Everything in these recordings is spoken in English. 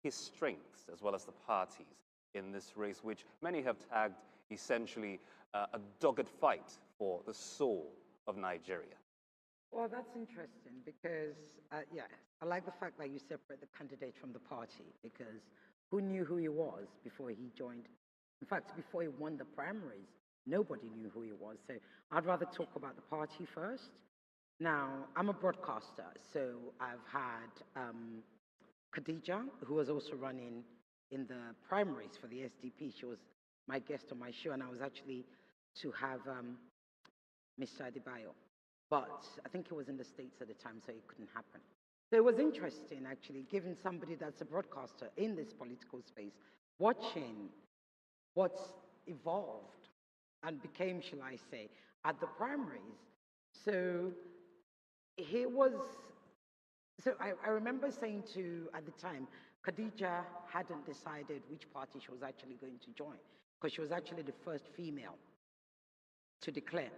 his strengths as well as the parties in this race, which many have tagged essentially a dogged fight for the soul of Nigeria? Well, that's interesting because, yeah, I like the fact that you separate the candidate from the party because who knew who he was before he joined? In fact, before he won the primaries, nobody knew who he was. So I'd rather talk about the party first. Now, I'm a broadcaster, so I've had Khadija, who was also running in the primaries for the SDP. She was my guest on my show, and I was actually to have Mr. Adebayo. But I think he was in the States at the time, so it couldn't happen. So it was interesting, actually, given somebody that's a broadcaster in this political space, watching what's evolved and became, shall I say, at the primaries. So he was, so I remember saying to, at the time, Khadija hadn't decided which party she was actually going to join, because she was actually the first female to declare.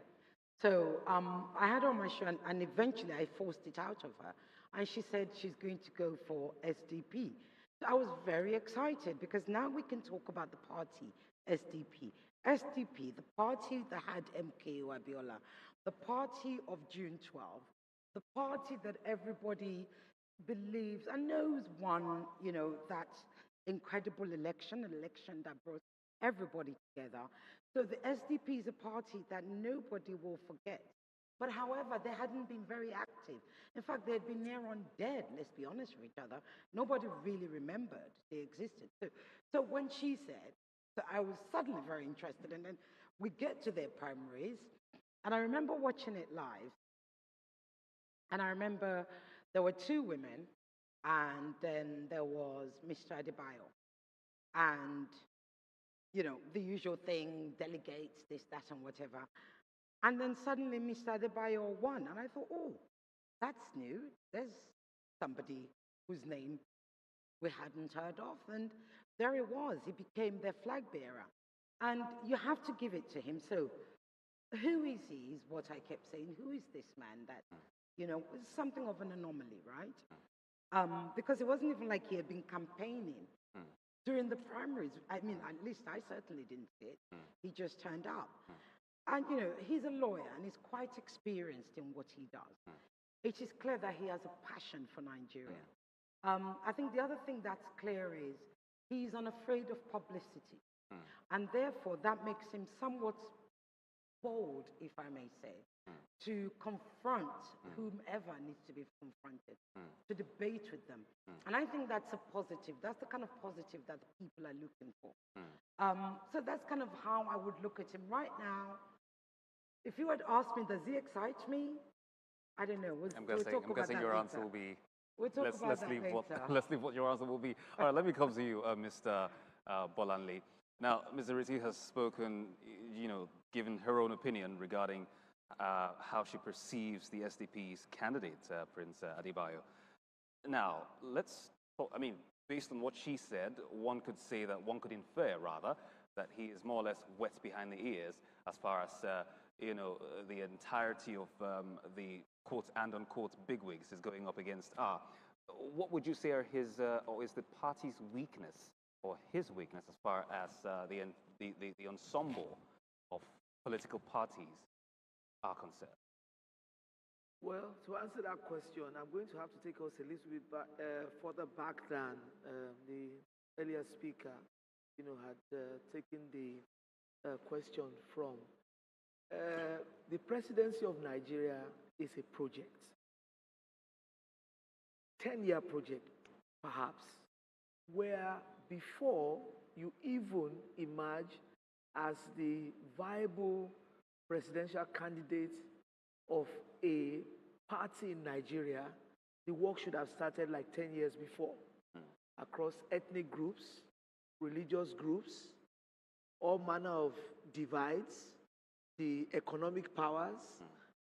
So I had her on my show, and eventually I forced it out of her. And she said she's going to go for SDP. So I was very excited because now we can talk about the party, SDP. SDP, the party that had MKO Abiola, the party of June 12, the party that everybody believes and knows won, you know, that incredible election, an election that brought everybody together. So the SDP is a party that nobody will forget. But however, they hadn't been very active. In fact, they had been near on dead, let's be honest with each other. Nobody really remembered they existed. So when she said, so I was suddenly very interested. And then we get to their primaries, and I remember watching it live. And I remember there were two women, and then there was Mr. Adebayo. And you know, the usual thing, delegates, this, that, and whatever. And then suddenly Mr. Adebayo won. And I thought, oh, that's new. There's somebody whose name we hadn't heard of. And there it was. He became their flag bearer. And you have to give it to him. So who is he is what I kept saying. Who is this man that, you know, was something of an anomaly, right? Because it wasn't even like he had been campaigning. During the primaries, I mean, at least I certainly didn't see it. He just turned up. And, you know, he's a lawyer and he's quite experienced in what he does. It is clear that he has a passion for Nigeria. I think the other thing that's clear is he's unafraid of publicity. And therefore, that makes him somewhat bold, if I may say, to confront whomever needs to be confronted, to debate with them. And I think that's a positive. That's the kind of positive that the people are looking for. So that's kind of how I would look at him right now. If you had asked me, does he excite me? I don't know. I'm guessing your answer will be, we'll talk about that later. Let's leave what your answer will be. All right, let me come to you, Mr. Bolanle. Now, Ms. Iriti has spoken, you know, given her own opinion regarding how she perceives the SDP's candidate, Prince Adebayo. Now, let's talk, I mean, based on what she said, one could infer, rather, that he is more or less wet behind the ears as far as, you know, the entirety of the quote and unquote bigwigs is going up against. What would you say are his, or is the party's weakness, or his weakness as far as the ensemble of political parties are concerned? Well, to answer that question, I'm going to have to take us a little bit further back than the earlier speaker, you know, had taken the question from. The presidency of Nigeria is a project, 10-year project, perhaps, where before you even emerge as the viable presidential candidate of a party in Nigeria, the work should have started like 10 years before, across ethnic groups, religious groups, all manner of divides, the economic powers,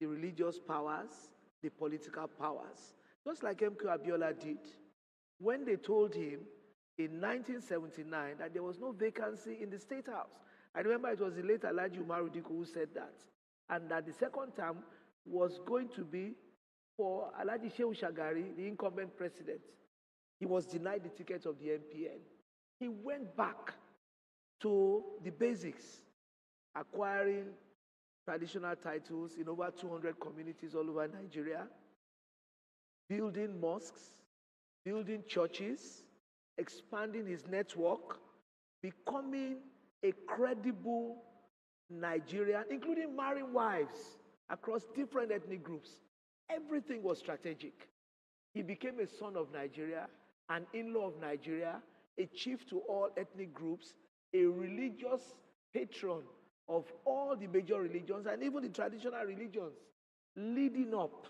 the religious powers, the political powers. Just like MK Abiola did. When they told him in 1979 that there was no vacancy in the State House. I remember it was the late Alhaji Umaru Dikko who said that. And that the second term was going to be for Alhaji Shehu Shagari, the incumbent president. he was denied the ticket of the MPN. He went back to the basics, acquiring traditional titles in over 200 communities all over Nigeria, building mosques, building churches, expanding his network, becoming a credible Nigerian, including marrying wives across different ethnic groups. Everything was strategic. He became a son of Nigeria, an in-law of Nigeria, a chief to all ethnic groups, a religious patron of all the major religions and even the traditional religions, leading up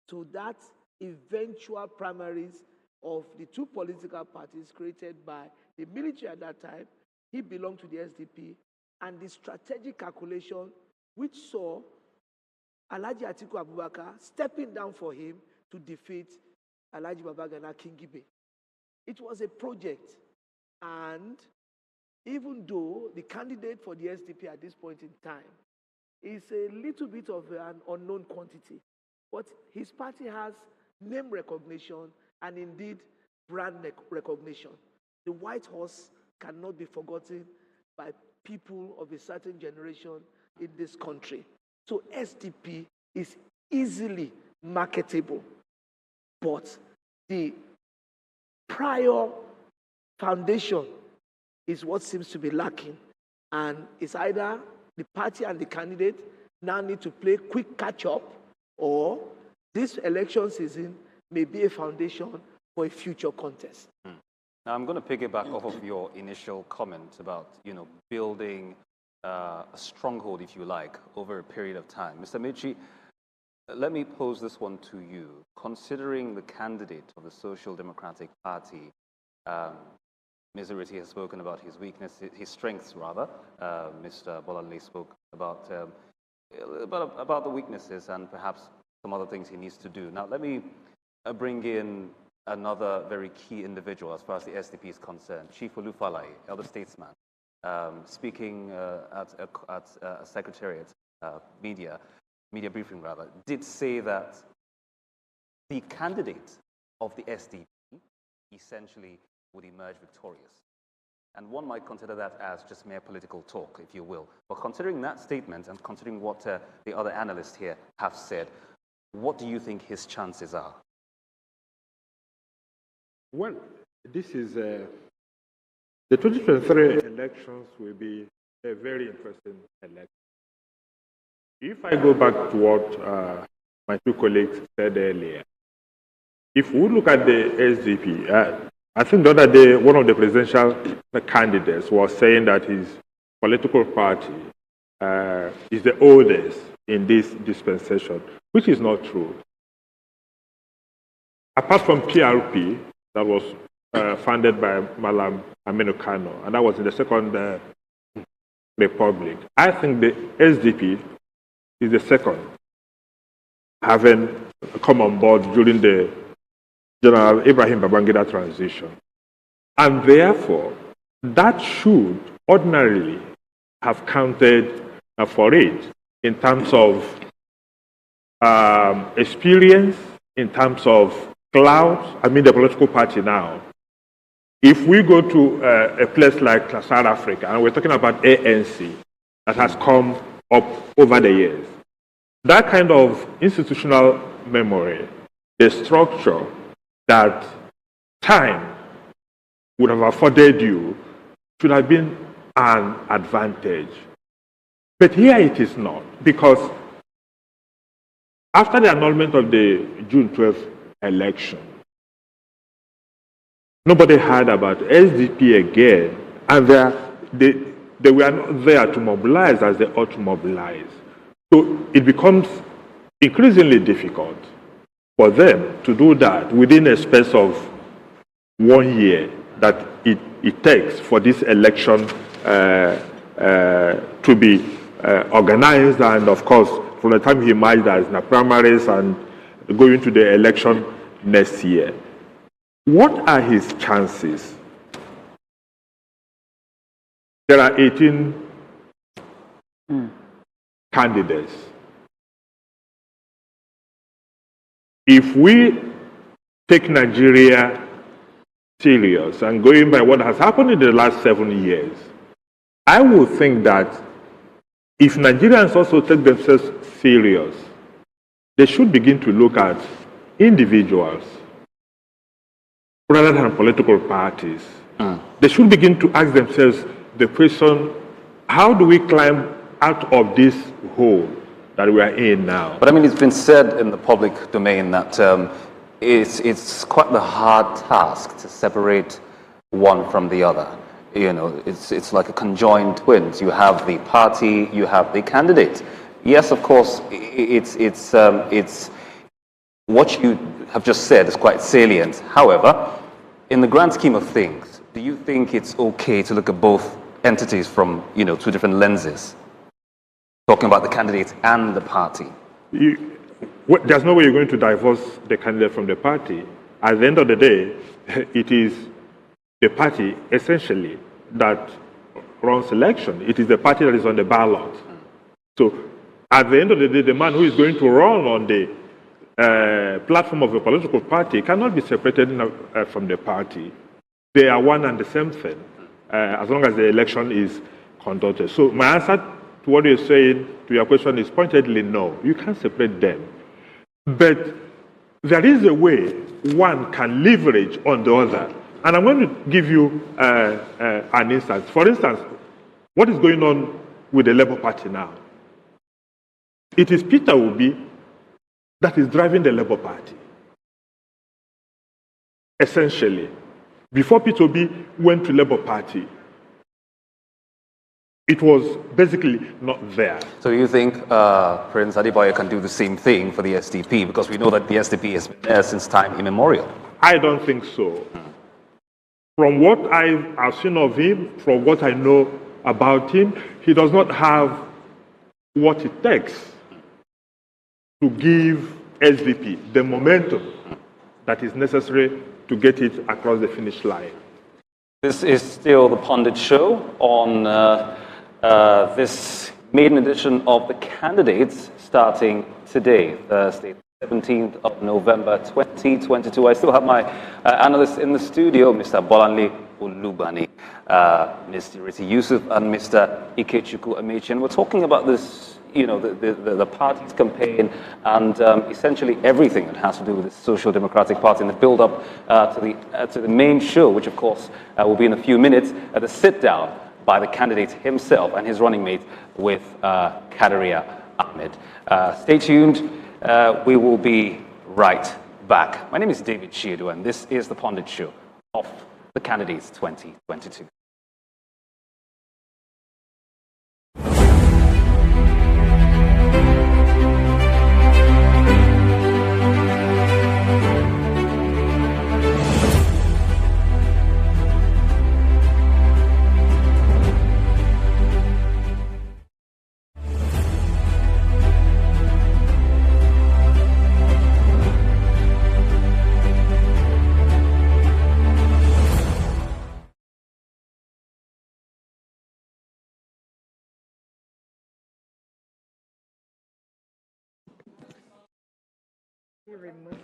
to that eventual primaries of the two political parties created by the military at that time. He belonged to the SDP, and the strategic calculation which saw Alhaji Atiku Abubakar stepping down for him to defeat Alhaji Babagana Kingibe. It was a project, and even though the candidate for the SDP at this point in time is a little bit of an unknown quantity, but his party has name recognition and indeed brand recognition. The white horse cannot be forgotten by people of a certain generation in this country. So SDP is easily marketable, but the prior foundation is what seems to be lacking, and it's either the party and the candidate now need to play quick catch-up, or this election season may be a foundation for a future contest. Now, I'm going to piggyback off of your initial comment about, building a stronghold, if you like, over a period of time. Mr. Michi, let me pose this one to you. Considering the candidate of the Social Democratic Party, Mr. Ritty has spoken about his weaknesses, his strengths rather. Mr. Bolanle spoke about the weaknesses and perhaps some other things he needs to do. Now, let me bring in another very key individual as far as the SDP is concerned, Chief Olufalaye, elder statesman, speaking at a secretariat media briefing rather, did say that the candidate of the SDP essentially would emerge victorious. And one might consider that as just mere political talk, if you will. But considering that statement and considering what the other analysts here have said, what do you think his chances are? Well, this is the 2023 elections will be a very interesting election. If I go back to what my two colleagues said earlier, if we look at the SDP, I think the other day one of the presidential candidates was saying that his political party is the oldest in this dispensation, which is not true. Apart from PRP, that was founded by Mallam Kano, and that was in the Second Republic. I think the SDP is the second, having come on board during the General Ibrahim Babangida transition. And therefore, that should ordinarily have counted for it in terms of experience, in terms of clout, the political party now. If we go to a place like South Africa, and we're talking about ANC that has come up over the years, that kind of institutional memory, the structure that time would have afforded you should have been an advantage. But here it is not, because after the annulment of the June 12th election, nobody heard about SDP again, and they were not there to mobilize as they ought to mobilize. So it becomes increasingly difficult for them to do that within a space of 1 year that it takes for this election to be organized, and of course, from the time he emerged as in the primaries and going to the election next year. What are his chances? There are 18 candidates. If we take Nigeria serious, and going by what has happened in the last 7 years, I would think that if Nigerians also take themselves serious, they should begin to look at individuals rather than political parties. They should begin to ask themselves the question, how do we climb out of this hole that we are in now? But I mean, it's been said in the public domain that it's quite the hard task to separate one from the other. You know, it's like a conjoined twins. You have the party, you have the candidate. Yes, of course, it's what you have just said is quite salient. However, in the grand scheme of things, do you think it's okay to look at both entities from, you know, two different lenses? Talking about the candidate and the party. There's no way you're going to divorce the candidate from the party. At the end of the day, it is the party, essentially, that runs election. It is the party that is on the ballot. So, at the end of the day, the man who is going to run on the platform of a political party cannot be separated from the party. They are one and the same thing, as long as the election is conducted. So, my answer to what you're saying, to your question, is pointedly no. You can't separate them. But there is a way one can leverage on the other. And I'm going to give you an instance. For instance, what is going on with the Labour Party now? It is Peter Obi that is driving the Labour Party. Essentially, before Peter Obi went to Labour Party, it was basically not there. So you think Prince Adebayo can do the same thing for the SDP? Because we know that the SDP has been there since time immemorial. I don't think so. From what I've seen of him, from what I know about him, he does not have what it takes to give SDP the momentum that is necessary to get it across the finish line. This is still the Pundit Show on this maiden edition of The Candidates, starting today, Thursday, 17th of November 2022. I still have my analysts in the studio, Mr. Bolanle Olubani, Mr. Yusuf, and Mr. Ikechukwu Amechi. And we're talking about this, you know, the party's campaign and essentially everything that has to do with the Social Democratic Party and the build-up to the main show, which of course will be in a few minutes, at the sit-down by the candidate himself and his running mate with Kadaria Ahmed. Stay tuned. We will be right back. My name is David Chiedu, and this is the Pundit Show of The Candidates 2022. Remove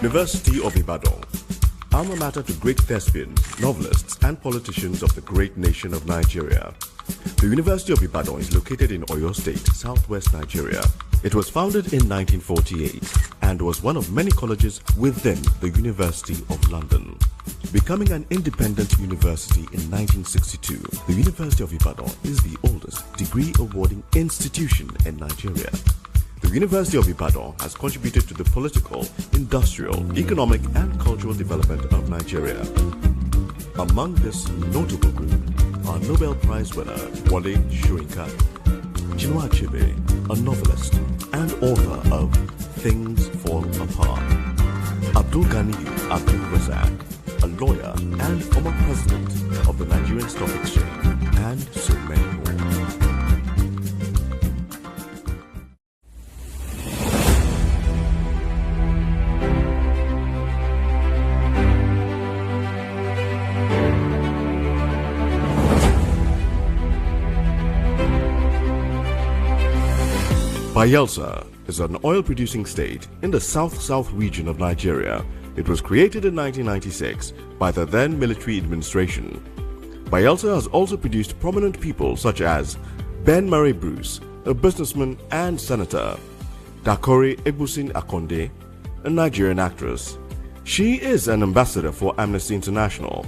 University of Ibadan, alma mater to great thespians, novelists, and politicians of the great nation of Nigeria. The University of Ibadan is located in Oyo State, southwest Nigeria. It was founded in 1948 and was one of many colleges within the University of London. Becoming an independent university in 1962, the University of Ibadan is the oldest degree-awarding institution in Nigeria. The University of Ibadan has contributed to the political, industrial, economic, and cultural development of Nigeria. Among this notable group are Nobel Prize winner Wole Soyinka, Chinua Achebe, a novelist and author of Things Fall Apart, Abdul Ghani Abdul Razak, a lawyer and former president of the Nigerian Stock Exchange, and so many more. Bayelsa is an oil-producing state in the south-south region of Nigeria. It was created in 1996 by the then military administration. Bayelsa has also produced prominent people such as Ben Murray Bruce, a businessman and senator, Dakore Egbusin Akonde, a Nigerian actress. She is an ambassador for Amnesty International,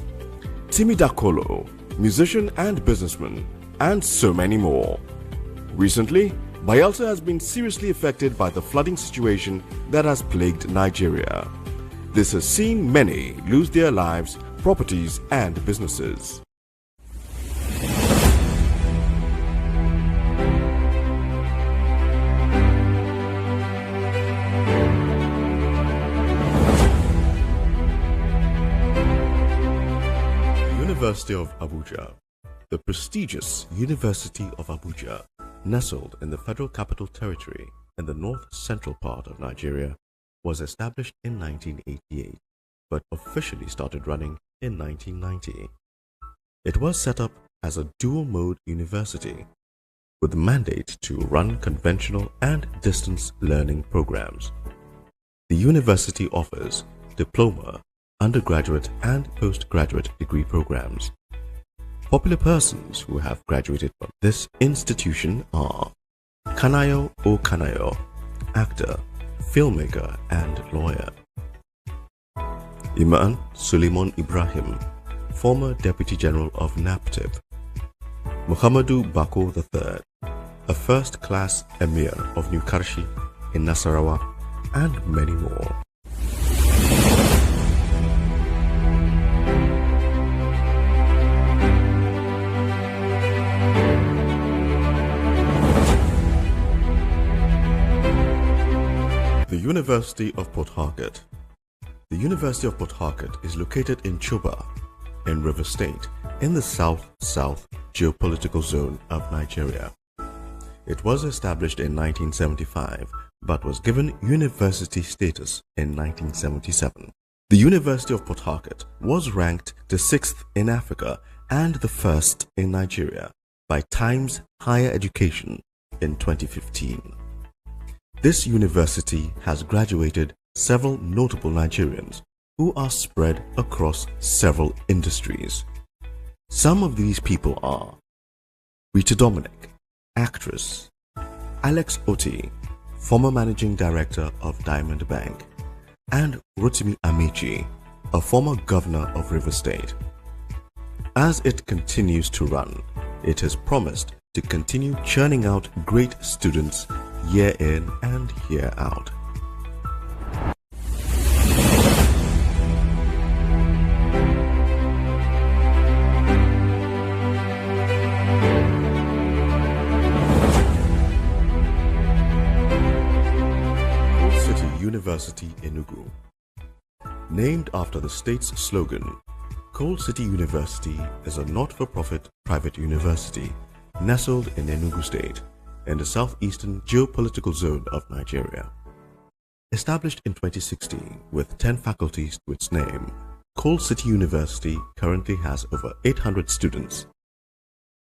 Timi Dakolo, musician and businessman, and so many more. Recently, Bayelsa has been seriously affected by the flooding situation that has plagued Nigeria. This has seen many lose their lives, properties, and businesses. University of Abuja. The prestigious University of Abuja, nestled in the Federal Capital Territory in the north-central part of Nigeria, was established in 1988, but officially started running in 1990. It was set up as a dual-mode university with the mandate to run conventional and distance learning programs. The university offers diploma, undergraduate, and postgraduate degree programs. Popular persons who have graduated from this institution are Kanayo O. Kanayo, actor, filmmaker, and lawyer. Iman Suleiman Ibrahim, former Deputy General of NAPTIP. Muhammadu Bako III, a first-class Emir of New Karshi in Nasarawa, and many more. The University of Port Harcourt. The University of Port Harcourt is located in Chuba, in River State, in the south-south geopolitical zone of Nigeria. It was established in 1975, but was given university status in 1977. The University of Port Harcourt was ranked the 6th in Africa and the 1st in Nigeria by Times Higher Education in 2015. This university has graduated several notable Nigerians who are spread across several industries. Some of these people are Rita Dominic, actress; Alex Oti, former managing director of Diamond Bank; and Rotimi Amici, a former governor of River State. As it continues to run, it has promised to continue churning out great students year in and year out. Coal City University, Enugu. Named after the state's slogan, Coal City University is a not-for-profit private university nestled in Enugu State, in the southeastern geopolitical zone of Nigeria. Established in 2016 with 10 faculties to its name, Coal City University currently has over 800 students.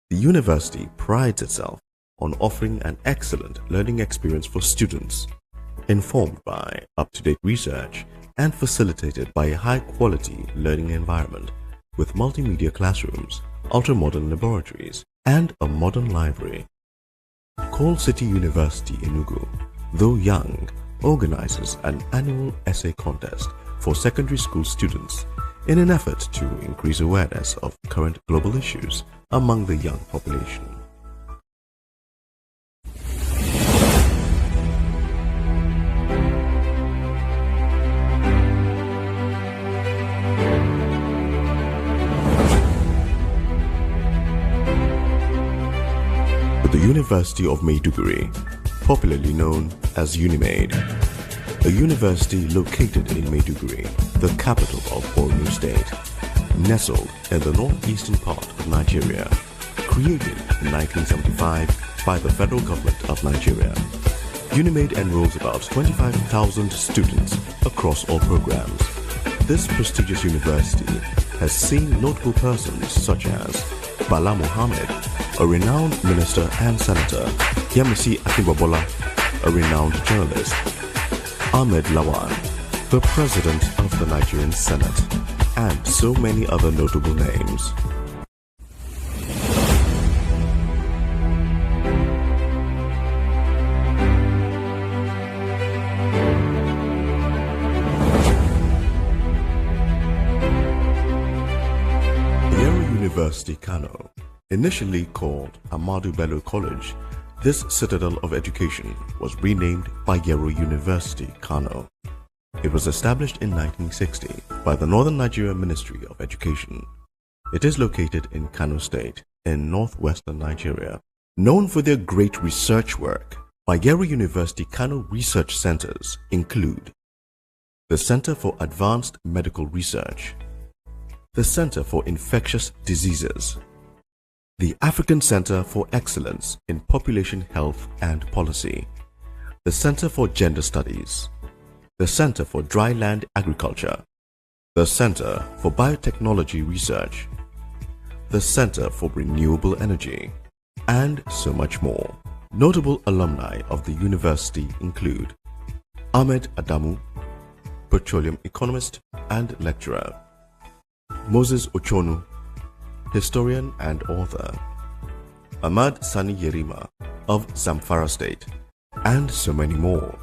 The university prides itself on offering an excellent learning experience for students, informed by up-to-date research and facilitated by a high-quality learning environment with multimedia classrooms, ultra-modern laboratories, and a modern library. Coal City University Enugu, though young, organizes an annual essay contest for secondary school students in an effort to increase awareness of current global issues among the young population. The University of Maiduguri, popularly known as UNIMAID, a university located in Maiduguri, the capital of Borno State, nestled in the northeastern part of Nigeria, created in 1975 by the federal government of Nigeria. UNIMAID enrolls about 25,000 students across all programs. This prestigious university has seen notable persons such as Bala Mohammed, a renowned minister and senator, Yemisi Akinbobola, a renowned journalist, Ahmed Lawan, the president of the Nigerian Senate, and so many other notable names. University Kano, initially called Ahmadu Bello College, this citadel of education was renamed Bayero University Kano. It was established in 1960 by the Northern Nigeria Ministry of Education. It is located in Kano State in northwestern Nigeria. Known for their great research work, Bayero University Kano research centers include the Center for Advanced Medical Research, the Center for Infectious Diseases, the African Center for Excellence in Population Health and Policy, the Center for Gender Studies, the Center for Dryland Agriculture, the Center for Biotechnology Research, the Center for Renewable Energy, and so much more. Notable alumni of the university include Ahmed Adamu, petroleum economist and lecturer, Moses Ochonu, historian and author, Ahmad Sani Yerima of Zamfara State, and so many more.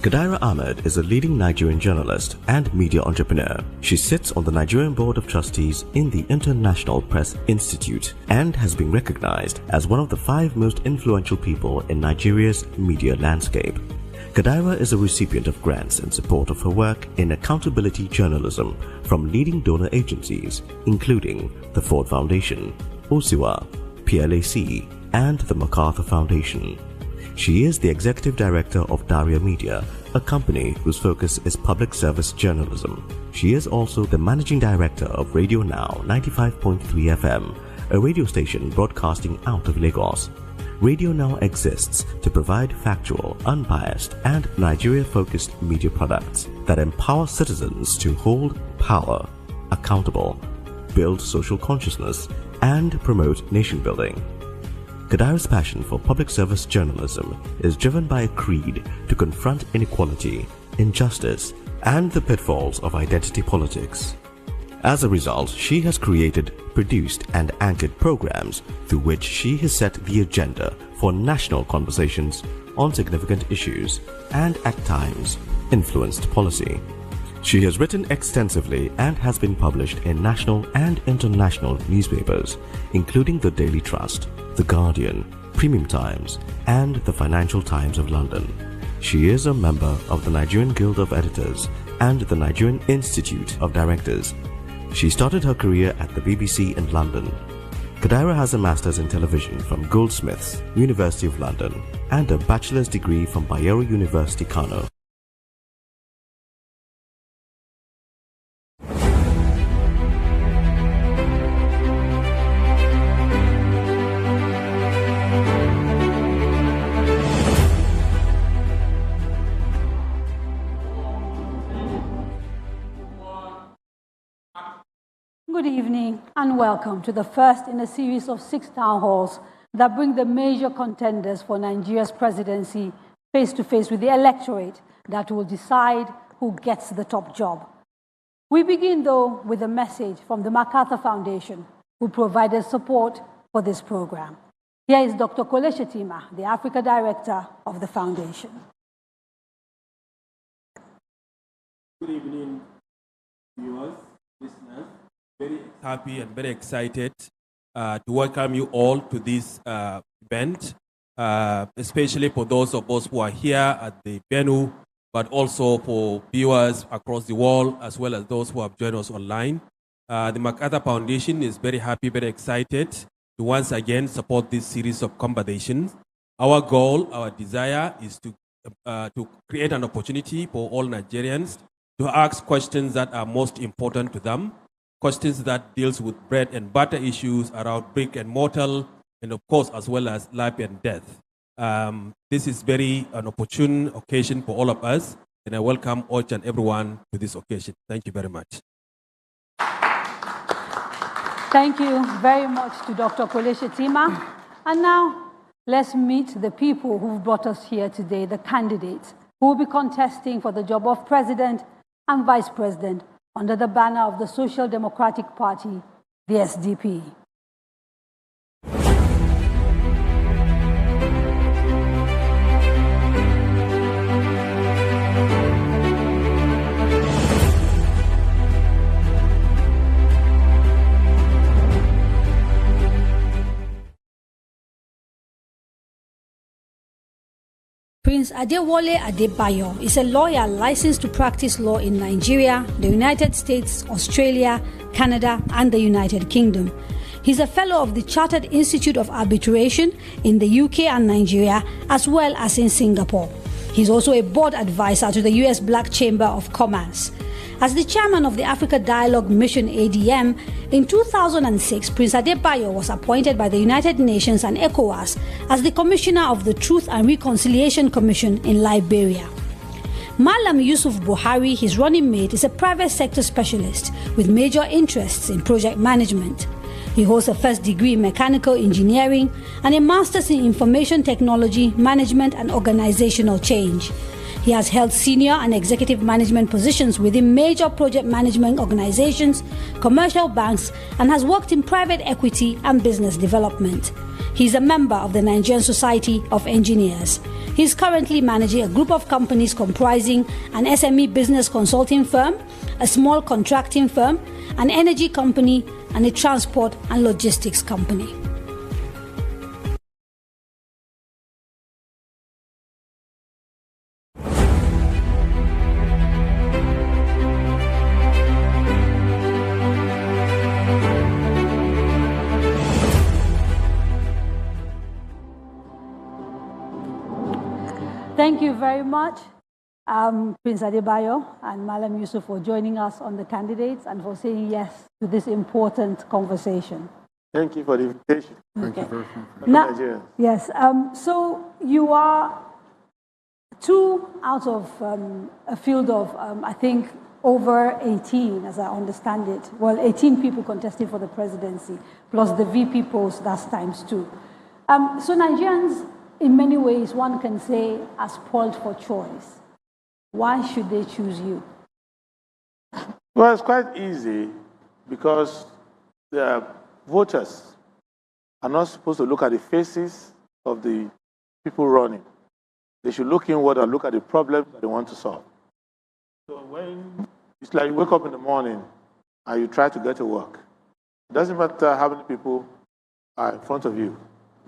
Kadaira Ahmed is a leading Nigerian journalist and media entrepreneur. She sits on the Nigerian Board of Trustees in the International Press Institute and has been recognized as one of the 5 most influential people in Nigeria's media landscape. Kadaira is a recipient of grants in support of her work in accountability journalism from leading donor agencies including the Ford Foundation, OSIWA, PLAC, and the MacArthur Foundation. She is the Executive Director of Daria Media, a company whose focus is public service journalism. She is also the Managing Director of Radio Now 95.3 FM, a radio station broadcasting out of Lagos. Radio Now exists to provide factual, unbiased, and Nigeria-focused media products that empower citizens to hold power accountable, build social consciousness, and promote nation building. Kadaira's passion for public service journalism is driven by a creed to confront inequality, injustice, and the pitfalls of identity politics. As a result, she has created, produced, and anchored programs through which she has set the agenda for national conversations on significant issues and, at times, influenced policy. She has written extensively and has been published in national and international newspapers, including the Daily Trust, The Guardian, Premium Times, and the Financial Times of London. She is a member of the Nigerian Guild of Editors and the Nigerian Institute of Directors. She started her career at the BBC in London. Kadaira has a master's in television from Goldsmiths, University of London, and a bachelor's degree from Bayero University, Kano. Good evening and welcome to the first in a series of 6 town halls that bring the major contenders for Nigeria's presidency face to face with the electorate that will decide who gets the top job. We begin, though, with a message from the MacArthur Foundation, who provided support for this program. Here is Dr. Kole Shetima, the Africa Director of the Foundation. Good evening, viewers, listeners. Very happy and very excited to welcome you all to this event, especially for those of us who are here at the venue, but also for viewers across the world, as well as those who have joined us online. The MacArthur Foundation is very happy, very excited to once again support this series of conversations. Our goal, our desire is to create an opportunity for all Nigerians to ask questions that are most important to them, questions that deals with bread and butter issues around brick and mortar, and of course, as well as life and death. This is very an opportune occasion for all of us, and I welcome each and everyone to this occasion. Thank you very much. Thank you very much to Dr. Kole Shetima. And now, let's meet the people who've brought us here today, the candidates who will be contesting for the job of president and vice president under the banner of the Social Democratic Party, the SDP. Prince Adewole Adebayo is a lawyer licensed to practice law in Nigeria, the United States, Australia, Canada, and the United Kingdom. He's a fellow of the Chartered Institute of Arbitration in the UK and Nigeria, as well as in Singapore. He's also a board advisor to the US Black Chamber of Commerce. As the chairman of the Africa Dialogue Mission ADM, in 2006, Prince Adebayo was appointed by the United Nations and ECOWAS as the commissioner of the Truth and Reconciliation Commission in Liberia. Mallam Yusuf Buhari, his running mate, is a private sector specialist with major interests in project management. He holds a first degree in mechanical engineering and a master's in information technology, management and organizational change. He has held senior and executive management positions within major project management organizations, commercial banks, and has worked in private equity and business development. He is a member of the Nigerian Society of Engineers. He is currently managing a group of companies comprising an SME business consulting firm, a small contracting firm, an energy company, and a transport and logistics company. Thank you very much, Prince Adebayo and Mallam Yusuf, for joining us on the candidates and for saying yes to this important conversation. Thank you for the invitation. Thank you very much. Now, yes, so you are two out of a field of, I think, over 18, as I understand it. Well, 18 people contesting for the presidency, plus the VP post, that's times 2. So Nigerians, in many ways, one can say, are spoiled for choice. Why should they choose you? Well, it's quite easy because the voters are not supposed to look at the faces of the people running. They should look inward and look at the problems that they want to solve. So when it's like you wake up in the morning and you try to get to work, it doesn't matter how many people are in front of you.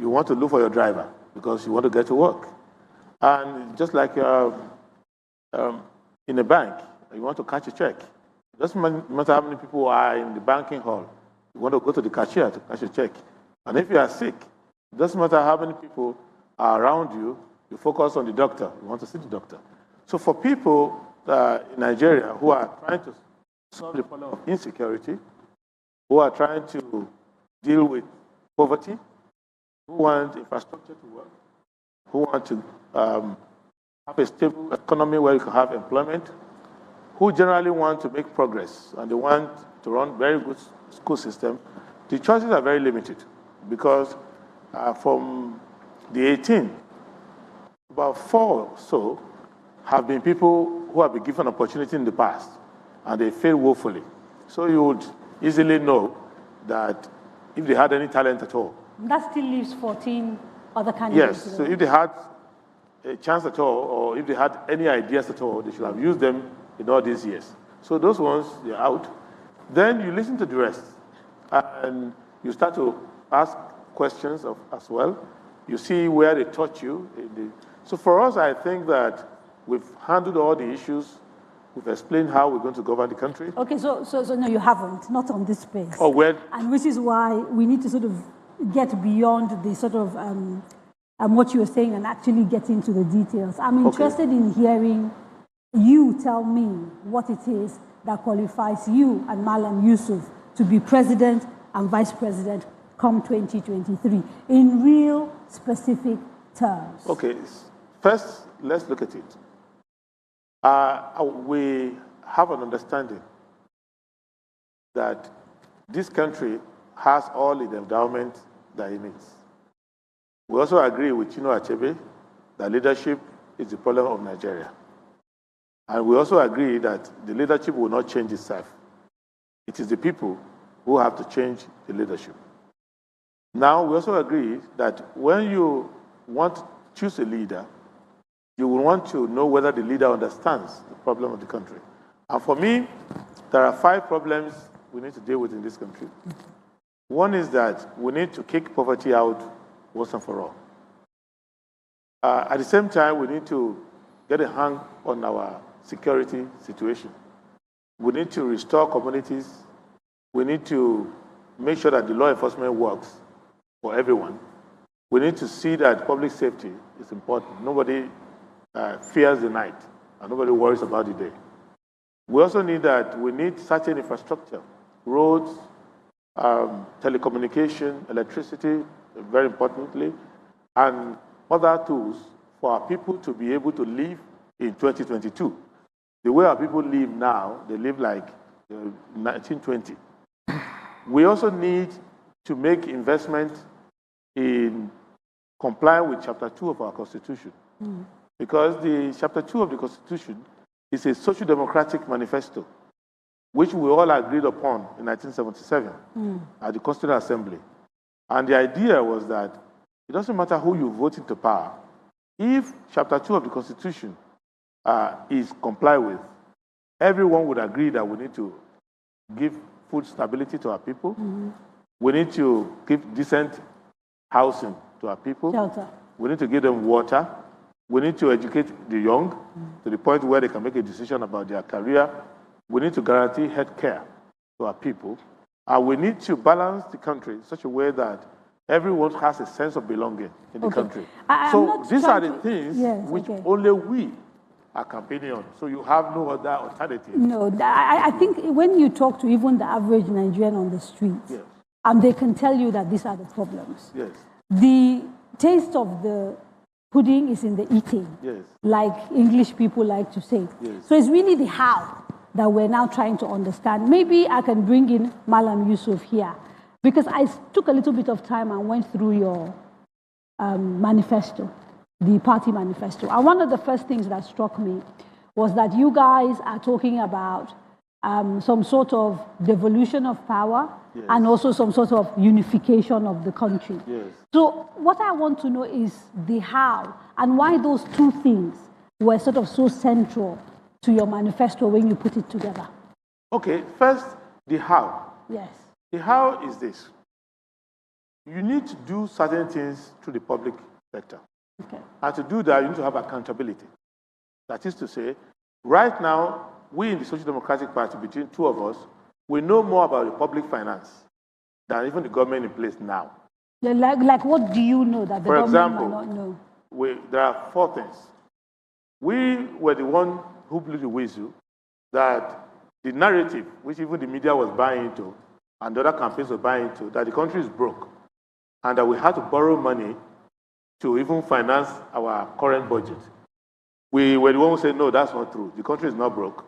You want to look for your driver because you want to get to work. And just like in a bank, you want to catch a check. It doesn't matter how many people are in the banking hall. You want to go to the cashier to cash a check. And if you are sick, it doesn't matter how many people are around you, you focus on the doctor. You want to see the doctor. So for people in Nigeria who are trying to solve the problem of insecurity, who are trying to deal with poverty, who want infrastructure to work, who want to have a stable economy where you can have employment, who generally want to make progress and they want to run very good school system, the choices are very limited because from the 18, about 4 or so have been people who have been given opportunity in the past and they failed woefully. So you would easily know that if they had any talent at all. That still leaves 14 other candidates. Yes, so if they had a chance at all, or if they had any ideas at all, they should have used them in all these years. So those ones, they're out. Then you listen to the rest, and you start to ask questions as well. You see where they touch you. So for us, I think that we've handled all the issues. We've explained how we're going to govern the country. Okay, so no, you haven't, not on this space. Oh, well. And which is why we need to sort of get beyond the sort of what you were saying and actually get into the details. I'm interested in hearing you tell me what it is that qualifies you and Mallam Yusuf to be president and vice president come 2023 in real specific terms. Okay, first, let's look at it. We have an understanding that this country has all the endowment that it needs. We also agree with Chinua Achebe that leadership is the problem of Nigeria. And we also agree that the leadership will not change itself. It is the people who have to change the leadership. Now, we also agree that when you want to choose a leader, you will want to know whether the leader understands the problem of the country. And for me, there are 5 problems we need to deal with in this country. One is that we need to kick poverty out once and for all. At the same time, we need to get a hang on our security situation. We need to restore communities. We need to make sure that the law enforcement works for everyone. We need to see that public safety is important. Nobody fears the night, and nobody worries about the day. We also need certain infrastructure, roads, telecommunication, electricity, very importantly, and other tools for our people to be able to live in 2022. The way our people live now, they live like 1920. We also need to make investment in complying with Chapter 2 of our Constitution. Because the Chapter 2 of the Constitution is a social democratic manifesto, which we all agreed upon in 1977 at the Constitutional Assembly. And the idea was that it doesn't matter who you vote into power. If Chapter 2 of the Constitution is complied with, everyone would agree that we need to give food stability to our people. We need to give decent housing to our people. Shelter. We need to give them water. We need to educate the young to the point where they can make a decision about their career. We need to guarantee health care to our people. And we need to balance the country in such a way that everyone has a sense of belonging in the country. So these are the things which only we are campaigning on. So you have no other alternative. No, I think when you talk to even the average Nigerian on the streets, they can tell you that these are the problems. Yes. The taste of the pudding is in the eating, like English people like to say. So it's really the how that we're now trying to understand. Maybe I can bring in Mallam Yusuf here, because I took a little bit of time and went through your manifesto, the party manifesto. And one of the first things that struck me was that you guys are talking about some sort of devolution of power and also some sort of unification of the country. So what I want to know is the how and why those two things were sort of so central to your manifesto when you put it together. Okay, first, the how. Yes. The how is this. You need to do certain things through the public sector. Okay. And to do that, you need to have accountability. That is to say, right now, we in the Social Democratic Party, between two of us, we know more about the public finance than even the government in place now. Like what do you know that the government might not know? there are four things. We were the one who blew the whistle that the narrative, which even the media was buying into, and the other campaigns were buying into, that the country is broke, and that we had to borrow money to even finance our current budget. We were the one who said, no, that's not true. The country is not broke.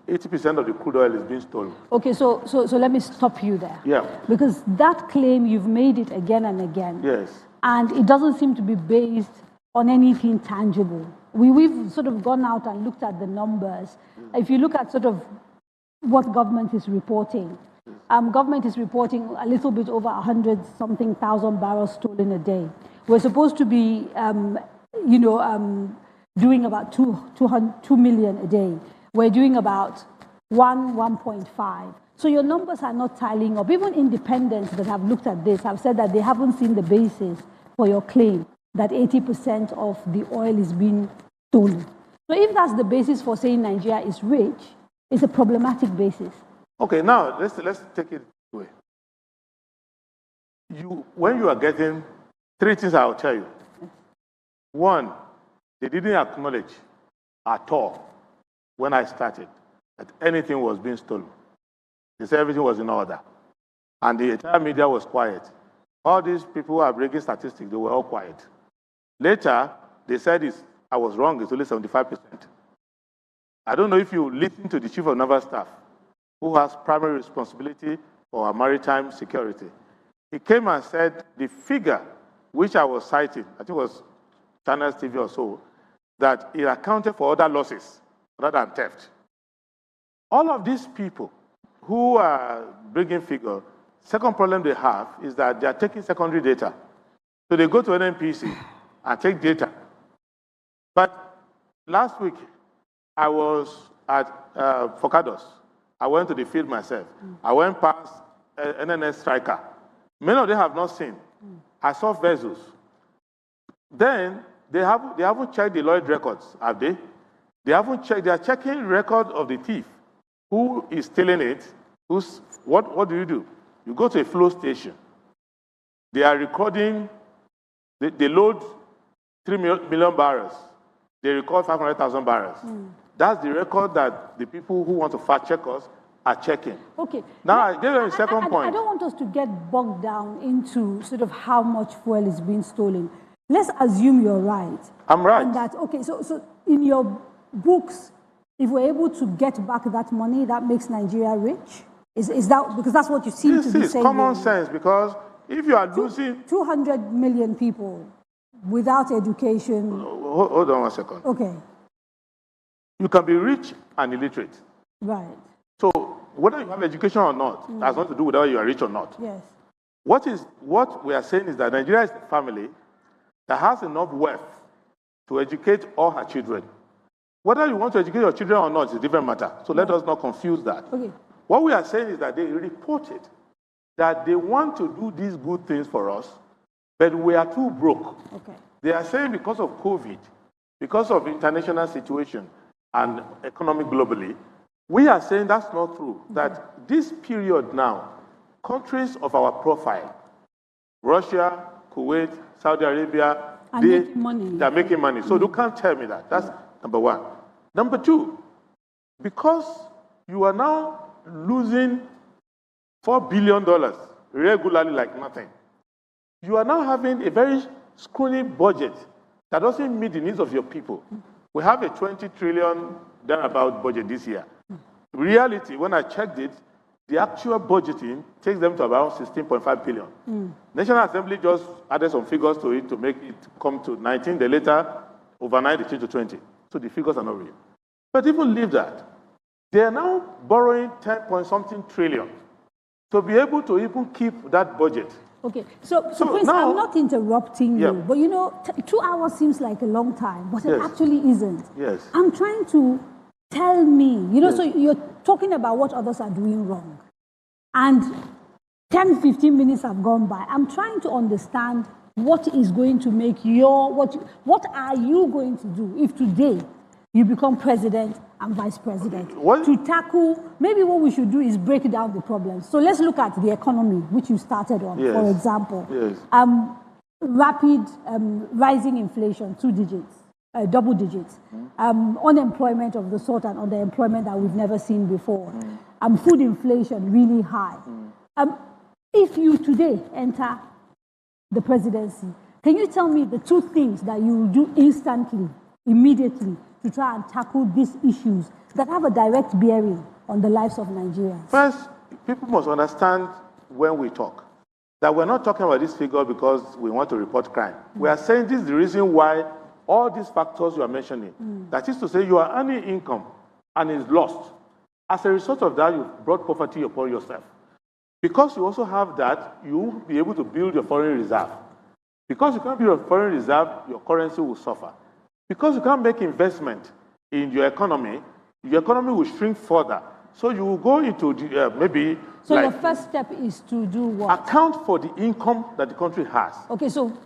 80% of the crude oil is being stolen. Okay, so let me stop you there. Yeah. Because that claim, you've made it again and again. Yes. And it doesn't seem to be based on anything tangible. We've sort of gone out and looked at the numbers. If you look at sort of what government is reporting, government is reporting a little bit over 100-something thousand barrels stolen a day. We're supposed to be, doing about 2 million a day. We're doing about 1.5. So your numbers are not tallying up. Even independents that have looked at this have said that they haven't seen the basis for your claim that 80% of the oil is being stolen. So if that's the basis for saying Nigeria is rich, it's a problematic basis. Okay, now let's take it away. When you are getting three things, I'll tell you. One, they didn't acknowledge at all when I started that anything was being stolen. They said everything was in order. And the entire media was quiet. All these people who are breaking statistics, they were all quiet. Later, they said I was wrong, it's only 75%. I don't know if you listen to the Chief of Naval Staff, who has primary responsibility for our maritime security. He came and said the figure which I was citing, I think it was Channels TV or so, that it accounted for other losses rather than theft. All of these people who are bringing figure, second problem they have is that they are taking secondary data. So they go to NNPC and take data. But last week, I was at Focados. I went to the field myself. I went past NNS Striker. Many of them have not seen. I saw vessels. Then they haven't checked the Lloyd records, have they? They haven't checked. They are checking record of the thief. Who is stealing it? What do? You go to a flow station. They are recording. They load 3 million barrels. They record 500,000 barrels. That's the record that the people who want to fact check us are checking. Okay. Now, I give you a second point. I don't want us to get bogged down into sort of how much fuel is being stolen. Let's assume you're right. I'm right. And that, okay, so in your books, if we're able to get back that money, that makes Nigeria rich? Is that, because that's what you seem to be saying. This is common sense, because if you are losing 200 million people without education. Hold on 1 second. Okay. You can be rich and illiterate. Right. So whether you have education or not, has nothing to do with whether you are rich or not. Yes. What we are saying is that Nigeria is a family that has enough wealth to educate all her children. Whether you want to educate your children or not is a different matter. So let us not confuse that. Okay. What we are saying is that they reported that they want to do these good things for us, but we are too broke. Okay. They are saying because of COVID, because of international situation and economic globally, we are saying that's not true. That this period now, countries of our profile, Russia, Kuwait, Saudi Arabia, they're making money. So you can't tell me that. That's number one. Number two, because you are now losing $4 billion regularly like nothing, you are now having a very scrawny budget that doesn't meet the needs of your people. We have a 20 trillion thereabout budget this year. In reality, when I checked it, the actual budgeting takes them to about 16.5 billion. National Assembly just added some figures to it to make it come to 19. They later, overnight, they changed to 20. So the figures are not real. But even leave that. They are now borrowing 10-point-something trillion to be able to even keep that budget. Okay, so Prince, now, I'm not interrupting you, but 2 hours seems like a long time, but it actually isn't. Yes. I'm trying to tell me, so you're talking about what others are doing wrong. And 10, 15 minutes have gone by. I'm trying to understand what is going to make what are you going to do if today you become president and vice president? To tackle, maybe what we should do is break down the problems. So let's look at the economy, which you started on, for example. Yes. rapid rising inflation, 2 digits, double digits, unemployment of the sort and underemployment that we've never seen before, food inflation really high. If you today enter the presidency, can you tell me the 2 things that you will do instantly, immediately, to try and tackle these issues that have a direct bearing on the lives of Nigerians? First, people must understand when we talk that we're not talking about this figure because we want to report crime. We are saying this is the reason why all these factors you are mentioning, that is to say you are earning income and it's lost. As a result of that, you've brought poverty upon yourself. Because you also have that, you will be able to build your foreign reserve. Because you can't build your foreign reserve, your currency will suffer. Because you can't make investment in your economy will shrink further. So you will go into the, maybe... So your first step is to do what? Account for the income that the country has. Okay, so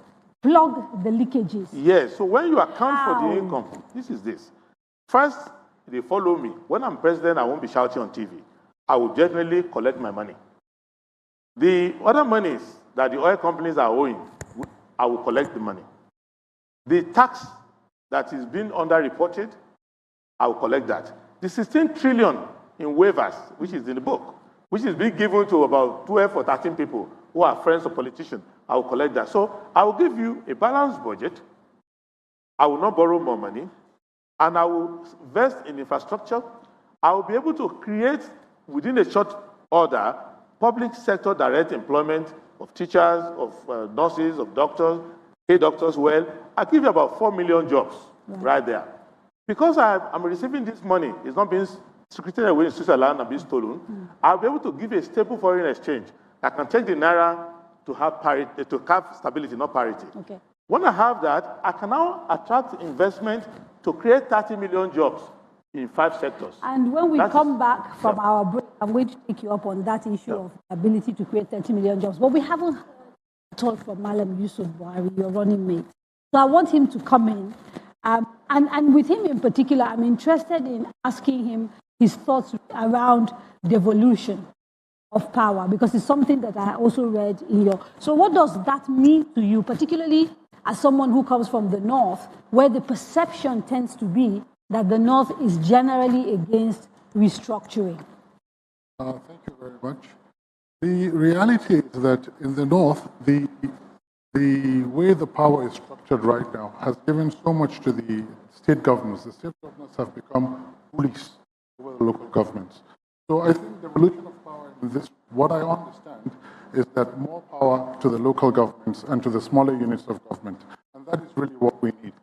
plug the leakages. Yes, so when you account for the income, this is this. First, they follow me. When I'm president, I won't be shouting on TV. I will definitely collect my money. The other monies that the oil companies are owing, I will collect the money. The tax that is being underreported, I will collect that. The 16 trillion in waivers, which is in the book, which is being given to about 12 or 13 people who are friends of politicians, I will collect that. So I will give you a balanced budget. I will not borrow more money. And I will invest in infrastructure. I will be able to create, within a short order, public sector direct employment of teachers, of nurses, of doctors, pay doctors well. I give you about 4 million jobs right there. Because I'm receiving this money, it's not being secreted away in Switzerland and being stolen, I'll be able to give a stable foreign exchange that can take the naira to have parity, to have stability, not parity. Okay. When I have that, I can now attract investment to create 30 million jobs in 5 sectors. And when we come back from our break, I'm going to take you up on that issue of the ability to create 30 million jobs. But we haven't heard at all from Mallam Yusuf Buhari, your running mate. So I want him to come in. And with him in particular, I'm interested in asking him his thoughts around devolution of power, because it's something that I also read in your... So what does that mean to you, particularly as someone who comes from the North, where the perception tends to be that the North is generally against restructuring? Thank you very much. The reality is that in the North, the way the power is structured right now has given so much to the state governments. The state governments have become police over the local governments. So I think the devolution of power in this, what I understand, is that more power to the local governments and to the smaller units of government. And that is really what we need.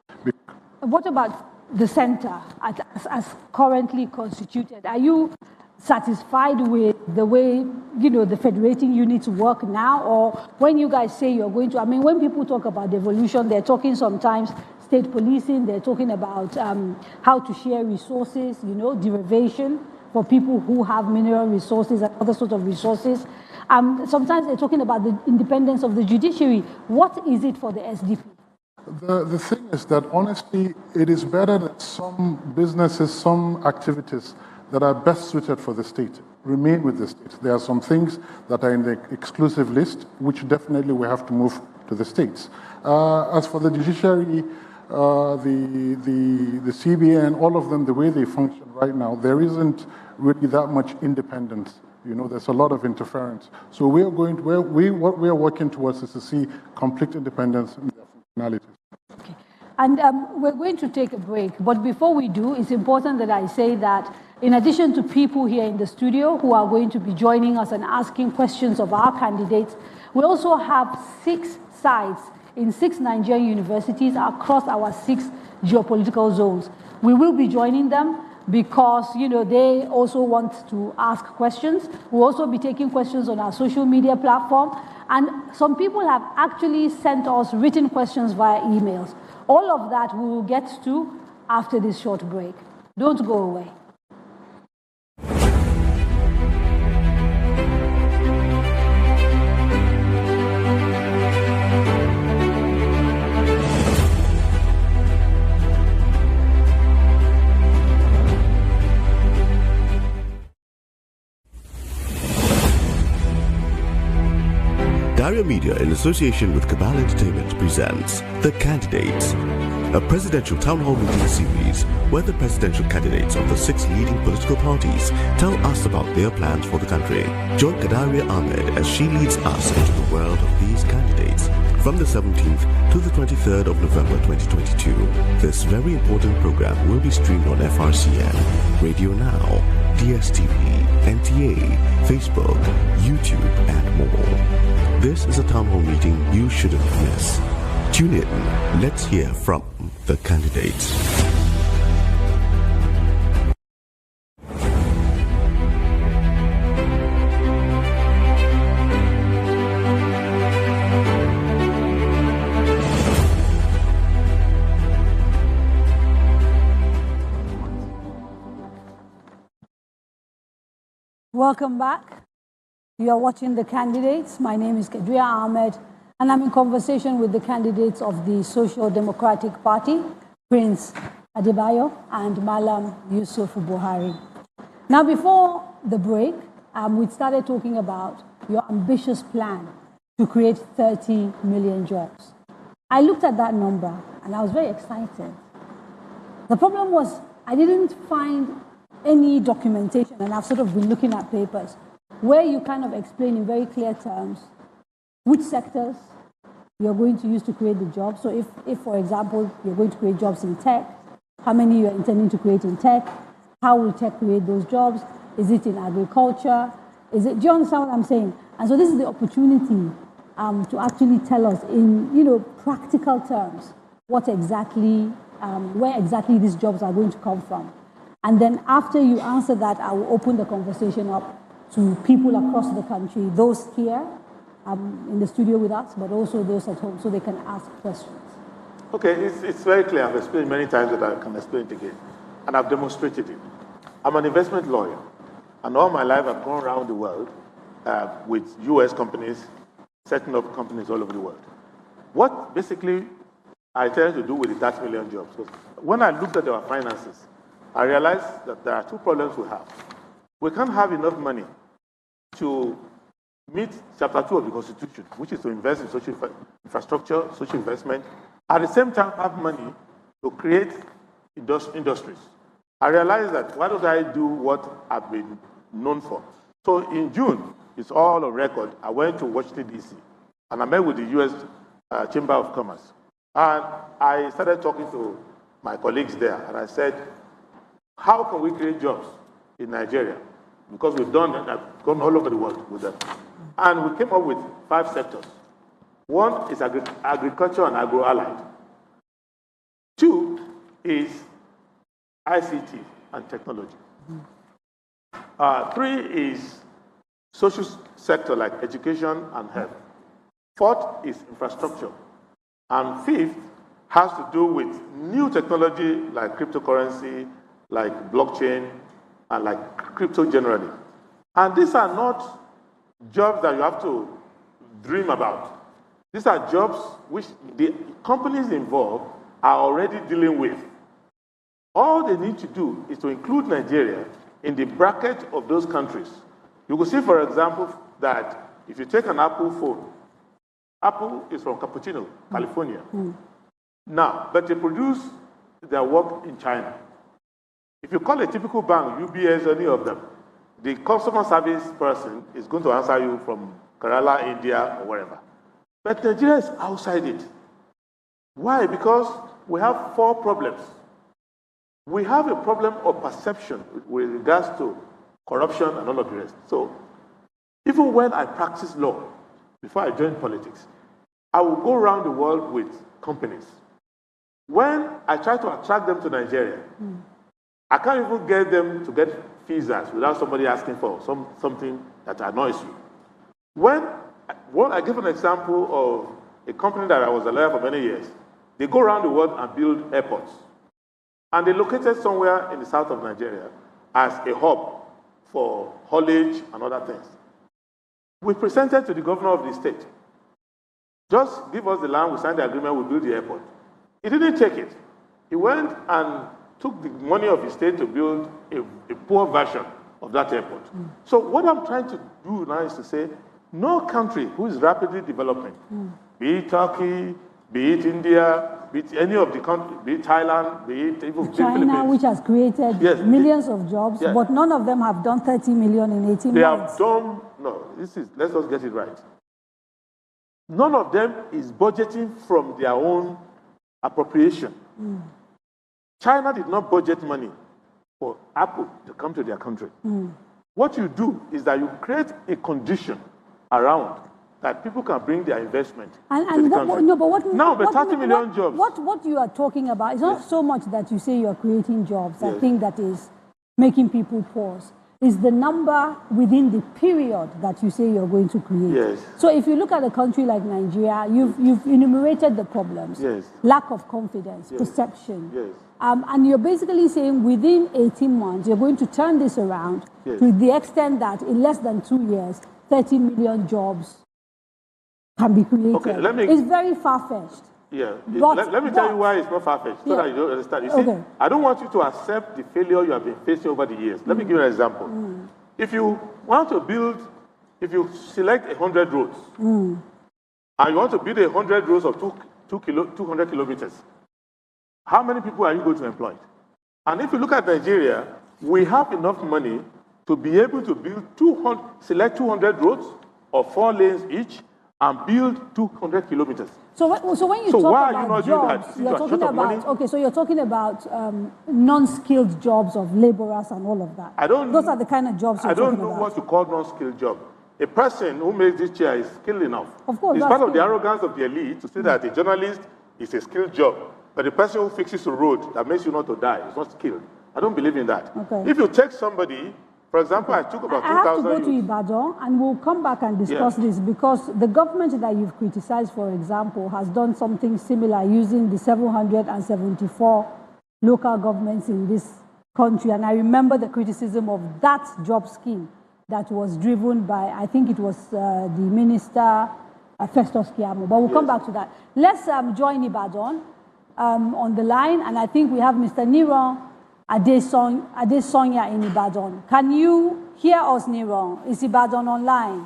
What about the center as currently constituted? Are you satisfied with the way, the federating units work now? Or when you guys say you're going to, when people talk about devolution, they're talking sometimes state policing, they're talking about how to share resources, derivation for people who have mineral resources and other sorts of resources. Sometimes they're talking about the independence of the judiciary. What is it for the SDP? The thing is that, honestly, it is better that some businesses, some activities that are best suited for the state remain with the state. There are some things that are in the exclusive list, which definitely we have to move to the states. As for the judiciary, the CBN, all of them, the way they function right now, there isn't really that much independence. There's a lot of interference. So what we are working towards is to see complete independence in their functionalities. Okay. And we're going to take a break. But before we do, it's important that I say that in addition to people here in the studio who are going to be joining us and asking questions of our candidates, we also have 6 sites in 6 Nigerian universities across our 6 geopolitical zones. We will be joining them because, they also want to ask questions. We'll also be taking questions on our social media platform. And some people have actually sent us written questions via emails. All of that we will get to after this short break. Don't go away. Kadaria Media, in association with Cabal Entertainment, presents The Candidates, a presidential town hall meeting series where the presidential candidates of the 6 leading political parties tell us about their plans for the country. Join Kadaria Ahmed as she leads us into the world of these candidates from the 17th to the 23rd of November 2022. This very important program will be streamed on FRCN, Radio Now, DSTV, NTA, Facebook, YouTube, and more. This is a town hall meeting you shouldn't miss. Tune in. Let's hear from the candidates. Welcome back. You are watching The Candidates. My name is Kadria Ahmed, and I'm in conversation with the candidates of the Social Democratic Party, Prince Adebayo and Mallam Yusuf Buhari. Now, before the break, we started talking about your ambitious plan to create 30 million jobs. I looked at that number, and I was very excited. The problem was I didn't find any documentation, and I've sort of been looking at papers, where you kind of explain in very clear terms which sectors you're going to use to create the jobs. So if, for example, you're going to create jobs in tech, how many you're intending to create in tech, how will tech create those jobs, is it in agriculture, do you understand what I'm saying? And so this is the opportunity to actually tell us in practical terms what exactly, where exactly these jobs are going to come from. And then after you answer that, I will open the conversation up to people across the country, those here in the studio with us, but also those at home, so they can ask questions. Okay, it's very clear. I've explained many times that I can explain it again. And I've demonstrated it. I'm an investment lawyer. And all my life, I've gone around the world with US companies, setting up companies all over the world. What basically I tend to do with the 30 million jobs, because when I looked at our finances, I realized that there are 2 problems we have. We can't have enough money to meet Chapter 2 of the Constitution, which is to invest in social infrastructure, social investment, at the same time have money to create industries. I realized that why don't I do what I've been known for? So in June, it's all on record, I went to Washington, D.C., and I met with the U.S. Chamber of Commerce. And I started talking to my colleagues there, and I said, how can we create jobs in Nigeria? Because we've done that, I've gone all over the world with them. And we came up with 5 sectors. 1 is agriculture and agro-allied. 2 is ICT and technology. 3 is social sector like education and health. 4th is infrastructure. And 5th has to do with new technology like cryptocurrency, like blockchain, and like crypto generally. And these are not jobs that you have to dream about. These are jobs which the companies involved are already dealing with. All they need to do is to include Nigeria in the bracket of those countries. You will see, for example, that if you take an Apple phone, Apple is from Cupertino, California. Now, but they produce their work in China. If you call a typical bank, UBS, any of them, the customer service person is going to answer you from Kerala, India, or wherever. But Nigeria is outside it. Why? Because we have 4 problems. We have a problem of perception with regards to corruption and all of the rest. So, even when I practice law, before I joined politics, I will go around the world with companies. When I try to attract them to Nigeria, I can't even get them to get visas without somebody asking for something that annoys you. When I give an example of a company that I was a lawyer for many years, they go around the world and build airports. And they located somewhere in the south of Nigeria as a hub for haulage and other things. We presented to the governor of the state, just give us the land, we signed the agreement, we build the airport. He didn't take it. He went and took the money of the state to build a poor version of that airport. So what I'm trying to do now is to say, No country who is rapidly developing, be it Turkey, be it India, be it any of the countries, be it Thailand, be it even China, which has created millions of jobs, but none of them have done 30 million in 18 months. They have done, let's just get it right. None of them is budgeting from their own appropriation. China did not budget money for Apple to come to their country. What you do is that you create a condition around that people can bring their investment to the country. But 30 million jobs. What you are talking about is not so much that you say you are creating jobs. I think that is making people pause. Is the number within the period that you say you're going to create. So if you look at a country like Nigeria, you've enumerated the problems. Lack of confidence, perception. And you're basically saying within 18 months, you're going to turn this around to the extent that in less than 2 years, 30 million jobs can be created. It's very far-fetched. Let me tell you why it's not far-fetched, so that you don't understand. You see, I don't want you to accept the failure you have been facing over the years. Let me give you an example. If you want to build, if you select 100 roads, and you want to build 100 roads of 200 kilometers, how many people are you going to employ? And if you look at Nigeria, we have enough money to be able to build select 200 roads of 4 lanes each and build 200 kilometers. So when you talk about jobs, you're talking about, so you're talking about non-skilled jobs of laborers and all of that. Those are the kind of jobs you're talking about. I don't know what to call non-skilled job. A person who makes this chair is skilled enough. Of course, it's part of the arrogance of the elite to say that a journalist is a skilled job. But the person who fixes a road that makes you not to die is not skilled. I don't believe in that. If you take somebody, for example, I took about 2,000 I have to go to Ibadan, and we'll come back and discuss this, because the government that you've criticized, for example, has done something similar using the 774 local governments in this country. And I remember the criticism of that job scheme that was driven by, I think it was the minister, Festus Keyamo. But we'll come back to that. Let's join Ibadan on the line, and I think we have Mr. Niron Adesonya in Ibadan. Can you hear us, Niron? Is Ibadan online?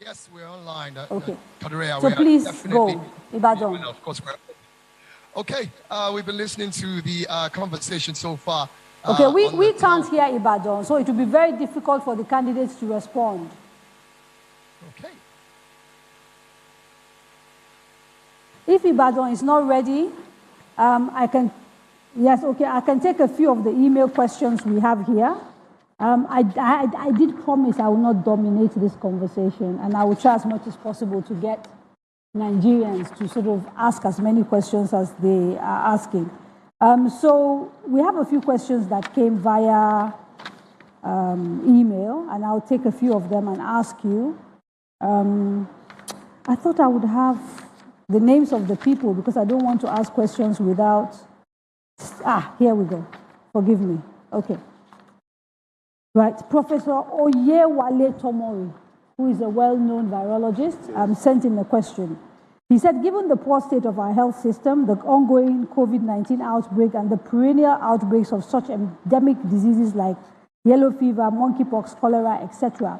Yes, we're online. Okay. So please go, Ibadan. Of course, okay, we've been listening to the conversation so far. Okay, we can't hear Ibadan, so it will be very difficult for the candidates to respond. Okay. If Ibadan is not ready, I can take a few of the email questions we have here. I did promise I will not dominate this conversation, and I will try as much as possible to get Nigerians to sort of ask as many questions as they are asking. So we have a few questions that came via email, and I'll take a few of them and ask you. I thought I would have the names of the people, because I don't want to ask questions without... here we go. Forgive me. Okay. Right. Professor Oyewale Tomori, who is a well-known virologist, sent in a question. He said, given the poor state of our health system, the ongoing COVID-19 outbreak, and the perennial outbreaks of such endemic diseases like yellow fever, monkeypox, cholera, etc.,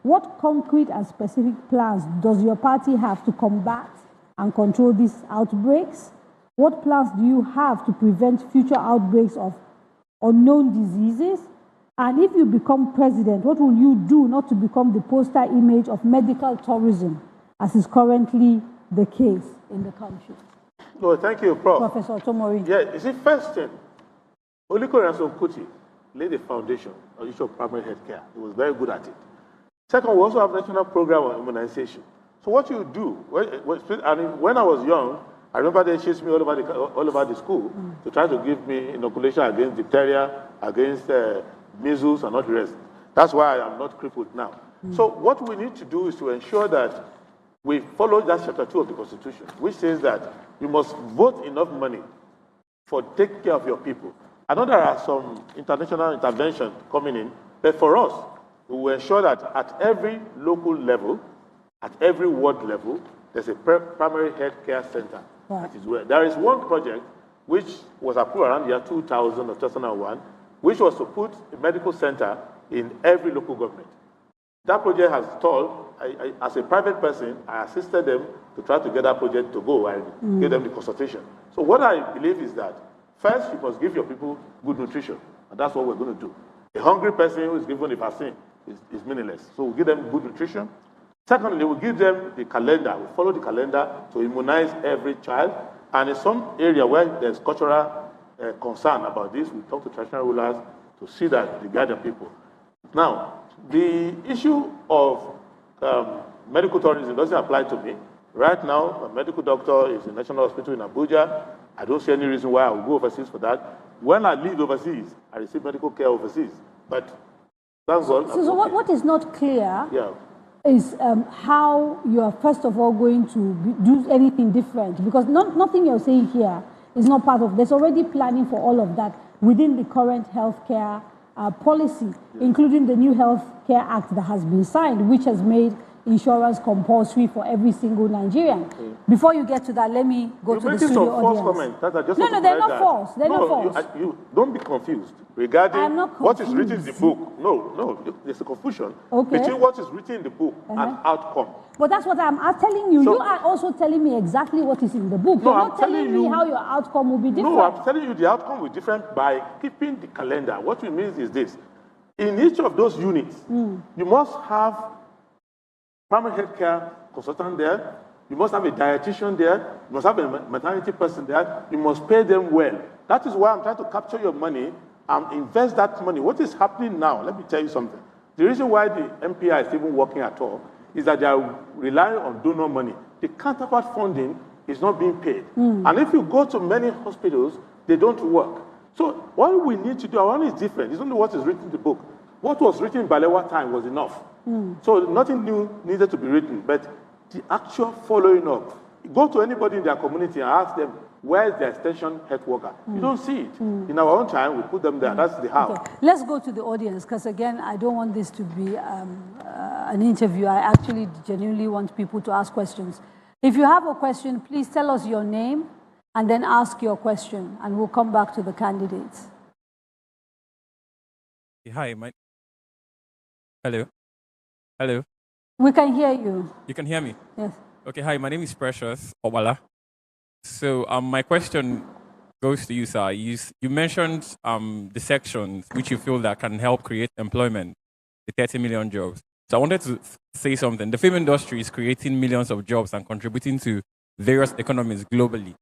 what concrete and specific plans does your party have to combat and control these outbreaks? What plans do you have to prevent future outbreaks of unknown diseases? And if you become president, what will you do not to become the poster image of medical tourism, as is currently the case in the country? Well, thank you, Prof. Professor Tomori. Yeah, you see, first thing, Oliko Ransom Kuti laid a foundation on issue of primary health care. He was very good at it. Second, we also have a national program on immunization. So what you do, when I was young, I remember they chased me all over the school to try to give me inoculation against diphtheria, against measles, and all the rest. That's why I am not crippled now. So what we need to do is to ensure that we follow that chapter 2 of the Constitution, which says that you must vote enough money for taking care of your people. I know there are some international interventions coming in, but for us, we will ensure that at every local level, at every ward level, there's a primary health care center. That is where there is one project which was approved around the year 2000 or 2001, which was to put a medical center in every local government. That project has stalled, as a private person, I assisted them to try to get that project to go and give them the consultation. So what I believe is that first, you must give your people good nutrition, and that's what we're going to do. A hungry person who is given a vaccine is meaningless. So we give them good nutrition. Secondly, we give them the calendar. We follow the calendar to immunize every child. And in some area where there's cultural concern about this, we talk to traditional rulers to see that they guide the people. Now, the issue of medical tourism doesn't apply to me. Right now, a medical doctor is in National Hospital in Abuja. I don't see any reason why I will go overseas for that. When I live overseas, I receive medical care overseas. But thank God. So what is not clear is how you are first of all going to do anything different, because nothing you're saying here is not part of. There's already planning for all of that within the current healthcare policy, including the new Healthcare Act that has been signed, which has made insurance compulsory for every single Nigerian. Before you get to that, let me go to the studio audience. No, they're not false. They're not false. You don't be confused regarding what is written in the book. No, there's a confusion between what is written in the book and outcome. But that's what I'm telling you. So, you are also telling me exactly what is in the book. You're not telling me how your outcome will be different. No, I'm telling you the outcome will be different by keeping the calendar. What it means is this. In each of those units, you must have primary health care consultant there, you must have a dietitian there, you must have a maternity person there, you must pay them well. That is why I'm trying to capture your money and invest that money. What is happening now, let me tell you something. The reason why the MPI is even working at all is that they are relying on donor money. The counterpart funding is not being paid. And if you go to many hospitals, they don't work. So what we need to do, our one is different. It's only what is written in the book. What was written in Balewa time was enough. So nothing new needed to be written, but the actual following up. Go to anybody in their community and ask them, where is the extension health worker? You don't see it. In our own time, we put them there. That's the how. Okay. Let's go to the audience, because again, I don't want this to be an interview. I actually genuinely want people to ask questions. If you have a question, please tell us your name and then ask your question, and we'll come back to the candidates. Hi, Hello. Hello. We can hear you. You can hear me? Yes. Okay, hi, my name is Precious Obala. So my question goes to you, sir. You mentioned the sections which you feel that can help create employment, the 30 million jobs. So I wanted to say something. The film industry is creating millions of jobs and contributing to various economies globally.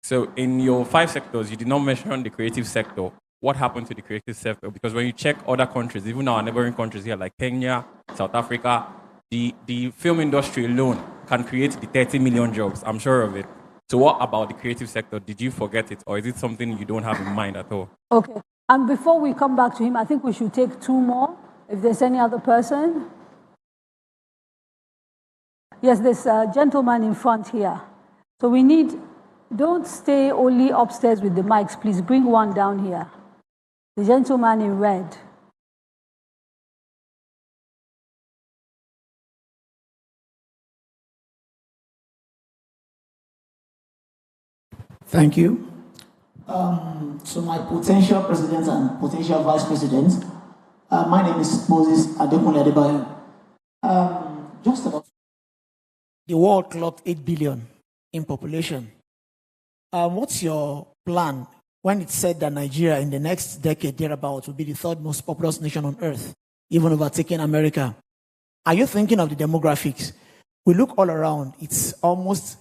So in your 5 sectors, you did not mention the creative sector. What happened to the creative sector? Because when you check other countries, even our neighboring countries here like Kenya, South Africa, the film industry alone can create the 30 million jobs. I'm sure of it. So what about the creative sector? Did you forget it, or is it something you don't have in mind at all? Okay. And before we come back to him, I think we should take 2 more, if there's any other person. Yes, there's a gentleman in front here. So we need, don't stay only upstairs with the mics, please bring one down here. The gentleman in red. Thank you. So my potential president and potential vice president, my name is Moses Adewole Adebayo. Just about the world clocked 8 billion in population. What's your plan when it's said that Nigeria in the next decade thereabout will be the 3rd most populous nation on earth, even overtaking America? Are you thinking of the demographics? We look all around, it's almost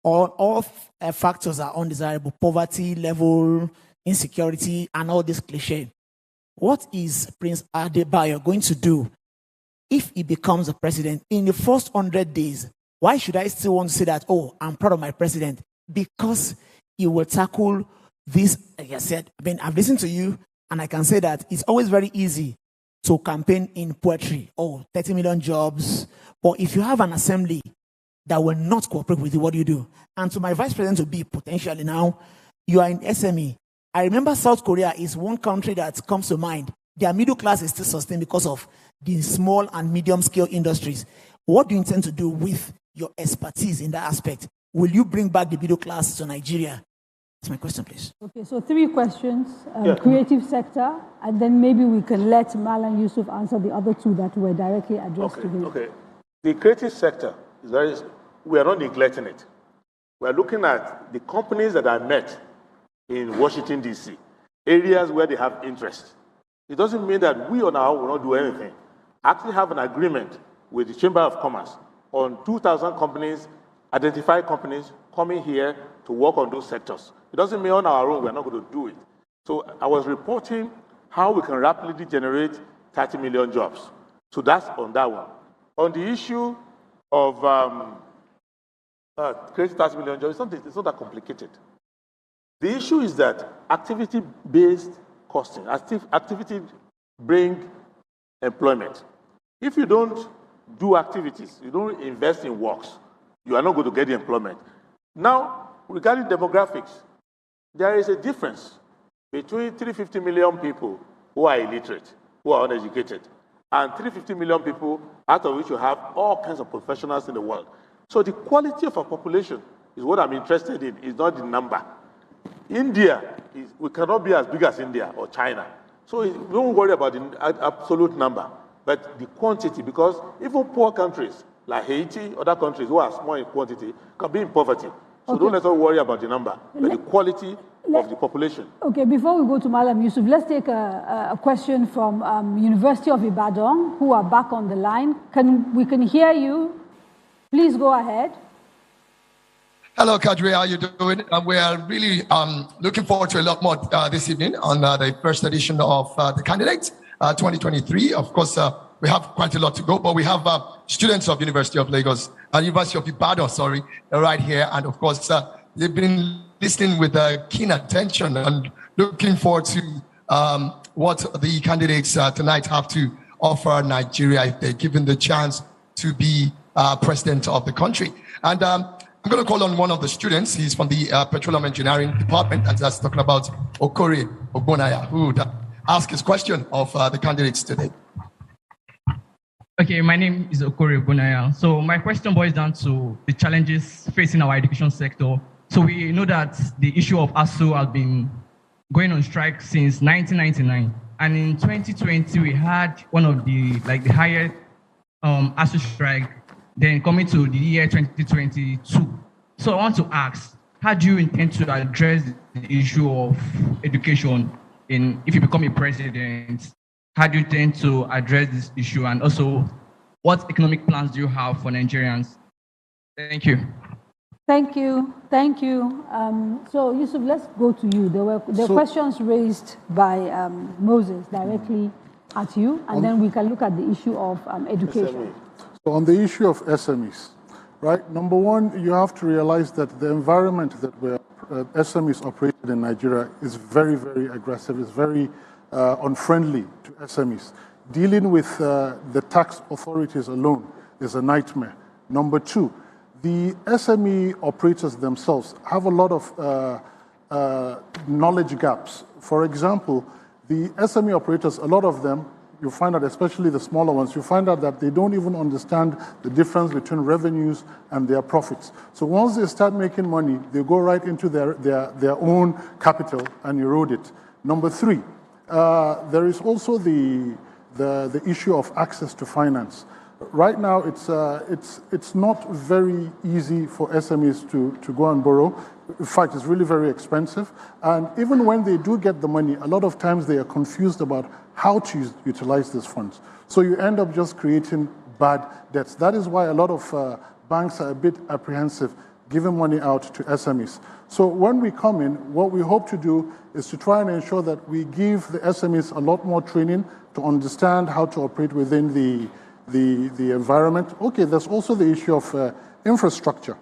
all factors are undesirable: poverty level, insecurity, and all this cliche. What is Prince Adebayo going to do if he becomes a president in the first 100 days? Why should I still want to say that, oh, I'm proud of my president? Because he will tackle this, like I said. I mean, I've listened to you, and I can say that it's always very easy to campaign in poetry. Oh, 30 million jobs. But if you have an assembly that will not cooperate with you, what do you do? And to my vice president to be potentially now, you are in SME. I remember South Korea is one country that comes to mind. Their middle class is still sustained because of the small and medium scale industries. What do you intend to do with your expertise in that aspect? Will you bring back the middle class to Nigeria? That's my question, please. Okay, so 3 questions. Creative sector, and then maybe we can let Mallam Yusuf answer the other 2 that were directly addressed to him. Okay. The creative sector is we are not neglecting it. We are looking at the companies that I met in Washington, D.C., areas where they have interest. It doesn't mean that we on our own will not do anything. I actually have an agreement with the Chamber of Commerce on 2,000 companies, identified companies, coming here to work on those sectors. It doesn't mean on our own we're not going to do it. So I was reporting how we can rapidly generate 30 million jobs. So that's on that one. On the issue of creating 30 million jobs, it's not that complicated. The issue is that activity-based costing, activity bring employment. If you don't do activities, you don't invest in works, you are not going to get the employment. Now, regarding demographics, there is a difference between 350 million people who are illiterate, who are uneducated, and 350 million people, out of which you have all kinds of professionals in the world. So the quality of our population is what I'm interested in, is not the number. India, we cannot be as big as India or China. So don't worry about the absolute number, but the quantity, because even poor countries like Haiti, other countries who are small in quantity, can be in poverty. So don't let us worry about the number, but the quality of the population. Okay, before we go to Mallam Yusuf, let's take a question from University of Ibadan, who are back on the line. We can hear you. Please go ahead. Hello, Kadri. How are you doing? We are really looking forward to a lot more this evening on the first edition of the Candidates 2023. Of course, we have quite a lot to go, but we have students of University of Lagos, University of Ibadan, sorry, right here. And of course, they've been listening with keen attention and looking forward to what the candidates tonight have to offer Nigeria if they're given the chance to be president of the country. And I'm going to call on one of the students. He's from the Petroleum Engineering Department, and that's talking about Okore Ogbonaya, who would ask his question of the candidates today. Okay, my name is Okore Ogbonaya. So my question boils down to the challenges facing our education sector. So we know that the issue of ASU has been going on strike since 1999. And in 2020, we had one of the highest ASU strike, then coming to the year 2022. So I want to ask, how do you intend to address the issue of education if you become a president? How do you intend to address this issue? And also, what economic plans do you have for Nigerians? Thank you. Thank you. Thank you. So, Yusuf, let's go to you. There were questions raised by Moses directly at you, and then we can look at the issue of education. So on the issue of SMEs, right? Number one, you have to realize that the environment that where SMEs operated in Nigeria is very, very aggressive. It's very unfriendly to SMEs. Dealing with the tax authorities alone is a nightmare. Number two, the SME operators themselves have a lot of knowledge gaps. For example, the SME operators, a lot of them, you find out, especially the smaller ones, you find out that they don't even understand the difference between revenues and their profits. So once they start making money, they go right into their own capital and erode it. Number three, there is also the issue of access to finance. Right now, it's not very easy for SMEs to go and borrow. In fact, it's really very expensive. And even when they do get the money, a lot of times they are confused about how to utilize these funds. So you end up just creating bad debts. That is why a lot of banks are a bit apprehensive giving money out to SMEs. So when we come in, what we hope to do is to try and ensure that we give the SMEs a lot more training to understand how to operate within the environment. Okay, there's also the issue of infrastructure.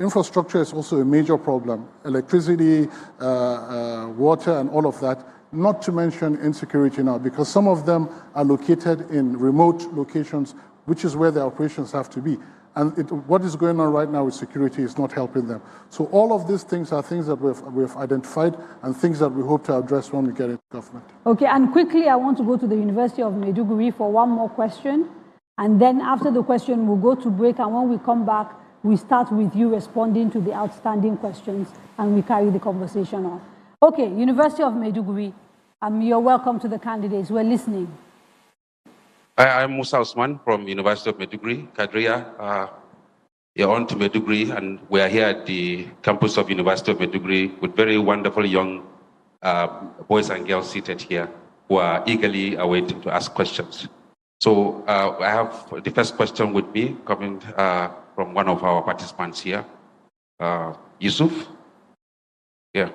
Infrastructure is also a major problem. Electricity, water, and all of that. Not to mention insecurity now, because some of them are located in remote locations, which is where their operations have to be. And what is going on right now with security is not helping them. So all of these things are things that we've identified and things that we hope to address when we get into government. Okay, and quickly I want to go to the University of Maiduguri for one more question. And then after the question, we'll go to break. And when we come back, we start with you responding to the outstanding questions and we carry the conversation on. Okay, University of Maiduguri, you're welcome to the candidates. We're listening. I'm Musa Osman from University of Maiduguri, Kadria. You're on to Maiduguri, and we are here at the campus of University of Maiduguri with very wonderful young boys and girls seated here who are eagerly awaiting to ask questions. So I have the first question with me coming from one of our participants here, Yusuf. Yeah.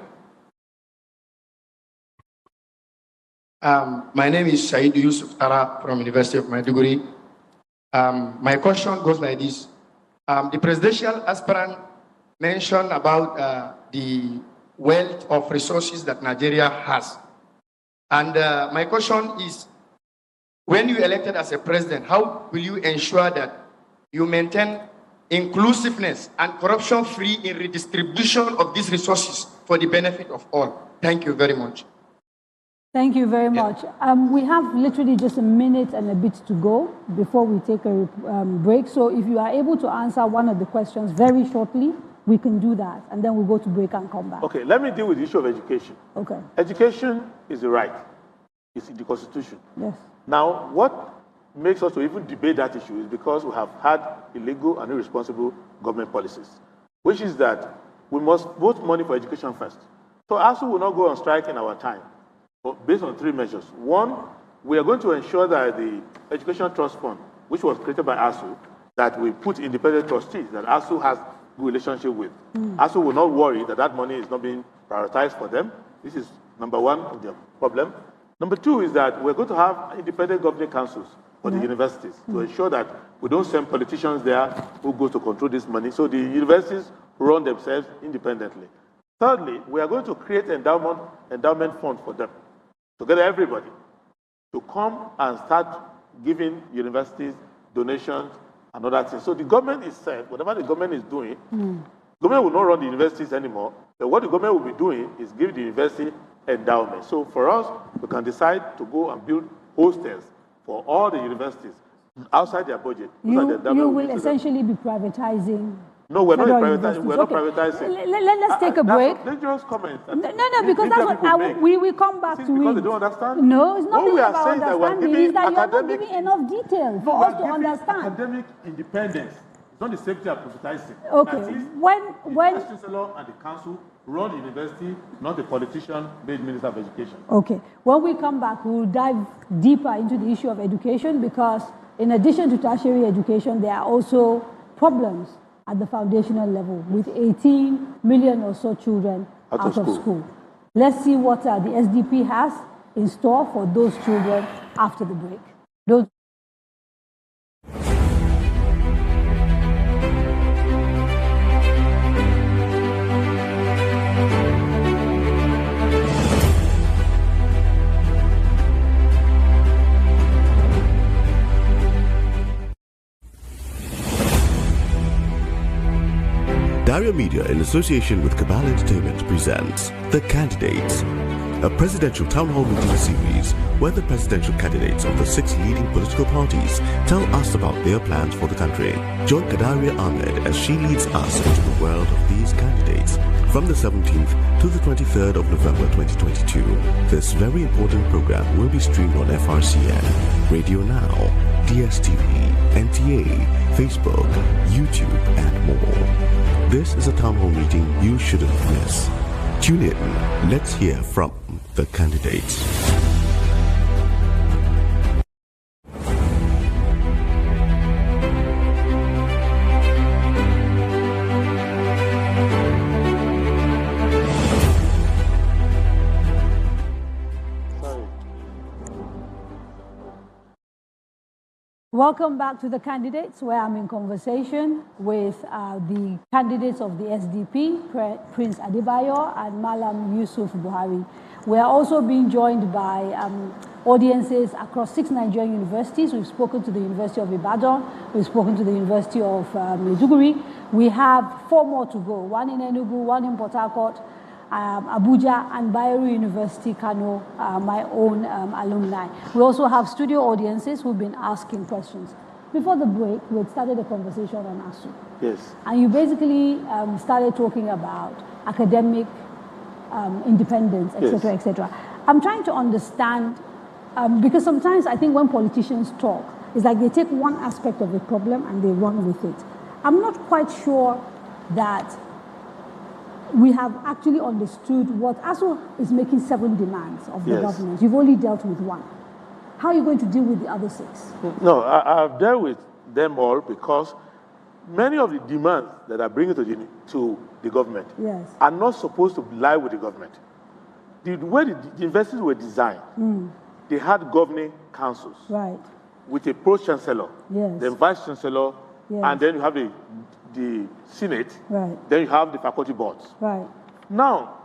My name is Said Yusuf Tara from University of Maiduguri. My question goes like this. The presidential aspirant mentioned about the wealth of resources that Nigeria has. And my question is, when you elected as a president, how will you ensure that you maintain inclusiveness and corruption-free in redistribution of these resources for the benefit of all? Thank you very much. Thank you very much. We have literally just a minute and a bit to go before we take a break. So if you are able to answer one of the questions very shortly, we can do that. And then we'll go to break and come back. Okay, let me deal with the issue of education. Okay. Education is a right. It's in the Constitution. Yes. Now, what makes us to even debate that issue is because we have had illegal and irresponsible government policies, which is that we must vote money for education first. So ASU will not go on strike in our time, but based on 3 measures. One, we are going to ensure that the Education Trust Fund, which was created by ASU, that we put independent trustees that ASU has good relationship with. ASU will not worry that that money is not being prioritized for them. This is number one of the problem. Number two is that we're going to have independent governing councils for the universities to ensure that we don't send politicians there who go to control this money. So the universities run themselves independently. Thirdly, we are going to create endowment fund for them, to get everybody to come and start giving universities donations and other things. So the government itself, whatever the government is doing, government will not run the universities anymore, but what the government will be doing is give the university endowment. So for us, we can decide to go and build hostels for all the universities outside their budget. You will essentially be privatizing. No, we're not privatizing. We're not privatizing. Let's take a break. Dangerous comments. No, because that's what we will come back to because it. they don't understand? No, it's not we are about saying that we're understanding. giving It's that you're not academic, giving enough detail for us to understand. Academic independence. It's not the same thing as privatizing. Okay. When the Chancellor and the council run the university, not the politician made Minister of Education. Okay. When we come back, we'll dive deeper into the issue of education, because in addition to tertiary education, there are also problems at the foundational level with 18 million or so children out of school. Let's see what the SDP has in store for those children after the break. Dario Media, in association with Cabal Entertainment, presents The Candidates, a presidential town hall meeting series where the presidential candidates of the 6 leading political parties tell us about their plans for the country. Join Kadaria Ahmed as she leads us into the world of these candidates from the 17th to the 23rd of November 2022. This very important program will be streamed on FRCN, Radio Now, DSTV, NTA, Facebook, YouTube, and more. This is a town hall meeting you shouldn't miss. Tune in. Let's hear from the candidates. Welcome back to the candidates, where I'm in conversation with the candidates of the SDP, Prince Adebayo and Mallam Yusuf Buhari. We are also being joined by audiences across 6 Nigerian universities. We've spoken to the University of Ibadan, we've spoken to the University of Maiduguri. We have 4 more to go, 1 in Enugu, 1 in Port Harcourt, Abuja, and Bayero University, Kano, my own alumni. We also have studio audiences who've been asking questions. Before the break, we had started a conversation on ASU. Yes. And you basically started talking about academic independence, etc., etc. I'm trying to understand, because sometimes I think when politicians talk, It's like they take one aspect of a problem and they run with it. I'm not quite sure that we have actually understood what ASU is making 7 demands of the government. You've only dealt with 1. How are you going to deal with the other 6? No, I've dealt with them all because many of the demands that are bringing to the government are not supposed to lie with the government. The way the universities were designed, they had governing councils with a pro-chancellor, then vice-chancellor, and then you have the Senate, then you have the faculty boards. Now,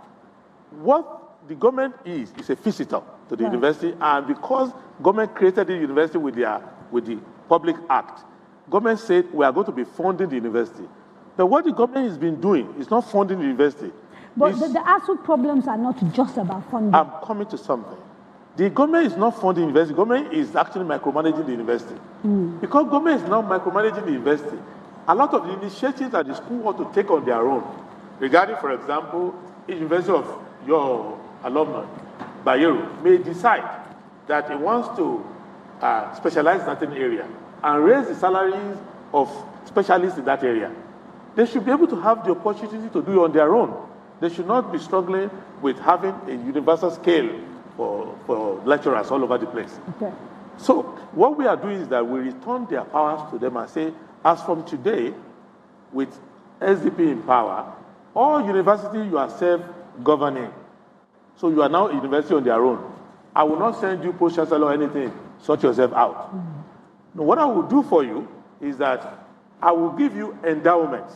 what the government is a visitor to the university, and because government created the university with the Public Act, government said we are going to be funding the university. But what the government has been doing is not funding the university. But the ASU problems are not just about funding. I'm coming to something. The government is not funding the university. The government is actually micromanaging the university. Because government is now micromanaging the university, a lot of the initiatives that the school want to take on their own, regarding, for example, the university of your alumni, Bayero, may decide that it wants to specialize in a certain area and raise the salaries of specialists in that area. They should be able to have the opportunity to do it on their own. They should not be struggling with having a universal scale for lecturers all over the place. So what we are doing is that we return their powers to them and say, as from today, with SDP in power, all universities you are self-governing. So you are now a university on their own. I will not send you pro-chancellor or anything, sort yourself out. Now, what I will do for you is that I will give you endowments.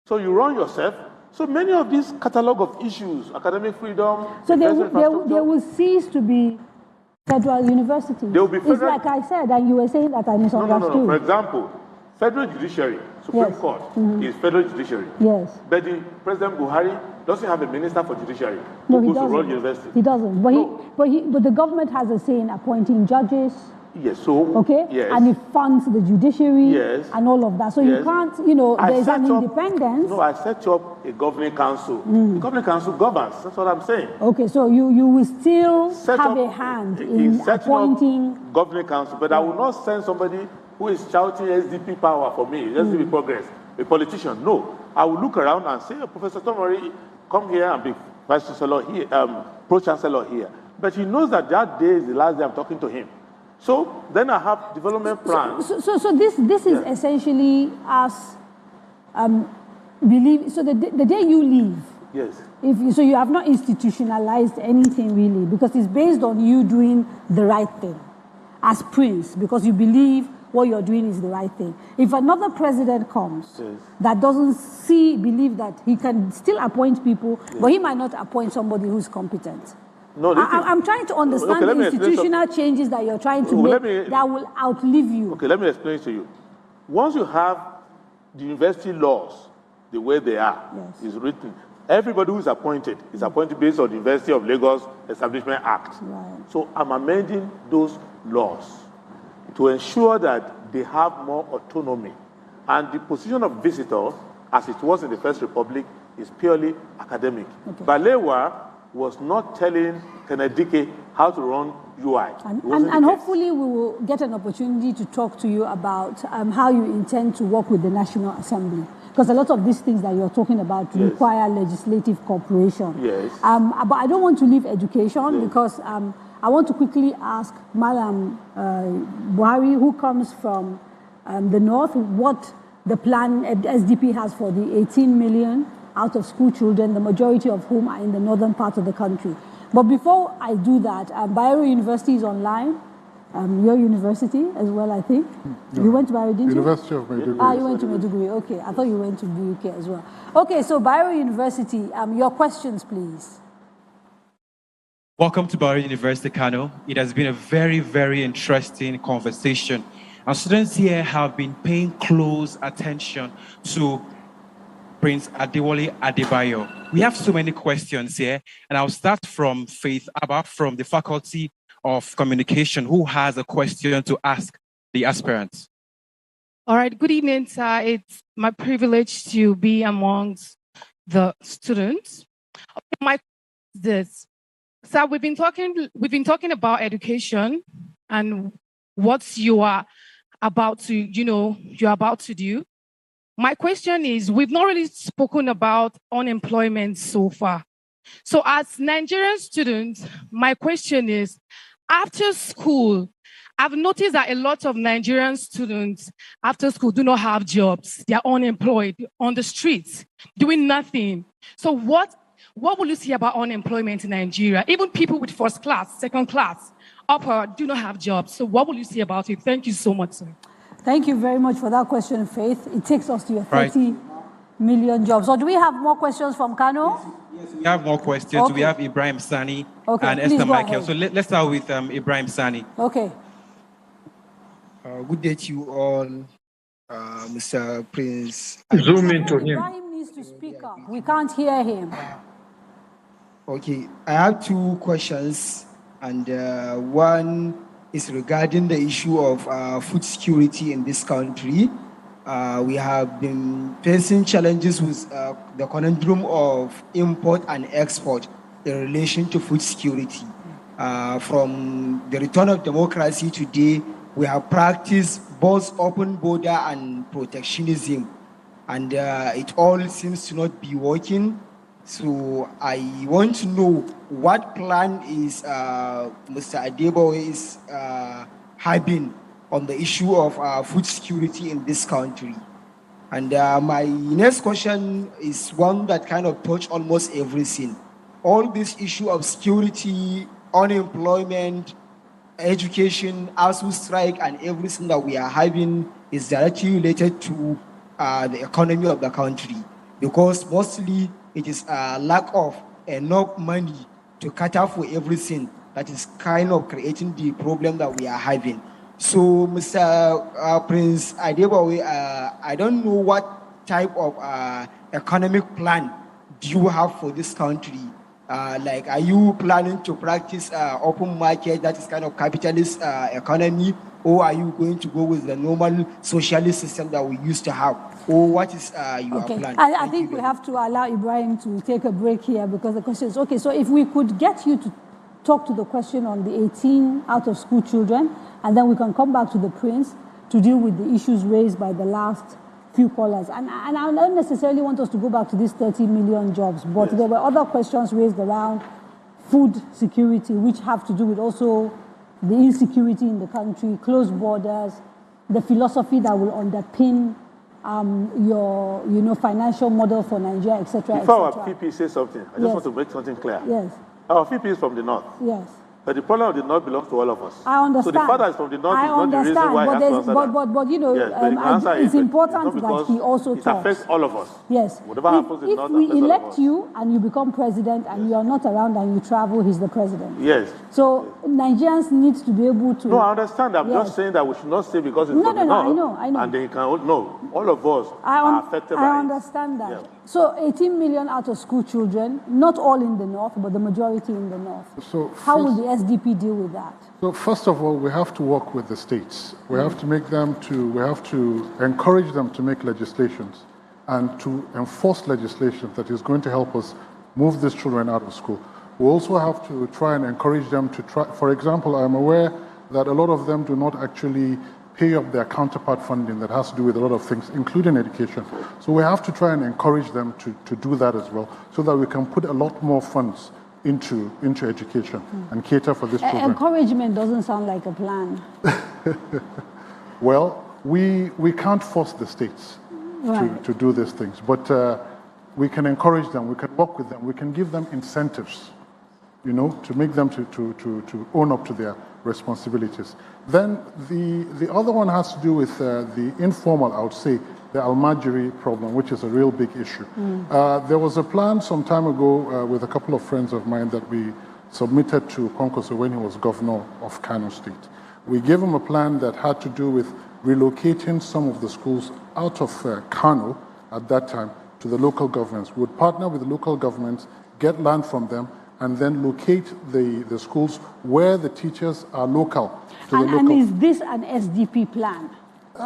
So you run yourself. So many of these catalog of issues, academic freedom, so there will cease to be federal universities. There will be federal. It's like I said, and you were saying that I misunderstood. No. For example, federal judiciary, Supreme Court, is federal judiciary. But the President Buhari doesn't have a minister for judiciary who goes to run university. He doesn't. But the government has a say in appointing judges. And it funds the judiciary and all of that. So you can't, there's an independence. I set up a governing council. The governing council governs. That's what I'm saying. Okay, so you will still have a hand in appointing governing council, but I will not send somebody who is shouting SDP power for me, SDP progress, a politician. No, I will look around and say, Professor Tomori, come here and be vice chancellor here, pro-chancellor here. But he knows that that day is the last day I'm talking to him. So then I have development plans. So this is essentially us believe. So the day you leave, so you have not institutionalized anything really, because it's based on you doing the right thing as prince, because you believe what you're doing is the right thing. If another president comes that doesn't believe that he can still appoint people, but he might not appoint somebody who's competent. No, I'm trying to understand the institutional changes that you're trying to make that will outlive you. Okay, let me explain to you. Once you have the university laws the way they are, is written, everybody who is appointed based on the University of Lagos Establishment Act. So I'm amending those laws to ensure that they have more autonomy. And the position of visitor, as it was in the First Republic, is purely academic. Balewa was not telling Kennedy how to run UI. And hopefully we will get an opportunity to talk to you about how you intend to work with the National Assembly. Because a lot of these things that you're talking about require legislative cooperation. But I don't want to leave education because I want to quickly ask Mallam Buhari, who comes from the north, what the plan SDP has for the 18 million out-of-school children, the majority of whom are in the northern part of the country. But before I do that, Bayero University is online. Your university as well, I think. No. You went to Bayero, didn't you? University of Maiduguri. You went to Maiduguri, okay. I thought you went to UK as well. Okay, so Bayero University, your questions, please. Welcome to Buhari University, Kano. It has been a very, very interesting conversation. Our students here have been paying close attention to Prince Adewole Adebayo. We have so many questions here, and I'll start from Faith Abba from the Faculty of Communication, who has a question to ask the aspirants. All right, good evening, sir. It's my privilege to be amongst the students. My question is this. Sir, we've been talking about education, and what you are about to, you're about to do. My question is, we've not really spoken about unemployment so far. So as Nigerian students, my question is, after school, I've noticed that a lot of Nigerian students after school do not have jobs. They're unemployed on the streets, doing nothing. So what will you say about unemployment in Nigeria? Even people with first class, second class, upper do not have jobs. So what will you say about it? Thank you so much, sir. Thank you very much for that question, Faith. It takes us to your 30 million jobs. So do we have more questions from Kano? Yes, we have more questions. Okay. We have Ibrahim Sani and please Esther go Michael. ahead. So let's start with Ibrahim Sani. Okay. Good day to you all, Mr. Prince. Zoom into him. Ibrahim needs to speak up. We can't hear him. Okay, I have two questions, and one is regarding the issue of food security in this country. We have been facing challenges with the conundrum of import and export in relation to food security. From the return of democracy today, we have practiced both open border and protectionism, and it all seems to not be working. So I want to know what plan is Mr. Adebayo is having on the issue of food security in this country. And my next question is one that kind of touches almost everything. All this issue of security, unemployment, education, ASU strike, and everything that we are having is directly related to the economy of the country, because mostly it is a lack of enough money to cater for everything that is kind of creating the problem that we are having. So, Mr. Prince Adebayo, I don't know what type of economic plan do you have for this country? Like, are you planning to practice open market, that is kind of capitalist economy, or are you going to go with the normal socialist system that we used to have? Or what is your plan? I think we have to allow Ibrahim to take a break here, because the question is, okay, so if we could get you to talk to the question on the 18 out-of-school children, and then we can come back to the Prince to deal with the issues raised by the last few callers. And I don't necessarily want us to go back to these 30 million jobs, but there were other questions raised around food security, which have to do with also the insecurity in the country, closed borders, the philosophy that will underpin your financial model for Nigeria, etc. Before our PP says something, I just want to make something clear. Yes. Our PP is from the north. Yes. But the problem of the north belongs to all of us. I understand. So the father is from the north is not the reason why he has to answer that. But you know, yes, it's important that he also it talks. affects all of us. Yes. Whatever happens in if north we affects all of elect us. you and you become president and you are not around and you travel, he's the president. Yes. So Nigerians need to be able to... No, I understand. I'm just saying that we should not say because it's from the north. I know. And they can, no, all of us are affected by it. I understand that. Yeah. So 18 million out-of-school children, not all in the north, but the majority in the north. So how will the SDP deal with that? So first of all, we have to work with the states. We have to we have to encourage them to make legislations and to enforce legislation that is going to help us move these children out of school. We also have to try and encourage them to try, for example, I'm aware that a lot of them do not actually pay up their counterpart funding that has to do with a lot of things, including education. So we have to try and encourage them to do that as well, so that we can put a lot more funds into education and cater for this children. Encouragement doesn't sound like a plan. Well, we can't force the states to do these things, but we can encourage them, we can work with them, we can give them incentives, you know, to make them to own up to their responsibilities. Then the other one has to do with the informal, I would say, the Almajiri problem, which is a real big issue. There was a plan some time ago with a couple of friends of mine that we submitted to Konkoso when he was governor of Kano State. We gave him a plan that had to do with relocating some of the schools out of Kano at that time to the local governments. We would partner with the local governments, get land from them, and then locate the schools where the teachers are local. And is this an SDP plan?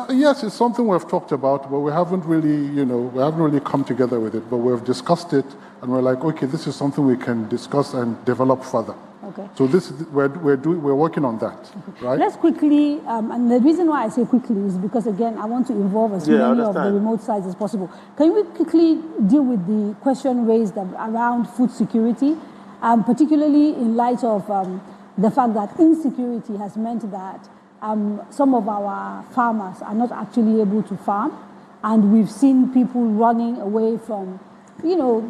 Yes, it's something we've talked about, but we haven't really come together with it. But we've discussed it, and we're like, okay, this is something we can discuss and develop further. Okay. So we're working on that, right? Let's quickly, and the reason why I say quickly is because, again, I want to involve as many of the remote sites as possible. Can we quickly deal with the question raised around food security, particularly in light of the fact that insecurity has meant that some of our farmers are not actually able to farm, and we've seen people running away from,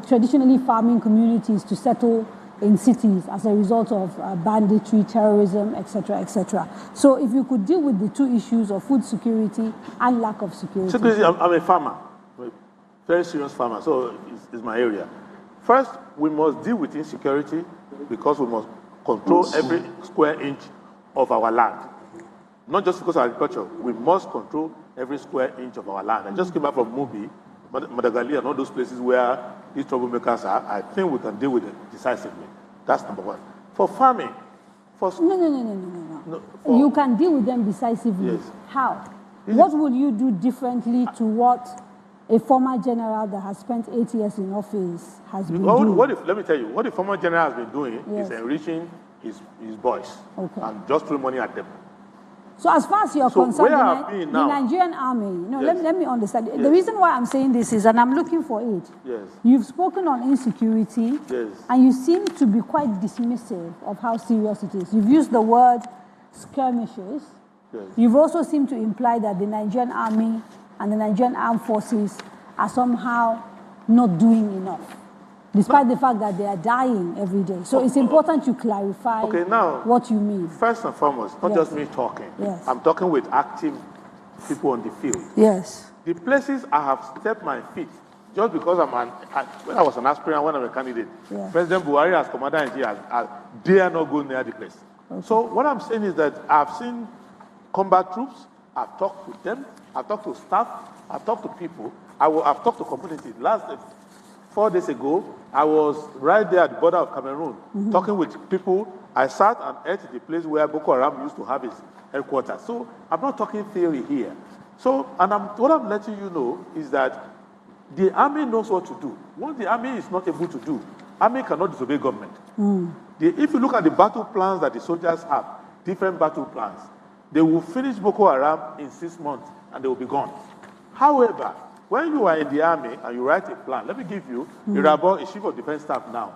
traditionally farming communities to settle in cities as a result of banditry, terrorism, etc., etc. So if you could deal with the two issues of food security and lack of security. Security, I'm a farmer, a very serious farmer, so it's my area. First, we must deal with insecurity because we must control every square inch of our land. Not just because of agriculture, we must control every square inch of our land. I just came back from Mubi, Madagali, and all those places where these troublemakers are. I think we can deal with it decisively. That's number one. For farming, No. You can deal with them decisively. Yes. How? What will you do differently to what a former general that has spent 8 years in office has been doing? Let me tell you, what the former general has been doing is enriching his boys and just throwing money at them. So as far as you're concerned, the Nigerian army, let me understand. The reason why I'm saying this is, and I'm looking for it, you've spoken on insecurity, and you seem to be quite dismissive of how serious it is. You've used the word skirmishes. You've also seemed to imply that the Nigerian army and the Nigerian armed forces are somehow not doing enough, despite the fact that they are dying every day. So it's important to clarify what you mean. First and foremost, not just me talking. I'm talking with active people on the field. Yes. The places I have stepped my feet, just because when I was an aspirant, when I'm a candidate, President Buhari as commander-in-chief, I dare not go near the place. So what I'm saying is that I've seen combat troops, I've talked to them, I've talked to staff, I've talked to people, I've talked to communities. 4 days ago, I was right there at the border of Cameroon, talking with people. I sat and ate the place where Boko Haram used to have its headquarters. So I'm not talking theory here. So, what I'm letting you know is that the army knows what to do. What the army is not able to do, army cannot disobey government. If you look at the battle plans that the soldiers have, different battle plans, they will finish Boko Haram in 6 months and they will be gone. However, when you are in the army and you write a plan, let me give you, Irabo is Chief of Defense Staff now.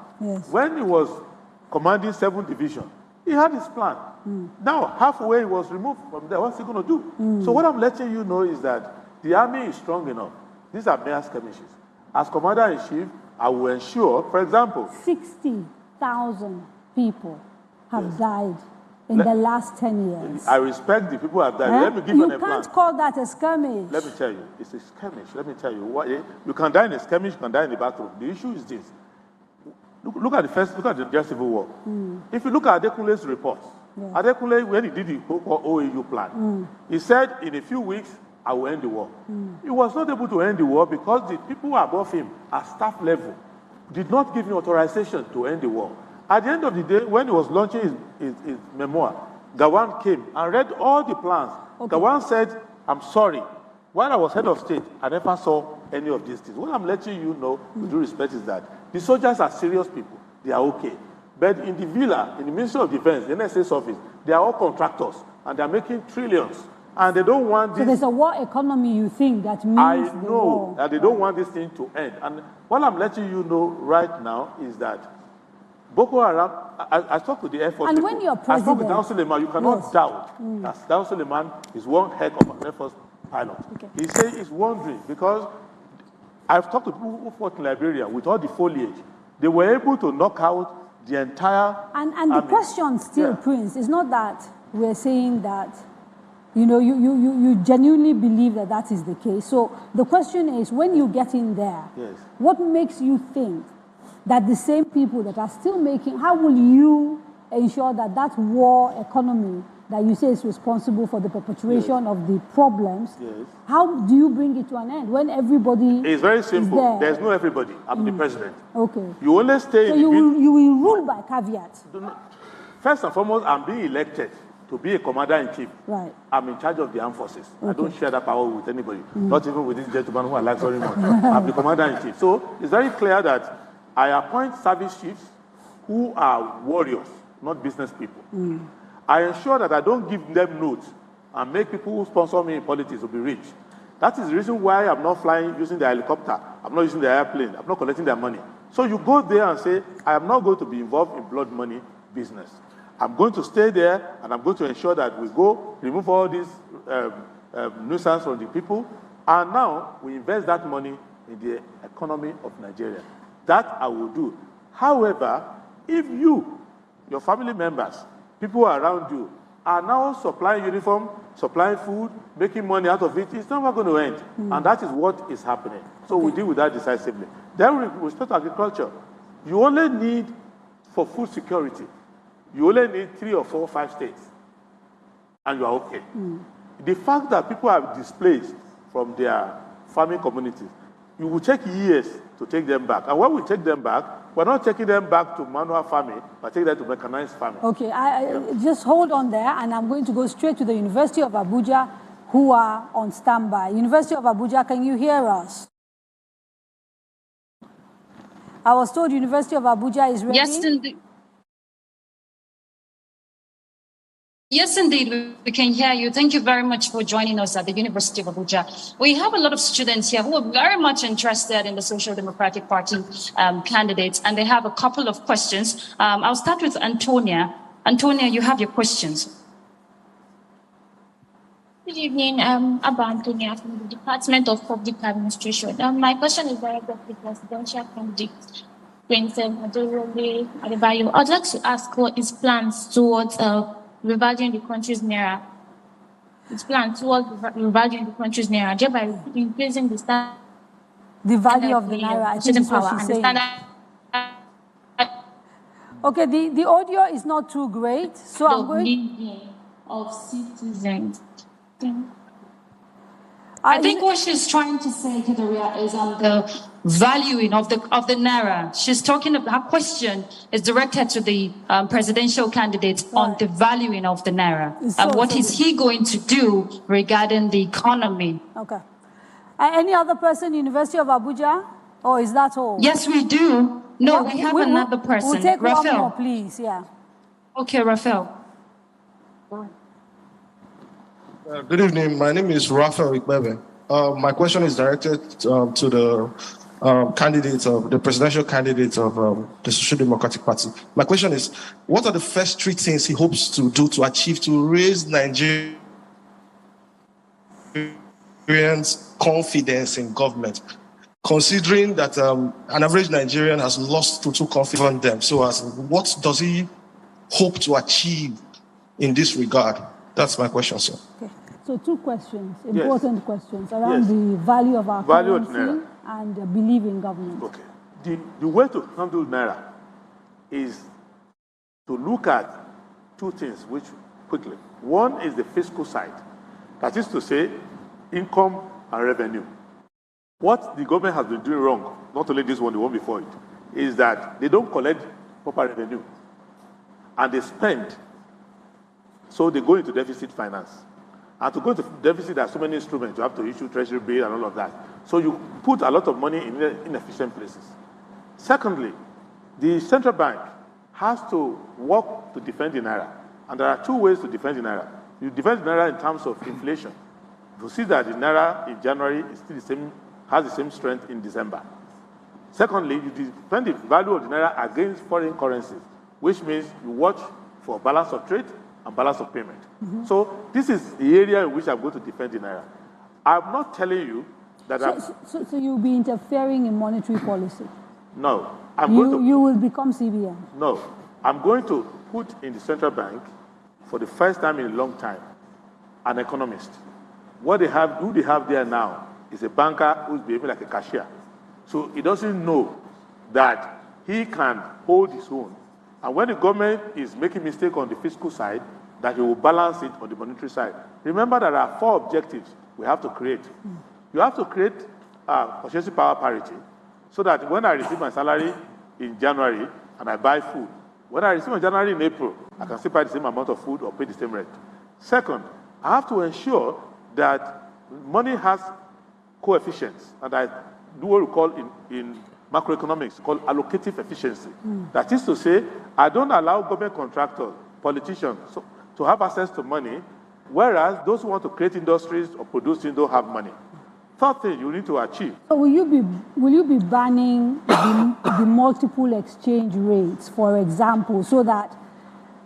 When he was commanding 7th Division, he had his plan. Now, halfway he was removed from there. What's he going to do? So what I'm letting you know is that the army is strong enough. These are mere skirmishes. As Commander-in-Chief, I will ensure, for example, 60,000 people have died in the last 10 years. I respect the people who have died. Let me give you a plan. You can't call that a skirmish. Let me tell you, it's a skirmish. Let me tell you. You can die in a skirmish, you can die in the bathroom. The issue is this. Look at the just civil war. If you look at Adekule's report, Adekule, when he did the OAU plan, he said in a few weeks, I will end the war. He was not able to end the war because the people above him at staff level did not give him authorization to end the war. At the end of the day, when he was launching his memoir, Gawan came and read all the plans. Gawan said, I'm sorry. While I was head of state, I never saw any of these things. What I'm letting you know, with due respect, is that the soldiers are serious people. They are okay. But in the villa, in the Ministry of Defense, the NSA's office, they are all contractors, and they're making trillions. And they don't want this. So there's a war economy, you think, that means I know that they don't want this thing to end. And what I'm letting you know right now is that Boko Haram, I talked to the Air Force. And people. when you're president, I spoke with Dan Suleiman. You cannot doubt that Dan Suleiman is one heck of an Air Force pilot. He said he's wondering because I've talked to people who fought in Liberia with all the foliage. They were able to knock out the entire. And the question still, Prince, is not that we're saying that you genuinely believe that that is the case. So the question is, when you get in there, what makes you think that the same people that are still making, how will you ensure that that war economy that you say is responsible for the perpetuation of the problems, how do you bring it to an end when everybody It's very simple. is there? There's no everybody. I'm the president. Okay. You only stay So in you will rule by caveat. First and foremost, I'm being elected to be a commander-in-chief. Right. I'm in charge of the armed forces. I don't share that power with anybody, not even with this gentleman who I like very much. I'm the commander-in-chief. So it's very clear that I appoint service chiefs who are warriors. not business people. I ensure that I don't give them notes and make people who sponsor me in politics to be rich. That is the reason why I'm not flying using the helicopter. I'm not using the airplane. I'm not collecting their money. So you go there and say, I am not going to be involved in blood money business. I'm going to stay there, and I'm going to ensure that we go remove all this nuisance from the people, and now we invest that money in the economy of Nigeria. That I will do. However, if you, your family members, people around you, are now supplying uniform, supplying food, making money out of it, it's never going to end. And that is what is happening. So we deal with that decisively. Then with respect to agriculture, you only need, for food security, you only need 3 or 4 or 5 states, and you are okay. The fact that people are displaced from their farming communities, you will take years to take them back. And when we take them back, we're not taking them back to manual farming, but taking them to mechanized farming. Okay, just hold on there, and I'm going to go straight to the University of Abuja, who are on standby. University of Abuja, can you hear us? I was told University of Abuja is ready. Yes, indeed. Yes, indeed, we can hear you. Thank you very much for joining us at the University of Abuja. We have a lot of students here who are very much interested in the Social Democratic Party candidates, and they have a couple of questions. I'll start with Antonia. Antonia, you have your questions. Good evening, Abba Antonia from the Department of Public Administration. My question is directed to the presidential candidate, Prince Adewole Adebayo. I'd like to ask what his plans towards revaluing the country's naira. His plan towards revaluing the country's naira, thereby increasing the standard. The value of the naira, I think is what she's saying. Okay, the audio is not too great, so I'm going of citizens. I think what she's trying to say, Kadaria, is on the valuing of the naira. She's talking about, her question is directed to the presidential candidate on the valuing of the naira. And what is he going to do regarding the economy? Okay. Any other person, University of Abuja? Or is that all? Yes, we do. No, we have another person. We'll take Raphael. one more, please. Yeah. Okay, Raphael. Good evening. My name is Raphael Ikbebe. My question is directed to the candidate of the presidential candidate of the Social Democratic Party. My question is, what are the first 3 things he hopes to do to achieve to raise Nigerians' confidence in government, considering that an average Nigerian has lost total confidence in them? So, what does he hope to achieve in this regard? That's my question, sir. Okay. So 2 questions, important questions around the value of our currency and belief in government. Okay. The way to handle naira is to look at 2 things, which quickly. One is the fiscal side. That is to say, income and revenue. What the government has been doing wrong, not only this one, the one before it, is that they don't collect proper revenue. And they spend. So they go into deficit finance. And to go into deficit, there are so many instruments. You have to issue treasury bill and all of that. So you put a lot of money in inefficient places. Secondly, the central bank has to work to defend the naira. And there are 2 ways to defend the naira. You defend the naira in terms of inflation. You see that the naira in January is still the same, has the same strength in December. Secondly, you defend the value of the naira against foreign currencies, which means you watch for balance of trade and balance of payment. So this is the area in which I'm going to defend the naira. I'm not telling you that So you'll be interfering in monetary policy? No. You will become CBN? No. I'm going to put in the central bank, for the first time in a long time, an economist. Who they have there now is a banker who's behaving like a cashier. So he doesn't know that he can hold his own. And when the government is making mistake on the fiscal side, that he will balance it on the monetary side. Remember, there are 4 objectives we have to create. You have to create purchasing power parity, so that when I receive my salary in January and I buy food, when I receive my January in April, I can still buy the same amount of food or pay the same rent. Second, I have to ensure that money has coefficients, and I do what we call in macroeconomics called allocative efficiency. That is to say, I don't allow government contractors, politicians, to have access to money, whereas those who want to create industries or produce things don't have money. Third thing you need to achieve. So will you be banning the multiple exchange rates, for example, so that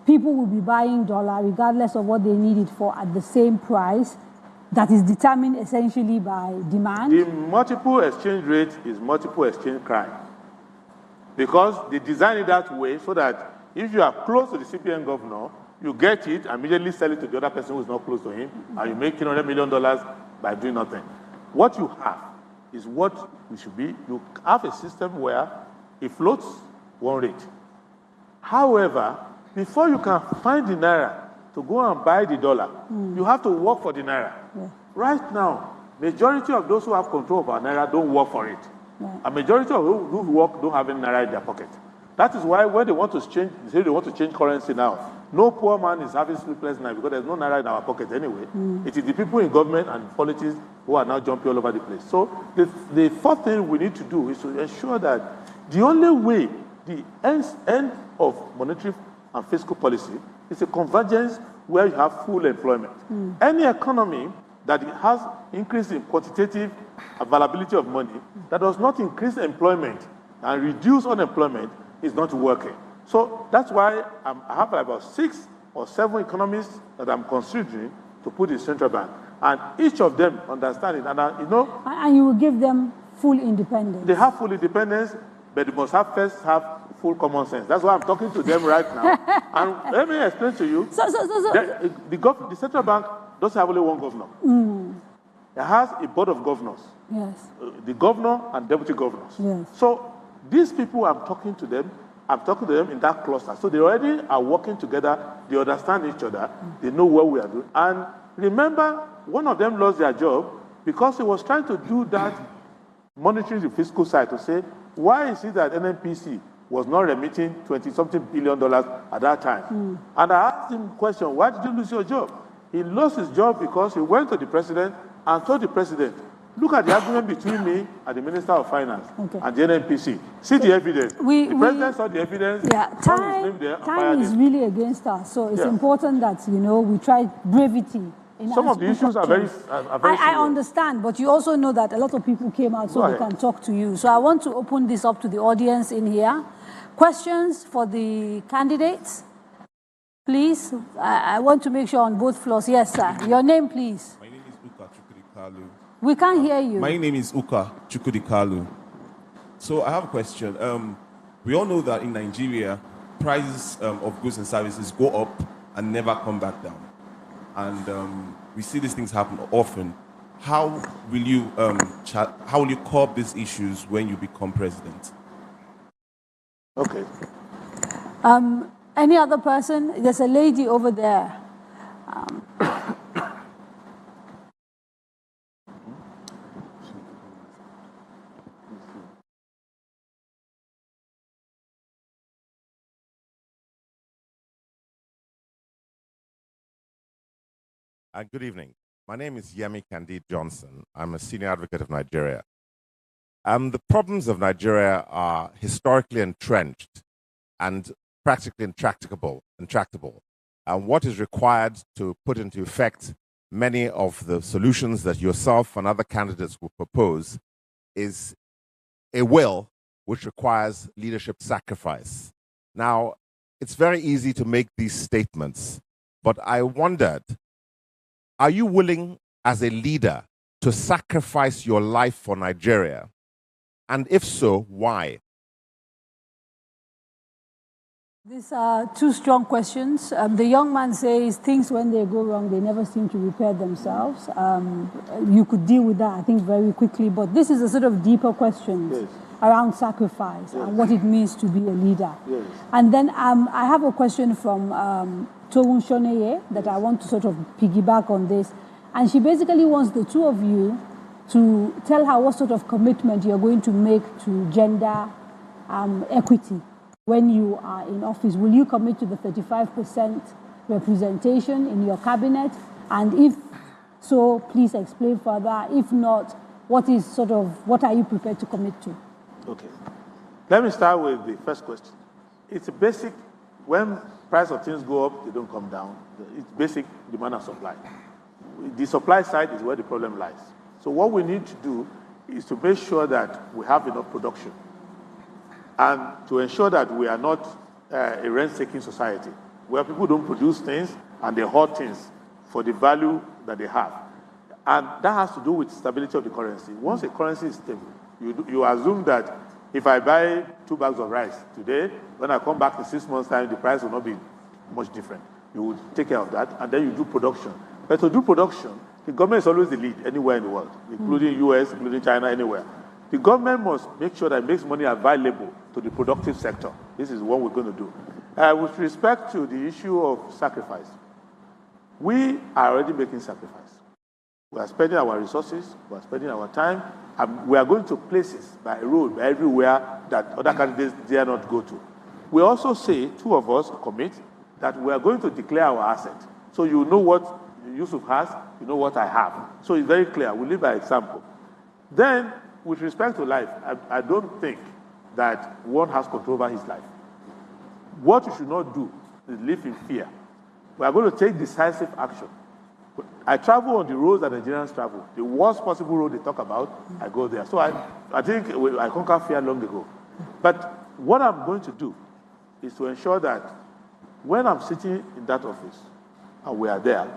people will be buying dollar regardless of what they need it for at the same price that is determined essentially by demand? The multiple exchange rate is multiple exchange crime, because they design it that way so that if you are close to the CPN governor, you get it and immediately sell it to the other person who is not close to him, and you make $100 million by doing nothing. What you have is what it should be. You have a system where it floats one rate. However, before you can find the naira to go and buy the dollar, you have to work for the naira. Yeah. Right now, majority of those who have control of our naira don't work for it. A majority of those who work don't have any naira in their pocket. That is why when they want to change, they say they want to change currency now. No poor man is having sleepless night because there's no naira in our pocket anyway. It is the people in government and politics who are now jumping all over the place. So the fourth thing we need to do is to ensure that the only way the end of monetary and fiscal policy is a convergence where you have full employment. Any economy that has increase in quantitative availability of money that does not increase employment and reduce unemployment is not working. So that's why I have about 6 or 7 economists that I'm considering to put in central bank. And each of them understand it. And And you will give them full independence. They have full independence, but they must first have full common sense. That's why I'm talking to them right now. And let me explain to you. The central bank doesn't have only one governor. It has a board of governors. Yes. The governor and deputy governors. Yes. So these people, I'm talking to them in that cluster. So they already are working together. They understand each other. They know what we are doing. And remember, one of them lost their job because he was trying to do that monetary to fiscal side to say, why is it that NNPC was not remitting $20-something billion at that time? And I asked him a question, why did you lose your job? He lost his job because he went to the president and told the president, look at the argument between me and the Minister of Finance and the NNPC. See the evidence. The president saw the evidence. Yeah, time is really against us. So it's important that, we try brevity. Some of the issues are very I understand, but you also know that a lot of people came out so they can talk to you. So I want to open this up to the audience in here. Questions for the candidates? Please, I want to make sure on both floors. Yes, sir. Your name, please. My name is Uka Chukwudikalu. We can't hear you. My name is Uka Chukwudikalu. So I have a question. We all know that in Nigeria, prices of goods and services go up and never come back down. And we see these things happen often. How will you curb these issues when you become president? Okay. Any other person? There's a lady over there. Good evening. My name is Yemi Candide Johnson. I'm a senior advocate of Nigeria. The problems of Nigeria are historically entrenched and practically intractable. And what is required to put into effect many of the solutions that yourself and other candidates will propose is a will which requires leadership sacrifice. Now, it's very easy to make these statements, but I wondered, are you willing as a leader to sacrifice your life for Nigeria? And if so, why? These are two strong questions. The young man says things when they go wrong, they never seem to repair themselves. You could deal with that, I think, very quickly. But this is a sort of deeper question around sacrifice and what it means to be a leader. And then I have a question from Togun Shoneye that I want to sort of piggyback on this. And she basically wants the two of you to tell her what sort of commitment you're going to make to gender equity when you are in office. Will you commit to the 35% representation in your cabinet? And if so, please explain further. If not, what are you prepared to commit to? Okay. Let me start with the first question. It's a basic, when price of things go up, they don't come down. It's basic demand and supply. The supply side is where the problem lies. So what we need to do is to make sure that we have enough production and to ensure that we are not a rent-seeking society where people don't produce things and they hoard things for the value that they have. And that has to do with stability of the currency. Once a currency is stable, you assume that if I buy 2 bags of rice today, when I come back in 6 months' time, the price will not be much different. You will take care of that, and then you do production. But to do production, the government is always the lead anywhere in the world, including US, including China, anywhere. The government must make sure that it makes money available to the productive sector. This is what we're going to do. With respect to the issue of sacrifice, we are already making sacrifice. We are spending our resources, we are spending our time, and we are going to places by road, by everywhere that other candidates dare not go to. We also say, 2 of us commit, that we are going to declare our asset. So you know what Yusuf has, you know what I have. So it's very clear. We live by example. Then, with respect to life, I don't think that one has control over his life. What you should not do is live in fear. We are going to take decisive action. I travel on the roads that Nigerians travel. The worst possible road they talk about, I go there. So I think I conquered fear long ago. But what I'm going to do is to ensure that when I'm sitting in that office and we are there,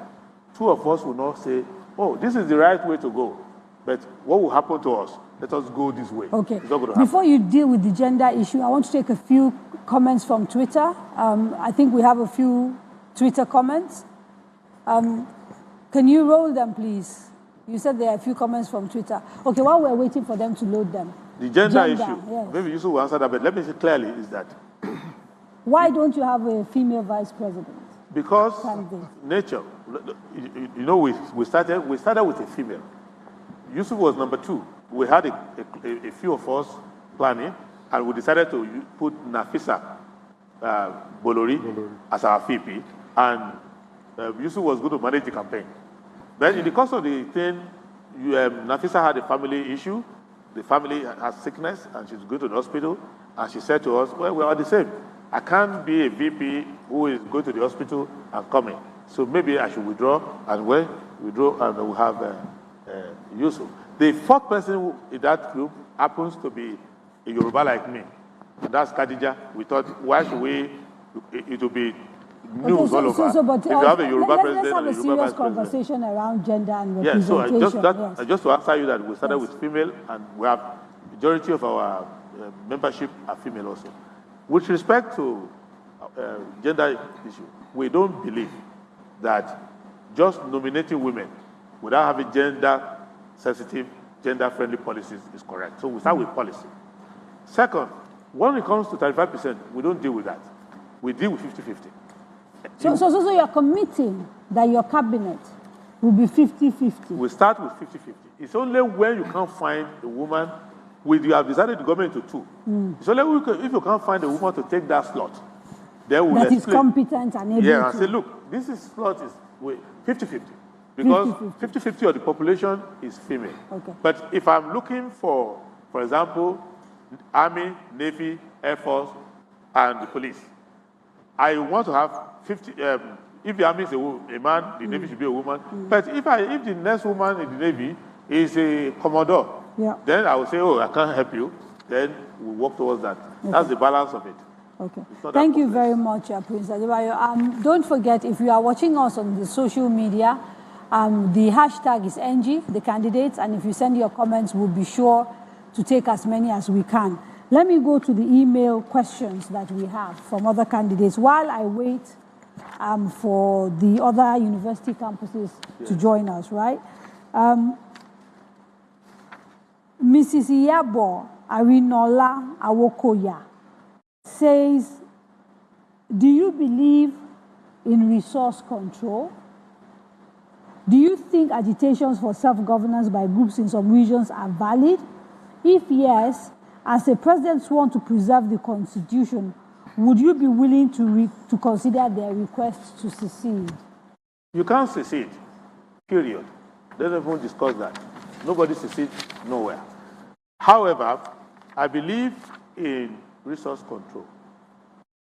2 of us will not say, oh, this is the right way to go. But what will happen to us? Let us go this way. Okay. It's not going to happen. Before you deal with the gender issue, I want to take a few comments from Twitter. I think we have a few Twitter comments. Can you roll them, please? You said there are a few comments from Twitter. Okay, while we're waiting for them to load them. The gender issue, yes. maybe Yusuf will answer that, but let me say clearly is that. Why don't you have a female vice president? Because nature, you know, we started with a female. Yusuf was number 2. We had a few of us planning, and we decided to put Nafisa Bolori as our VP, and Yusuf was going to manage the campaign. Then in the course of the thing, Nafisa had a family issue. The family has sickness, and she's going to the hospital, and she said to us, well, we are the same. I can't be a VP who is going to the hospital and coming. So maybe I should withdraw, and when we withdraw, and we'll have Yusuf. The 4th person in that group happens to be a Yoruba like me, and that's Khadija. We thought, why should we, it will be news all over. But if you have a Yoruba president, let's have a serious conversation around gender and representation. Yeah, so just to answer you that we started with female, and we have majority of our membership are female also. With respect to gender issue, we don't believe that just nominating women without having gender-sensitive, gender-friendly policies is correct. So we start with policy. Second, when it comes to 35%, we don't deal with that. We deal with 50-50. So you're committing that your cabinet will be 50-50? We start with 50-50. It's only when you can't find a woman, you have decided to go into 2. It's only if you can't find a woman to take that slot, then we'll explain. That is competent and able to. Yeah, and say, look, this slot is 50-50. Because 50-50 of the population is female. Okay. But if I'm looking for example, Army, Navy, Air Force, and the police, I want to have 50. If the Army is a man, the Navy should be a woman. But if the next woman in the Navy is a Commodore, then I will say, oh, I can't help you. Then we'll work towards that. Okay. That's the balance of it. Okay. Thank you very much, Prince Adebayo. Don't forget, if you are watching us on the social media, the hashtag is NG, the candidates, and if you send your comments, we'll be sure to take as many as we can. Let me go to the email questions that we have from other candidates while I wait for the other university campuses to join us, right? Mrs. Iyabo Arinola Awokoya says, do you believe in resource control? Do you think agitations for self-governance by groups in some regions are valid? If yes, as a president sworn to preserve the constitution, would you be willing to consider their request to secede? You can't secede, period. Don't even discuss that. Nobody secedes nowhere. However, I believe in resource control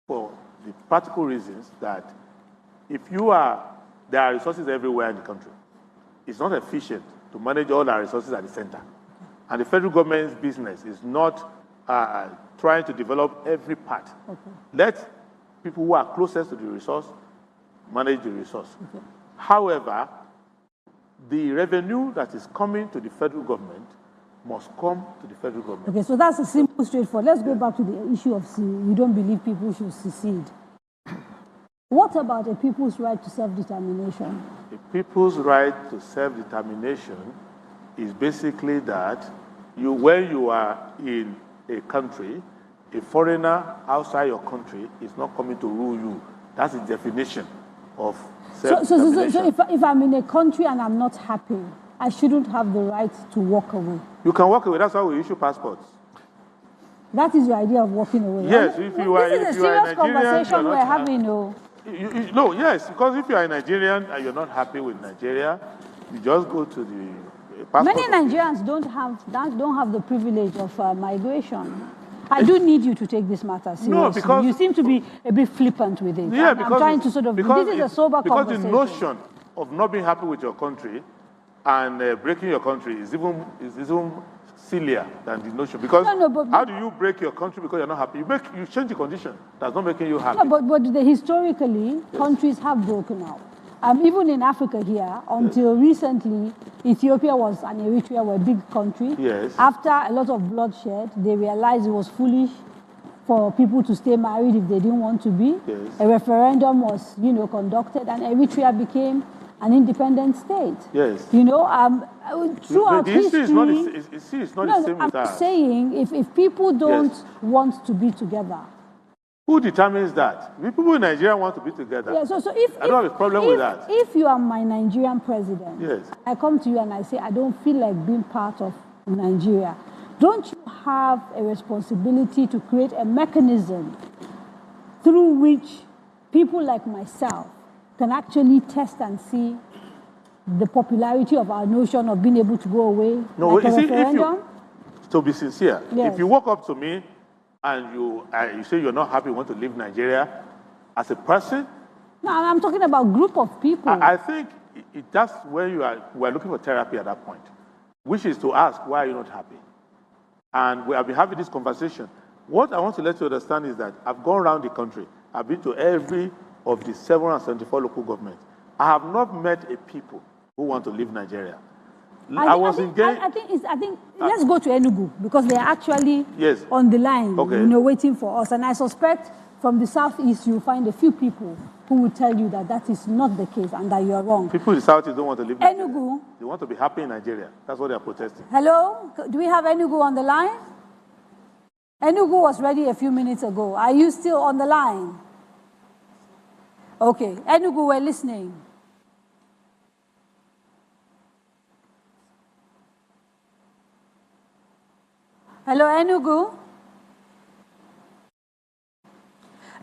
for the practical reasons that there are resources everywhere in the country. It's not efficient to manage all our resources at the center. And the federal government's business is not trying to develop every part. Okay. Let people who are closest to the resource manage the resource. Okay. However, the revenue that is coming to the federal government must come to the federal government. Okay, so that's a simple, straightforward. Let's go back to the issue of you don't believe people should secede. What about a people's right to self-determination? The people's right to self-determination is basically that when you are in a country, a foreigner outside your country is not coming to rule you. That's the definition of self-determination. So if I'm in a country and I'm not happy, I shouldn't have the right to walk away. You can walk away. That's why we issue passports. That is your idea of walking away. Yes, if you are This is a serious conversation we're having. No, yes, because if you are a Nigerian and you're not happy with Nigeria, you just go to the passport. Many Nigerians don't have the privilege of migration. I do need you to take this matter seriously. No, because you seem to be a bit flippant with it. Yeah, I'm trying to sort of. This is a sober conversation. Because the notion of not being happy with your country and breaking your country is even sillier than the notion. Because how do you break your country because you're not happy? You change the condition. That's not making you happy. No, but historically, countries have broken out. Even in Africa here, until recently, Ethiopia and Eritrea were big countries. Yes. After a lot of bloodshed, they realized it was foolish for people to stay married if they didn't want to be. Yes. A referendum was, conducted, and Eritrea became an independent state. Yes. Throughout the history, it's not the same with us. I'm saying if people don't want to be together. Who determines that? People in Nigeria want to be together. Yeah, so if I don't have a problem with that. If you are my Nigerian president, yes. I come to you and I say, I don't feel like being part of Nigeria, don't you have a responsibility to create a mechanism through which people like myself can actually test and see the popularity of our notion of being able to go away? No, like a referendum? To be sincere, yes. If you walk up to me and you say you're not happy, you want to leave Nigeria, as a person? No, I'm talking about group of people. I think that's where we're looking for therapy at that point, which is to ask, why are you not happy? And we have been having this conversation. What I want to let you understand is that I've gone around the country. I've been to every of the 774 local governments. I have not met a people who want to leave Nigeria. I think let's go to Enugu, because they're actually on the line, waiting for us. And I suspect from the southeast you'll find a few people who will tell you that that is not the case and that you're wrong. People in the southeast don't want to live in Enugu. Nigeria. They want to be happy in Nigeria. That's what they're protesting. Hello? Do we have Enugu on the line? Enugu was ready a few minutes ago. Are you still on the line? Okay. Enugu, we're listening. Hello, Enugu?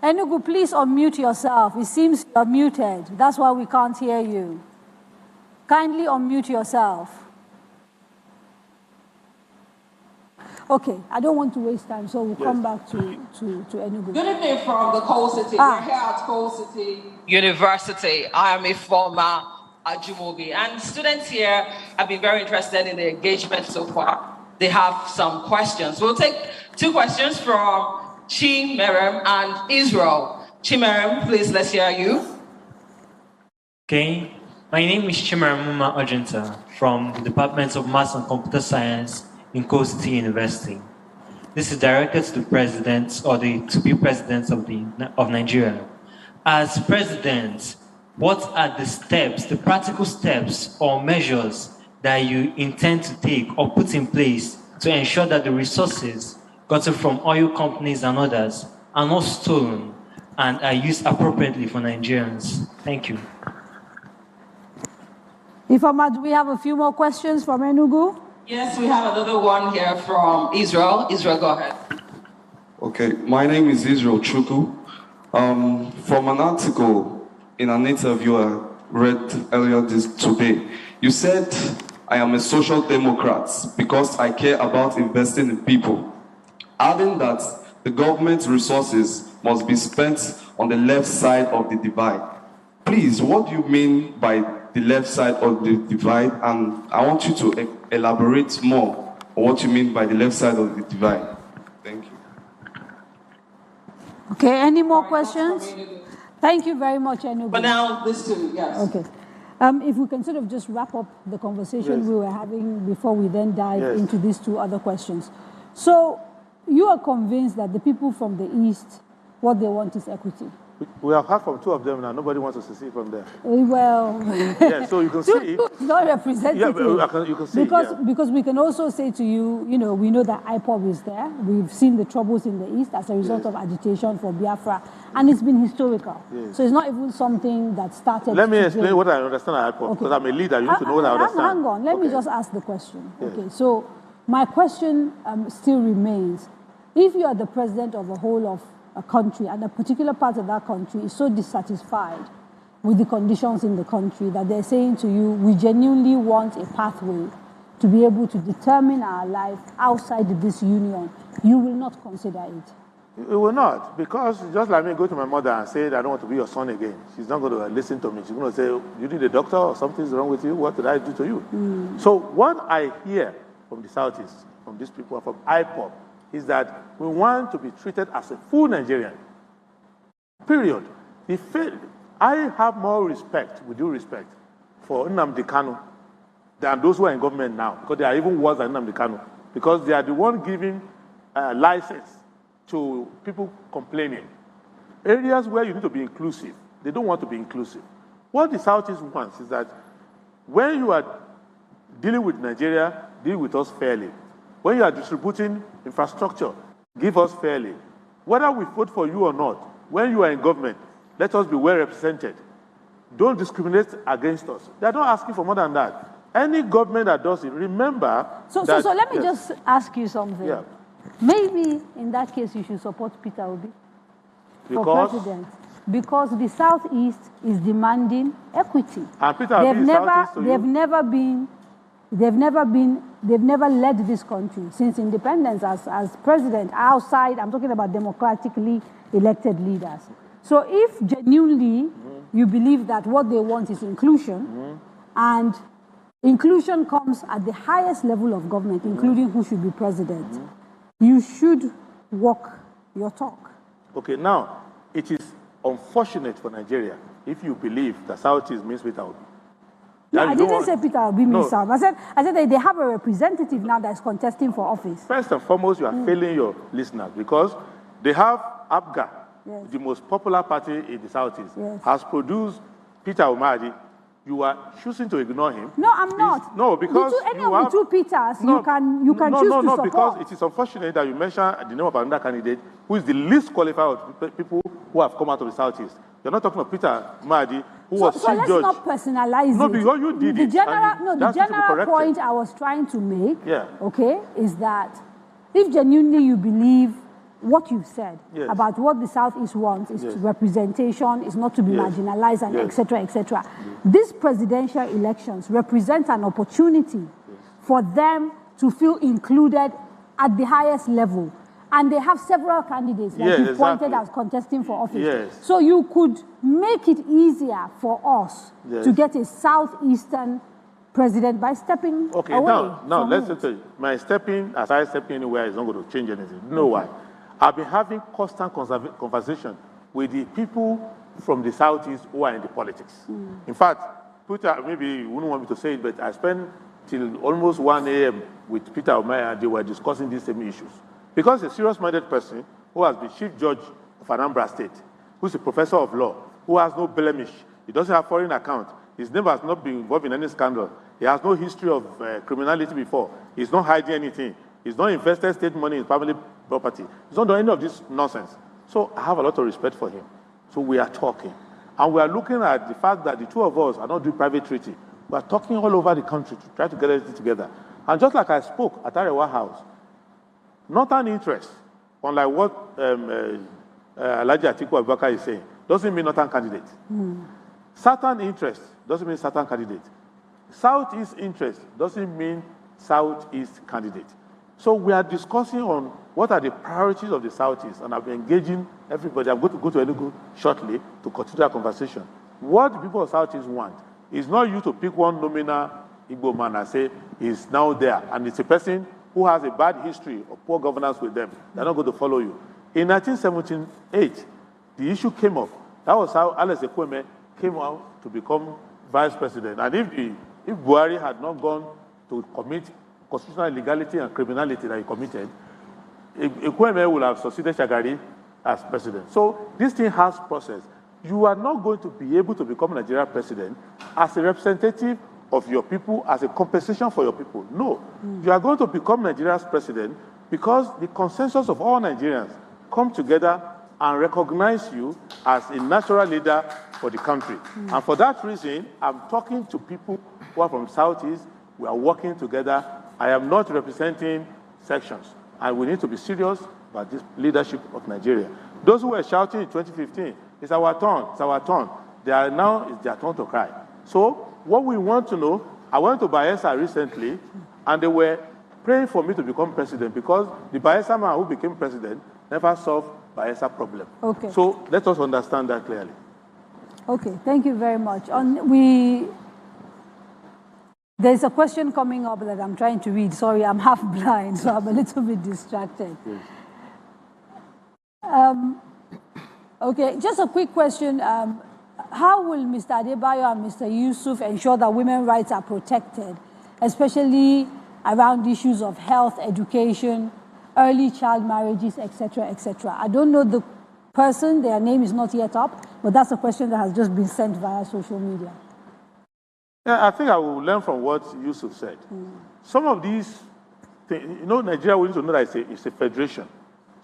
Enugu, please unmute yourself. It seems you're muted. That's why we can't hear you. Kindly unmute yourself. Okay, I don't want to waste time, so we'll come back to Enugu. Good evening from the Coal City. We're here at Coal City University. I am a former Ajumobi, and students here have been very interested in the engagement so far. They have some questions. We'll take two questions from Chimerem and Israel. Chimerem, please, let's hear you. Okay, my name is Chimerem Muma Argenta from the Department of Maths and Computer Science in Coal City University. This is directed to the president or the to-be president of Nigeria. As president, what are the steps, the practical steps or measures that you intend to take or put in place to ensure that the resources gotten from oil companies and others are not stolen and are used appropriately for Nigerians? Thank you. Ifama, do we have a few more questions from Enugu? Yes, we have another one here from Israel. Israel, go ahead. Okay, my name is Israel Chuku. From an article in an interview I read earlier today, you said, I am a social democrat because I care about investing in people. adding that the government's resources must be spent on the left side of the divide. Please, what do you mean by the left side of the divide? And I want you to elaborate more on what you mean by the left side of the divide. Thank you. Okay, any more questions? Thank you very much, Enugu. But now, this too, yes. Okay. If we can sort of just wrap up the conversation we were having before we then dive into these two other questions. So, you are convinced that the people from the East, what they want is equity? We have heard from two of them now. Nobody wants to secede from there. Well, yeah, so you can see. It's not representative. Yeah, but you can see. Because we can also say to you, you know, we know that IPOB is there. We've seen the troubles in the East as a result of agitation for Biafra. And it's been historical. Yes. So it's not even something that started. Let me explain what I understand at IPOB, because I'm a leader. You need to know what I understand. Hang on. Let me just ask the question. Yes. Okay, so my question still remains. If you are the president of a whole of a country and a particular part of that country is so dissatisfied with the conditions in the country that they're saying to you, we genuinely want a pathway to be able to determine our life outside this union, you will not consider it? It will not, because just like me go to my mother and say, I don't want to be your son again. She's not going to listen to me. She's going to say, you need a doctor or something's wrong with you. What did I do to you? So what I hear from the Southeast, from these people, from IPOB, is that we want to be treated as a full Nigerian. Period. I have more respect, with due respect, for Nnamdi Kanu than those who are in government now, because they are even worse than Nnamdi Kanu, because they are the one giving license to people complaining. Areas where you need to be inclusive, they don't want to be inclusive. What the Southeast wants is that when you are dealing with Nigeria, deal with us fairly. When you are distributing infrastructure, give us fairly. Whether we vote for you or not, when you are in government, let us be well represented. Don't discriminate against us. They are not asking for more than that. Any government that does it, remember so let me just ask you something. Yeah. Maybe in that case you should support Peter Obi for president. Because the Southeast is demanding equity. And Peter Obi is Southeast to you? They've never led this country since independence as president outside. I'm talking about democratically elected leaders. So if genuinely you believe that what they want is inclusion, and inclusion comes at the highest level of government, including who should be president, you should walk your talk. Okay, now, it is unfortunate for Nigeria if you believe that Southeast means Peter Obi. No, I didn't say Peter Obi means South. I said that they have a representative now that's contesting for office. First and foremost, you are failing your listeners, because they have APGA, the most popular party in the Southeast, has produced Peter Omadi. You are choosing to ignore him. No, I'm not. No, because any of the two Peters, you can choose to support. No, because it is unfortunate that you mentioned the name of another candidate who is the least qualified of people who have come out of the Southeast. You're not talking of Peter Mahdi, who was chief judge. So let's not personalize No, because you did it. The general point I was trying to make, is that if genuinely you believe what you've said about what the Southeast wants is representation, is not to be marginalized, and etc., etc. These presidential elections represent an opportunity for them to feel included at the highest level. And they have several candidates that you pointed as contesting for office. So you could make it easier for us to get a Southeastern president by stepping away. Now let's tell you, my stepping, as I step anywhere, is not going to change anything. You know why? I've been having constant conversation with the people from the Southeast who are in the politics. In fact, Peter, maybe you wouldn't want me to say it, but I spent till almost 1 a.m. with Peter Omaya, and they were discussing these same issues. Because a serious-minded person who has been chief judge of Anambra State, who's a professor of law, who has no blemish, he doesn't have foreign account, his name has not been involved in any scandal, he has no history of criminality before, he's not hiding anything, he's not invested state money in family property, he's not doing any of this nonsense. So I have a lot of respect for him. So we are talking. And we are looking at the fact that the two of us are not doing private treaty. We are talking all over the country to try to get everything together. And just like I spoke at Adebayo House, northern interest, unlike what Alhaji Atiku Abubakar is saying, doesn't mean northern candidate. Southern interest doesn't mean southern candidate. Southeast interest doesn't mean southeast candidate. So we are discussing on what are the priorities of the Southeast, and I've been engaging everybody. I'm going to go to Enugu shortly to continue our conversation. What the people of Southeast want is not you to pick one nominal Igbo man and say he's now there, and it's a person who has a bad history of poor governance with them. They're not going to follow you. In 1978, the issue came up. That was how Alex Ekweme came out to become vice president. And if Buhari had not gone to commit constitutional illegality and criminality that he committed, Ekweme would have succeeded Shagari as president. So this thing has process. You are not going to be able to become Nigeria president as a representative of your people, as a compensation for your people. No. You are going to become Nigeria's president because the consensus of all Nigerians come together and recognize you as a natural leader for the country. And for that reason, I'm talking to people who are from Southeast. We are working together. I am not representing sections. And we need to be serious about this leadership of Nigeria. Those who were shouting in 2015, it's our turn, it's our turn. Now it's their turn to cry. So what we want to know, I went to Bayelsa recently, and they were praying for me to become president because the Bayelsa man who became president never solved Bayelsa problem. Okay. So let us understand that clearly. Okay, thank you very much. There's a question coming up that I'm trying to read. Sorry, I'm half blind, so I'm a little bit distracted. Okay, just a quick question. How will Mr. Adebayo and Mr. Yusuf ensure that women's rights are protected, especially around issues of health, education, early child marriages, etc., etc.? I don't know the person, their name is not yet up, but that's a question that has just been sent via social media. Yeah, I think I will learn from what Yusuf said. Some of these things, Nigeria, we need to know that it's a federation.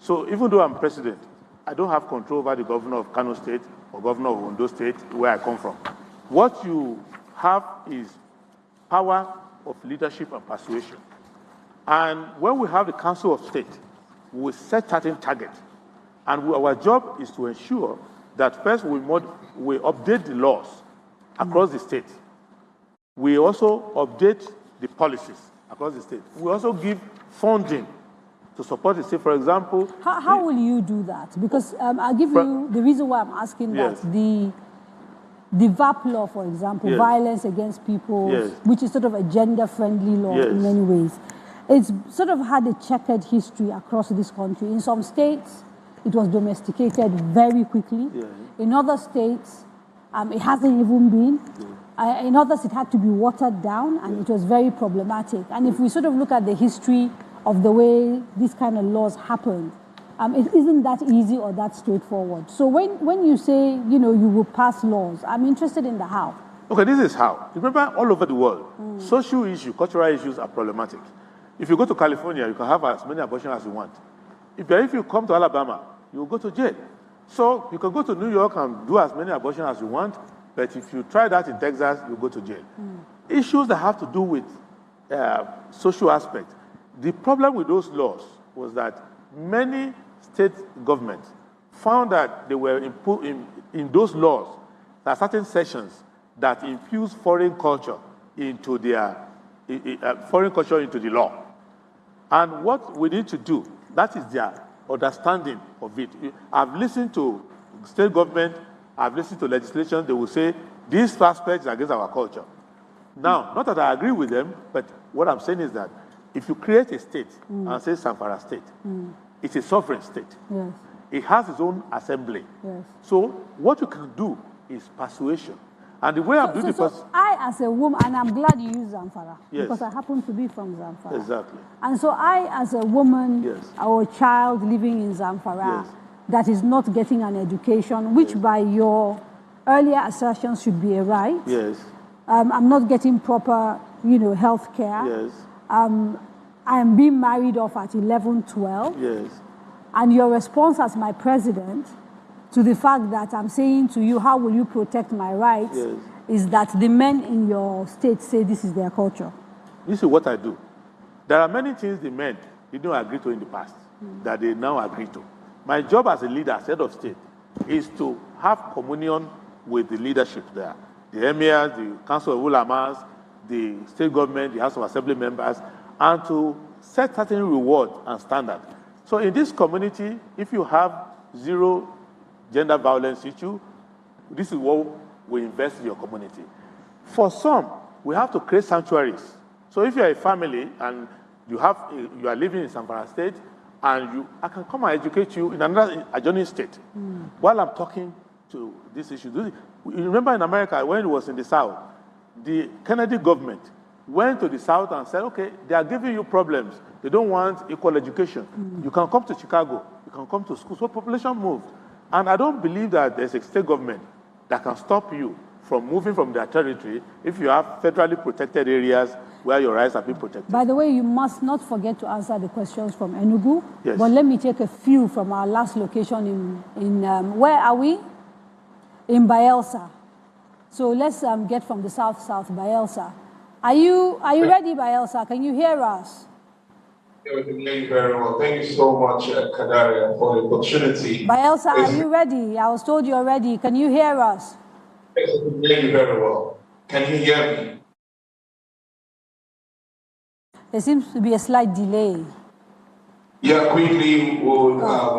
So even though I'm president, I don't have control over the governor of Kano State or governor of Ondo State, where I come from. What you have is power of leadership and persuasion. And when we have the Council of State, we set certain targets. And our job is to ensure that first we update the laws across the state. We also update the policies across the state. We also give funding to support the state. For example... How will you do that? Because I'll give you the reason why I'm asking that. The VAP law, for example, violence against people, which is sort of a gender-friendly law in many ways, it's sort of had a checkered history across this country. In some states, it was domesticated very quickly. In other states, it hasn't even been. In others, it had to be watered down, and it was very problematic. And if we sort of look at the history of the way these kind of laws happened, it isn't that easy or that straightforward. So when you say, you will pass laws, I'm interested in the how. Okay, this is how. Remember, all over the world, social issues, cultural issues are problematic. If you go to California, you can have as many abortions as you want. If you come to Alabama, you will go to jail. So you can go to New York and do as many abortions as you want, but if you try that in Texas, you go to jail. Issues that have to do with social aspects. The problem with those laws was that many state governments found that they were in those laws, there are certain sections that infuse foreign culture into the law. And what we need to do, that is their understanding of it. I've listened to state government, I've listened to legislation, they will say, these aspects are against our culture. Now, not that I agree with them, but what I'm saying is that if you create a state, and say Zamfara State, it's a sovereign state. It has its own assembly. So what you can do is persuasion. And the way I'm doing it... I, as a woman, and I'm glad you use Zamfara, because I happen to be from Zamfara. Exactly. And so I, as a woman or a child living in Zamfara, that is not getting an education, which by your earlier assertions should be a right. I'm not getting proper, health care. I am being married off at 11, 12. And your response as my president to the fact that I'm saying to you, how will you protect my rights, is that the men in your state say this is their culture. This is what I do. There are many things the men didn't agree to in the past that they now agree to. My job as a leader, as head of state, is to have communion with the leadership there. The emirs, the council of ulamas, the state government, the House of Assembly members, and to set certain reward and standard. So in this community, if you have zero gender violence issue, this is what we invest in your community. For some, we have to create sanctuaries. So if you're a family and you are living in Zamfara State, and I can come and educate you in another adjoining state while I'm talking to this issue. You remember in America, when it was in the South, the Kennedy government went to the South and said, okay, they are giving you problems. They don't want equal education. You can come to Chicago. You can come to school. So population moved. And I don't believe that there's a state government that can stop you from moving from their territory if you have federally protected areas where your rights have been protected. By the way, you must not forget to answer the questions from Enugu. Yes. But let me take a few from our last location in where are we? In Bayelsa. So let's get from the south, Bayelsa. Are you ready, Bayelsa? Can you hear us? Yeah, we can hear you very well. Thank you so much, Kadaria, for the opportunity. Bayelsa, are you ready? I was told you're ready. Can you hear us? Yes, I can hear you very well. Can you hear me? There seems to be a slight delay. Yeah, quickly, we'll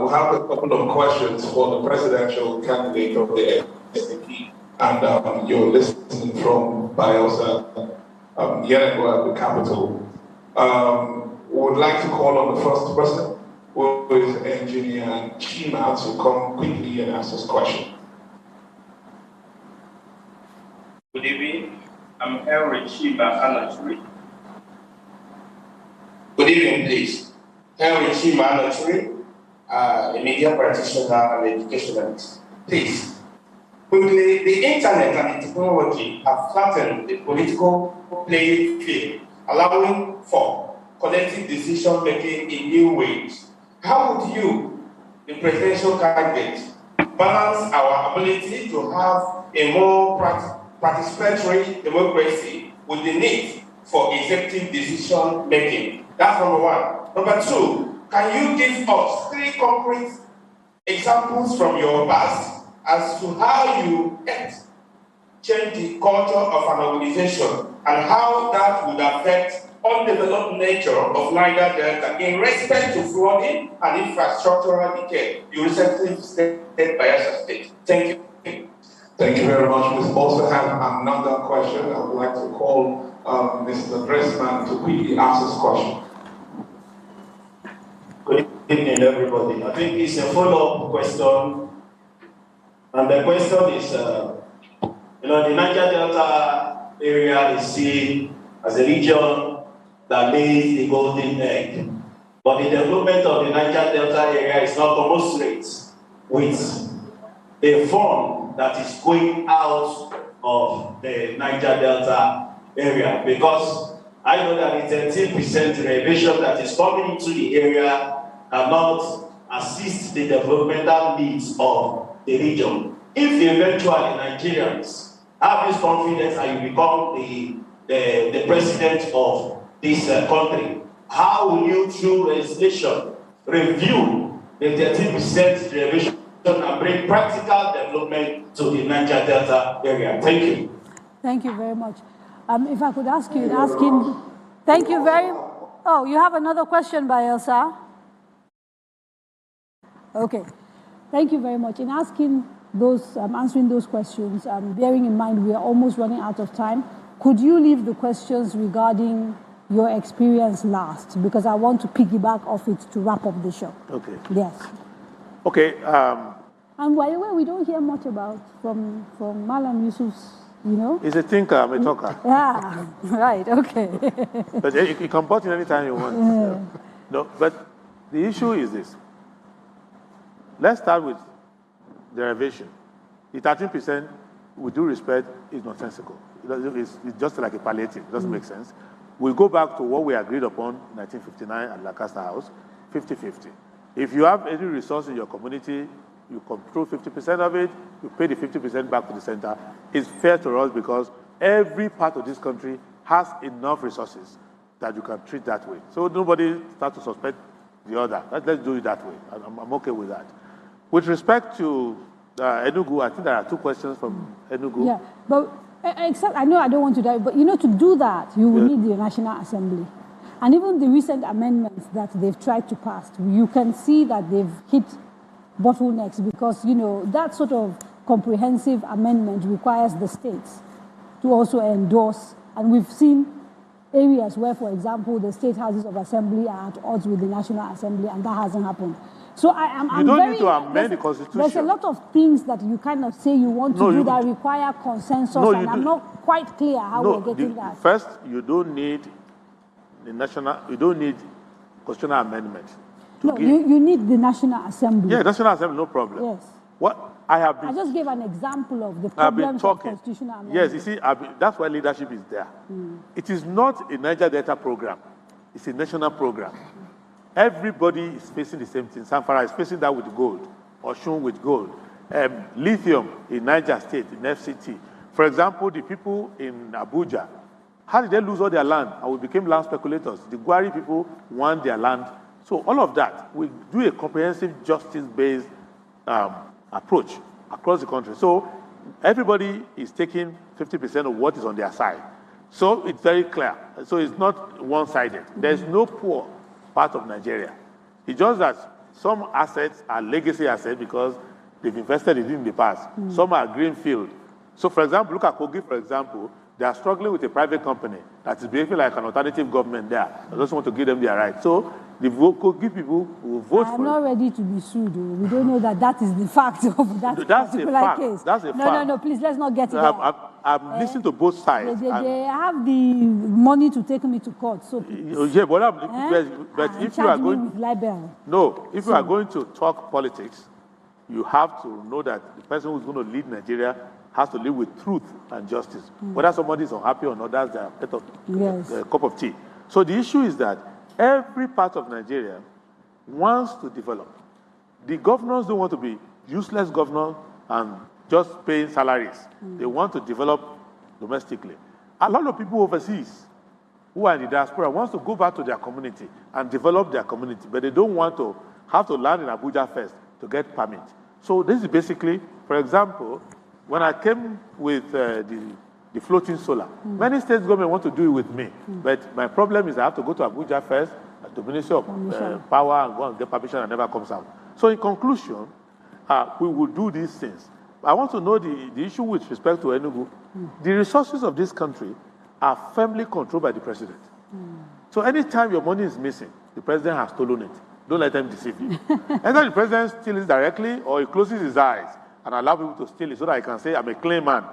have a couple of questions for the presidential candidate of the SDP. And you're listening from Bayelsa, Yerewa, the capital. Would like to call on the first person, who is Engineer Chima, to come quickly and ask us questions. Good evening. I'm Henry Chima Anatri. Good evening, please. Henry Chima Anatri, a media practitioner and educationalist. Please, quickly, the internet and the technology have flattened the political playing field, allowing for collective decision-making in new ways. How would you, the presidential candidate, balance our ability to have a more participatory democracy with the need for executive decision-making? That's number one. Number two, can you give us 3 concrete examples from your past as to how you change the culture of an organization and how that would affect undeveloped nature of Niger Delta in respect to flooding and infrastructural decay? You recently stated Bayelsa State. Thank you. Thank you very much. We also have another question. I would like to call Mr. Dressman to quickly answer this question. Good evening, everybody. I think it's a follow-up question. And the question is, the Niger Delta area is seen as a region that lays the golden egg. But the development of the Niger Delta area is not commensurate with the fund that is going out of the Niger Delta area, because I know that the 13% reservation that is coming into the area cannot assist the developmental needs of the region. If eventually Nigerians have this confidence and you become the president of this country, how will you, through legislation, review the 13% reservation and bring practical development to the Niger Delta area? Thank you. Thank you very much. If I could ask you in asking, thank you very much. Oh, you have another question, Bayelsa? Okay. Thank you very much. In asking those, answering those questions, bearing in mind we are almost running out of time, could you leave the questions regarding your experience last? Because I want to piggyback off it to wrap up the show. Okay. Yes. Okay. And by the way, we don't hear much about from Mallam Yusuf's, He's a thinker, I'm a talker. Yeah, right, okay. But you can put in anytime you want. Yeah. No, but the issue is this. Let's start with derivation. The 13%, with due respect, is nonsensical. It's just like a palliative. It doesn't make sense. We go back to what we agreed upon in 1959 at Lancaster House, 50-50. If you have any resource in your community, you control 50% of it, you pay the 50% back to the center. It's fair to us because every part of this country has enough resources that you can treat that way. So nobody starts to suspect the other. Let's do it that way. I'm okay with that. With respect to Enugu, I think there are 2 questions from Enugu. Yeah, but except I know I don't want to die, but to do that, you will need the National Assembly. And even the recent amendments that they've tried to pass, you can see that they've hit bottlenecks because, you know, that sort of comprehensive amendment requires the states to also endorse. And we've seen areas where, for example, the state houses of assembly are at odds with the National Assembly, and that hasn't happened. So I'm you don't very, need to amend the Constitution. There's a lot of things that you kind of say you want to do that require consensus, and I'm not quite clear how we're getting that. First, you don't need constitutional amendment. You need the National Assembly. Yeah, National Assembly, no problem. Yes. What I just gave an example of the problems of constitutional amendment. Yes, you see, that's why leadership is there. It is not a Niger Delta program. It's a national program. Everybody is facing the same thing. Zamfara is facing that with gold, Osun with gold, lithium in Niger State, in FCT. For example, the people in Abuja, how did they lose all their land? And we became land speculators. The Buhari people won their land. So all of that, we do a comprehensive justice-based approach across the country. So everybody is taking 50% of what is on their side. So it's very clear. So it's not one-sided. There's no poor part of Nigeria. It's just that some assets are legacy assets because they've invested in the past. Some are greenfield. So for example, look at Kogi, for example. They are struggling with a private company that is behaving like an alternative government there. I just want to give them their right. So the Kogi people will vote for it. I'm not ready to be sued. We don't know that that is the fact of that particular case. That's a fact. No, please, let's not get it there. I'm listening to both sides. They have the money to take me to court. So yeah, but if you are going, with libel. No, if you are going to talk politics, you have to know that the person who's going to lead Nigeria has to live with truth and justice. Whether somebody is unhappy or not, that's their cup of tea. So the issue is that every part of Nigeria wants to develop. The governors don't want to be useless governors and just paying salaries. They want to develop domestically. A lot of people overseas who are in the diaspora wants to go back to their community and develop their community, but they don't want to have to land in Abuja first to get permit. So this is basically, for example, when I came with the floating solar, many states government want to do it with me, but my problem is I have to go to Abuja first, at the Ministry of Power, and go and get permission and never comes out. So in conclusion, we will do these things. I want to know the issue with respect to Enugu. The resources of this country are firmly controlled by the president. So anytime your money is missing, the president has stolen it. Don't let them deceive you. Either the president steals directly or he closes his eyes and allow people to steal it so that I can say I'm a clean man.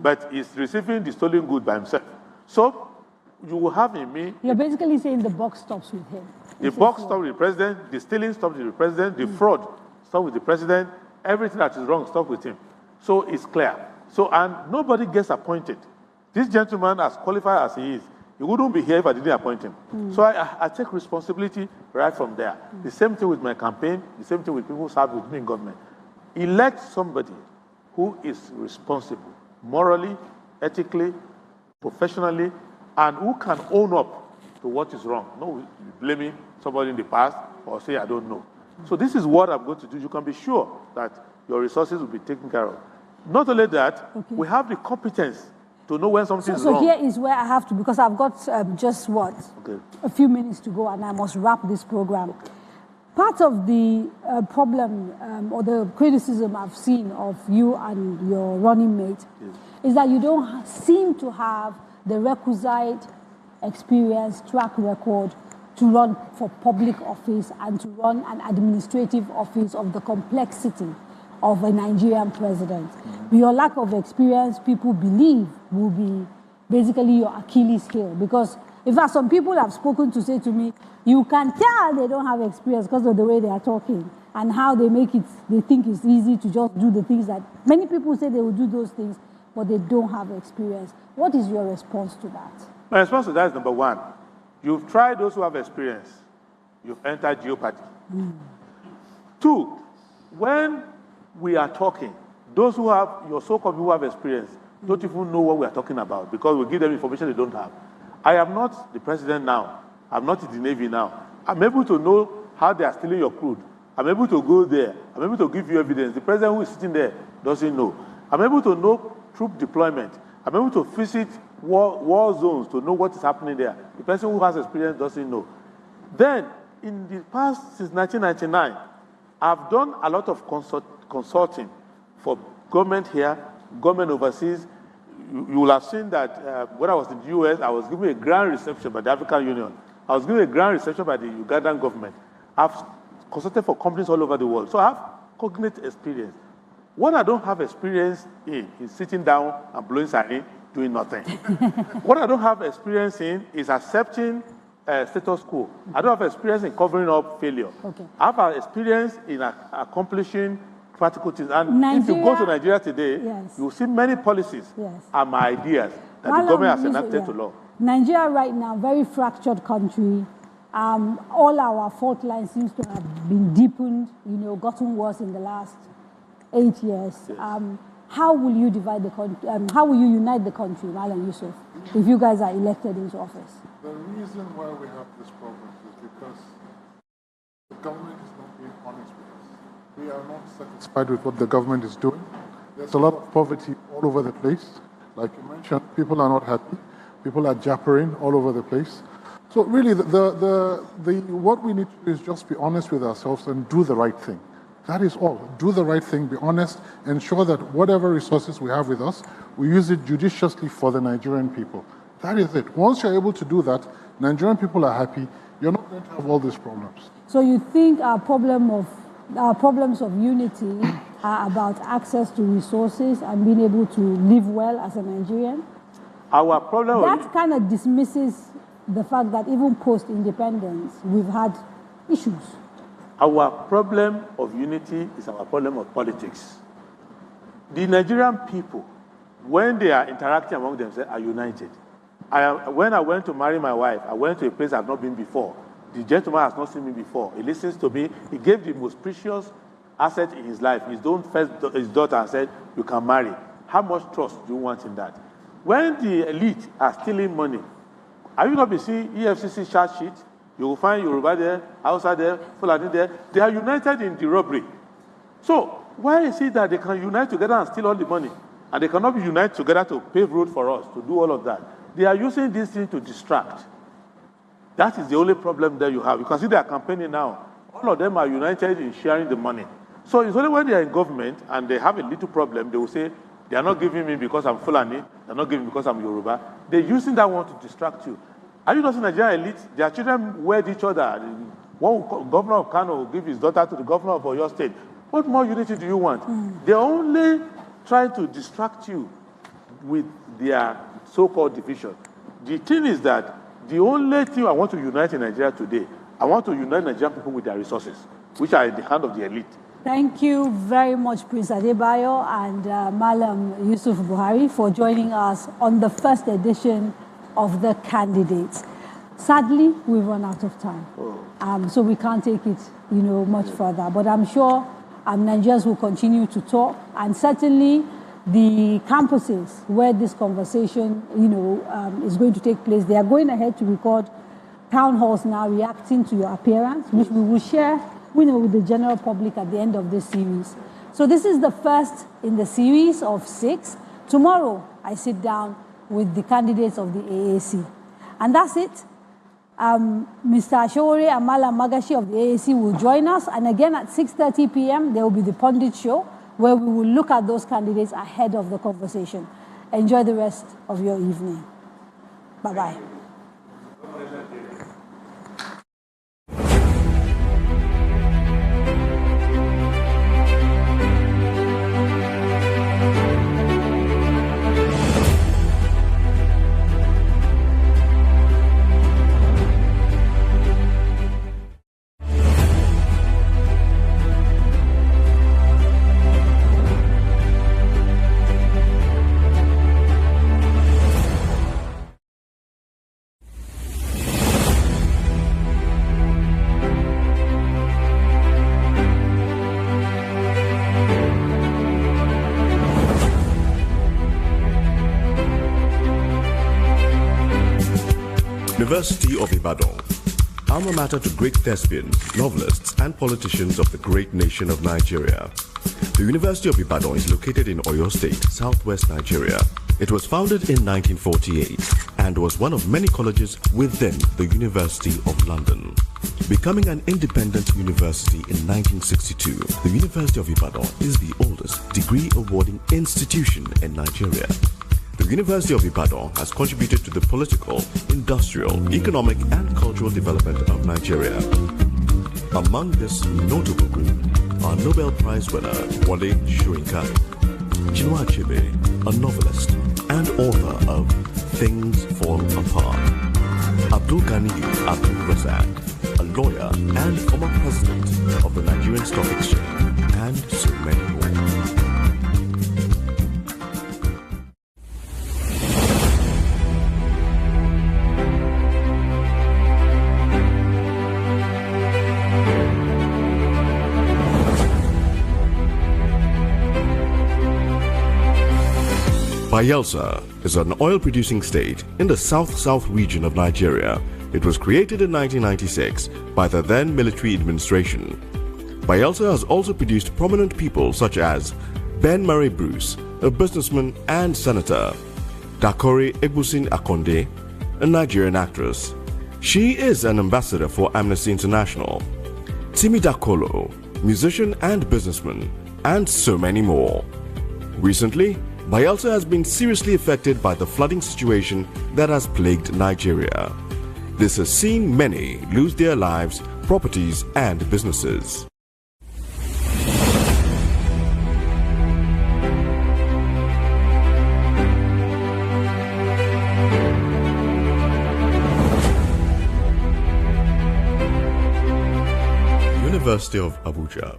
But he's receiving the stolen good by himself. So you will have in me. You're basically saying the buck stops with him. The buck stops with the president, the stealing stops with the president, the fraud stops with the president, everything that is wrong stops with him. So it's clear. So, and nobody gets appointed. This gentleman, as qualified as he is, he wouldn't be here if I didn't appoint him. So I take responsibility right from there. The same thing with my campaign, the same thing with people who serve with me in government. Elect somebody who is responsible, morally, ethically, professionally, and who can own up to what is wrong. No blaming somebody in the past or say, I don't know. So this is what I'm going to do. You can be sure that your resources will be taken care of. Not only that, we have the competence to know when something is wrong. So here is where I have to, because I've got just a few minutes to go and I must wrap this program. Part of the problem or the criticism I've seen of you and your running mate is that you don't seem to have the requisite experience, track record to run for public office and to run an administrative office of the complexity of a Nigerian president. Your lack of experience, people believe, will be basically your Achilles heel. Because in fact, some people have spoken to say to me, you can tell they don't have experience because of the way they are talking and how they make it, they think it's easy to just do the things that many people say they will do those things, but they don't have experience. What is your response to that? My response to that is number one, you've tried those who have experience. You've entered jeopardy. Two, when we are talking, those who have, your so-called people who have experience, don't even know what we are talking about because we give them information they don't have. I am not the president now. I'm not in the Navy now. I'm able to know how they are stealing your crude. I'm able to go there. I'm able to give you evidence. The president who is sitting there doesn't know. I'm able to know troop deployment. I'm able to visit war zones to know what is happening there. The person who has experience doesn't know. Then, in the past, since 1999, I've done a lot of consulting for government here, government overseas. You will have seen that when I was in the US, I was given a grand reception by the African Union. I was given a grand reception by the Ugandan government. I've consulted for companies all over the world. So I have cognate experience. What I don't have experience in is sitting down and blowing siren, doing nothing. What I don't have experience in is accepting status quo. I don't have experience in covering up failure. Okay. I have experience in accomplishing practical things. And Nigeria, if you go to Nigeria today, yes, you will see many policies and my ideas that Mallam, the government has enacted to law. Nigeria right now, very fractured country. All our fault lines seems to have been deepened, gotten worse in the last 8 years. Yes. How will you divide the country? How will you unite the country, Mallam Yusuf, if you guys are elected into office? The reason why we have this problem is because the government is not being honest with us. We are not satisfied with what the government is doing. There's a lot of poverty all over the place. Like you mentioned, people are not happy. People are jabbering all over the place. So really, what we need to do is just be honest with ourselves and do the right thing. That is all. Do the right thing, be honest, ensure that whatever resources we have with us, we use it judiciously for the Nigerian people. That is it. Once you're able to do that, Nigerian people are happy, you're not going to have all these problems. So you think our problems of unity are about access to resources and being able to live well as a Nigerian? Our problem... That kind of dismisses the fact that even post-independence, we've had issues. Our problem of unity is our problem of politics. The Nigerian people, when they are interacting among themselves, are united. When I went to marry my wife, I went to a place I've not been before. The gentleman has not seen me before. He listens to me. He gave the most precious asset in his life, his daughter, and said, you can marry. How much trust do you want in that? When the elite are stealing money, have you not been seeing EFCC charge sheet? You will find Yoruba there, Hausa there, Fulani there. They are united in the robbery. So why is it that they can unite together and steal all the money? And they cannot be united together to pave road for us, to do all of that? They are using this thing to distract. That is the only problem that you have. You can see they are campaigning now. All of them are united in sharing the money. So it's only when they are in government and they have a little problem, they will say, they are not giving me because I'm Fulani, they are not giving me because I'm Yoruba. They're using that one to distract you. Are you not seeing Nigerian elite? Their children wed each other. One governor of Kano will give his daughter to the governor of Oyo State. What more unity do you want? They're only trying to distract you with their so-called division. The thing is that the only thing I want to unite in Nigeria today, I want to unite Nigerian people with their resources, which are in the hand of the elite. Thank you very much, Prince Adebayo and Mallam Yusuf Buhari, for joining us on the first edition of the candidates. Sadly, we've run out of time, so we can't take it, much further. But I'm sure Nigerians will continue to talk, and certainly the campuses where this conversation, is going to take place, they are going ahead to record town halls now reacting to your appearance, which we will share, with the general public at the end of this series. So this is the first in the series of 6. Tomorrow, I sit down with the candidates of the AAC. And that's it. Mr. Ashore and Mallam Magashi of the AAC will join us. And again, at 6:30 p.m., there will be the Pundit Show, where we will look at those candidates ahead of the conversation. Enjoy the rest of your evening. Bye-bye. University of Ibadan, alma mater to great thespians, novelists, and politicians of the great nation of Nigeria. The University of Ibadan is located in Oyo State, southwest Nigeria. It was founded in 1948 and was one of many colleges within the University of London. Becoming an independent university in 1962, the University of Ibadan is the oldest degree-awarding institution in Nigeria. The University of Ibadan has contributed to the political, industrial, economic and cultural development of Nigeria. Among this notable group are Nobel Prize winner Wole Soyinka, Chinua Achebe, a novelist and author of Things Fall Apart, Abdul Ganiyu Abdul Razak, a lawyer and former president of the Nigerian Stock Exchange, and so many more. Bayelsa is an oil-producing state in the south-south region of Nigeria. It was created in 1996 by the then military administration. Bayelsa has also produced prominent people such as Ben Murray Bruce, a businessman and senator, Dakore Egbusin Akonde, a Nigerian actress. She is an ambassador for Amnesty International, Timi Dakolo, musician and businessman, and so many more. Recently, Bayelsa has been seriously affected by the flooding situation that has plagued Nigeria. This has seen many lose their lives, properties, and businesses. University of Abuja.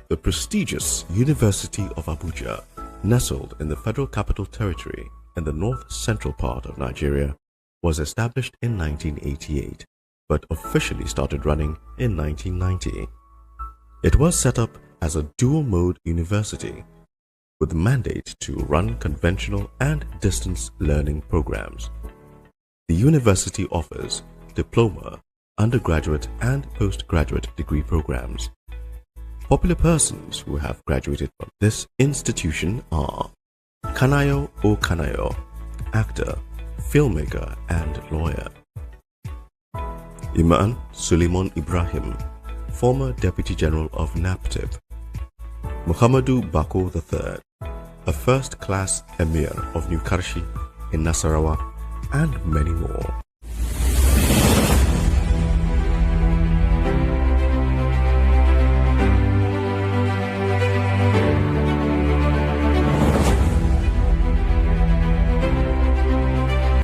The prestigious University of Abuja, nestled in the Federal Capital Territory in the north-central part of Nigeria, was established in 1988, but officially started running in 1990. It was set up as a dual-mode university with the mandate to run conventional and distance learning programs. The university offers diploma, undergraduate and postgraduate degree programs. Popular persons who have graduated from this institution are Kanayo O. Kanayo, actor, filmmaker and lawyer. Iman Suleiman Ibrahim, former Deputy General of NAPTIP. Muhammadu Bako III, a first-class Emir of New Karshi in Nasarawa, and many more.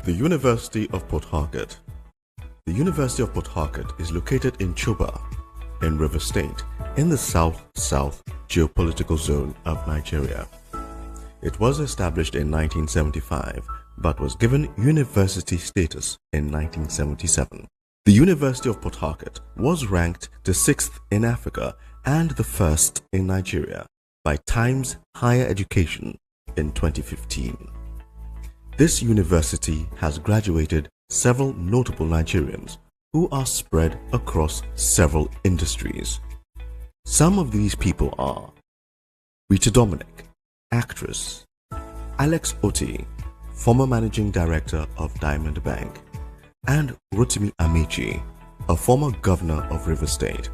The University of Port Harcourt. The University of Port Harcourt is located in Chuba, in River State, in the south-south geopolitical zone of Nigeria. It was established in 1975, but was given university status in 1977. The University of Port Harcourt was ranked the 6th in Africa and the 1st in Nigeria by Times Higher Education in 2015. This university has graduated several notable Nigerians who are spread across several industries. Some of these people are Rita Dominic, actress; Alex Oti, former managing director of Diamond Bank; and Rotimi Amici, a former governor of River State.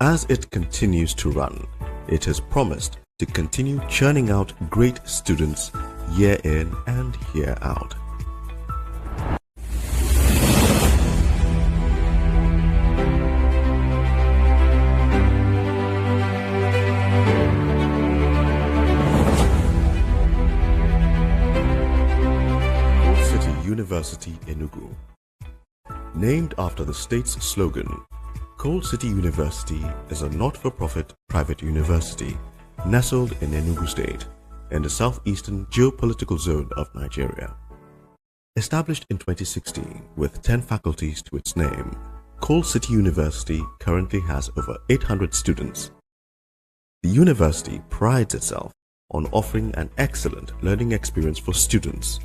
As it continues to run, it has promised to continue churning out great students year in and year out. Coal City University Enugu. Named after the state's slogan, Coal City University is a not-for-profit private university nestled in Enugu State, in the southeastern geopolitical zone of Nigeria. Established in 2016 with 10 faculties to its name, Coal City University currently has over 800 students. The university prides itself on offering an excellent learning experience for students,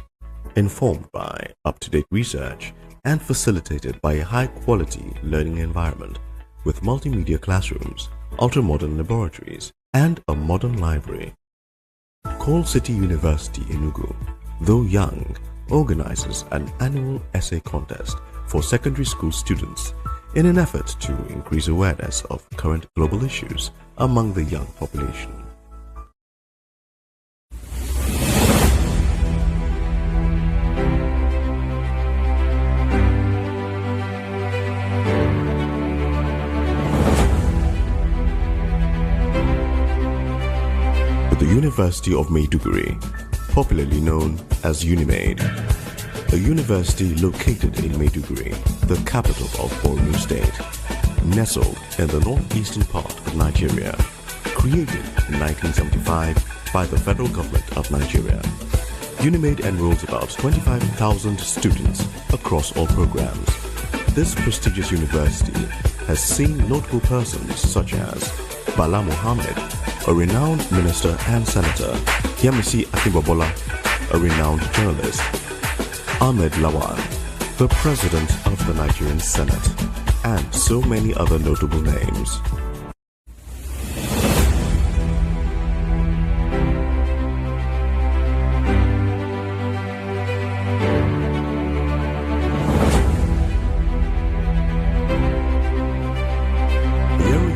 informed by up-to-date research and facilitated by a high-quality learning environment with multimedia classrooms, ultra-modern laboratories, and a modern library. Coal City University Enugu, though young, organizes an annual essay contest for secondary school students in an effort to increase awareness of current global issues among the young population. The University of Maiduguri, popularly known as UNIMAID, a university located in Maiduguri, the capital of Borno State, nestled in the northeastern part of Nigeria, created in 1975 by the federal government of Nigeria. UNIMAID enrolls about 25,000 students across all programs. This prestigious university has seen notable persons such as Bala Mohammed, a renowned minister and senator, Yemisi Akinbobola, a renowned journalist, Ahmed Lawan, the president of the Nigerian Senate, and so many other notable names.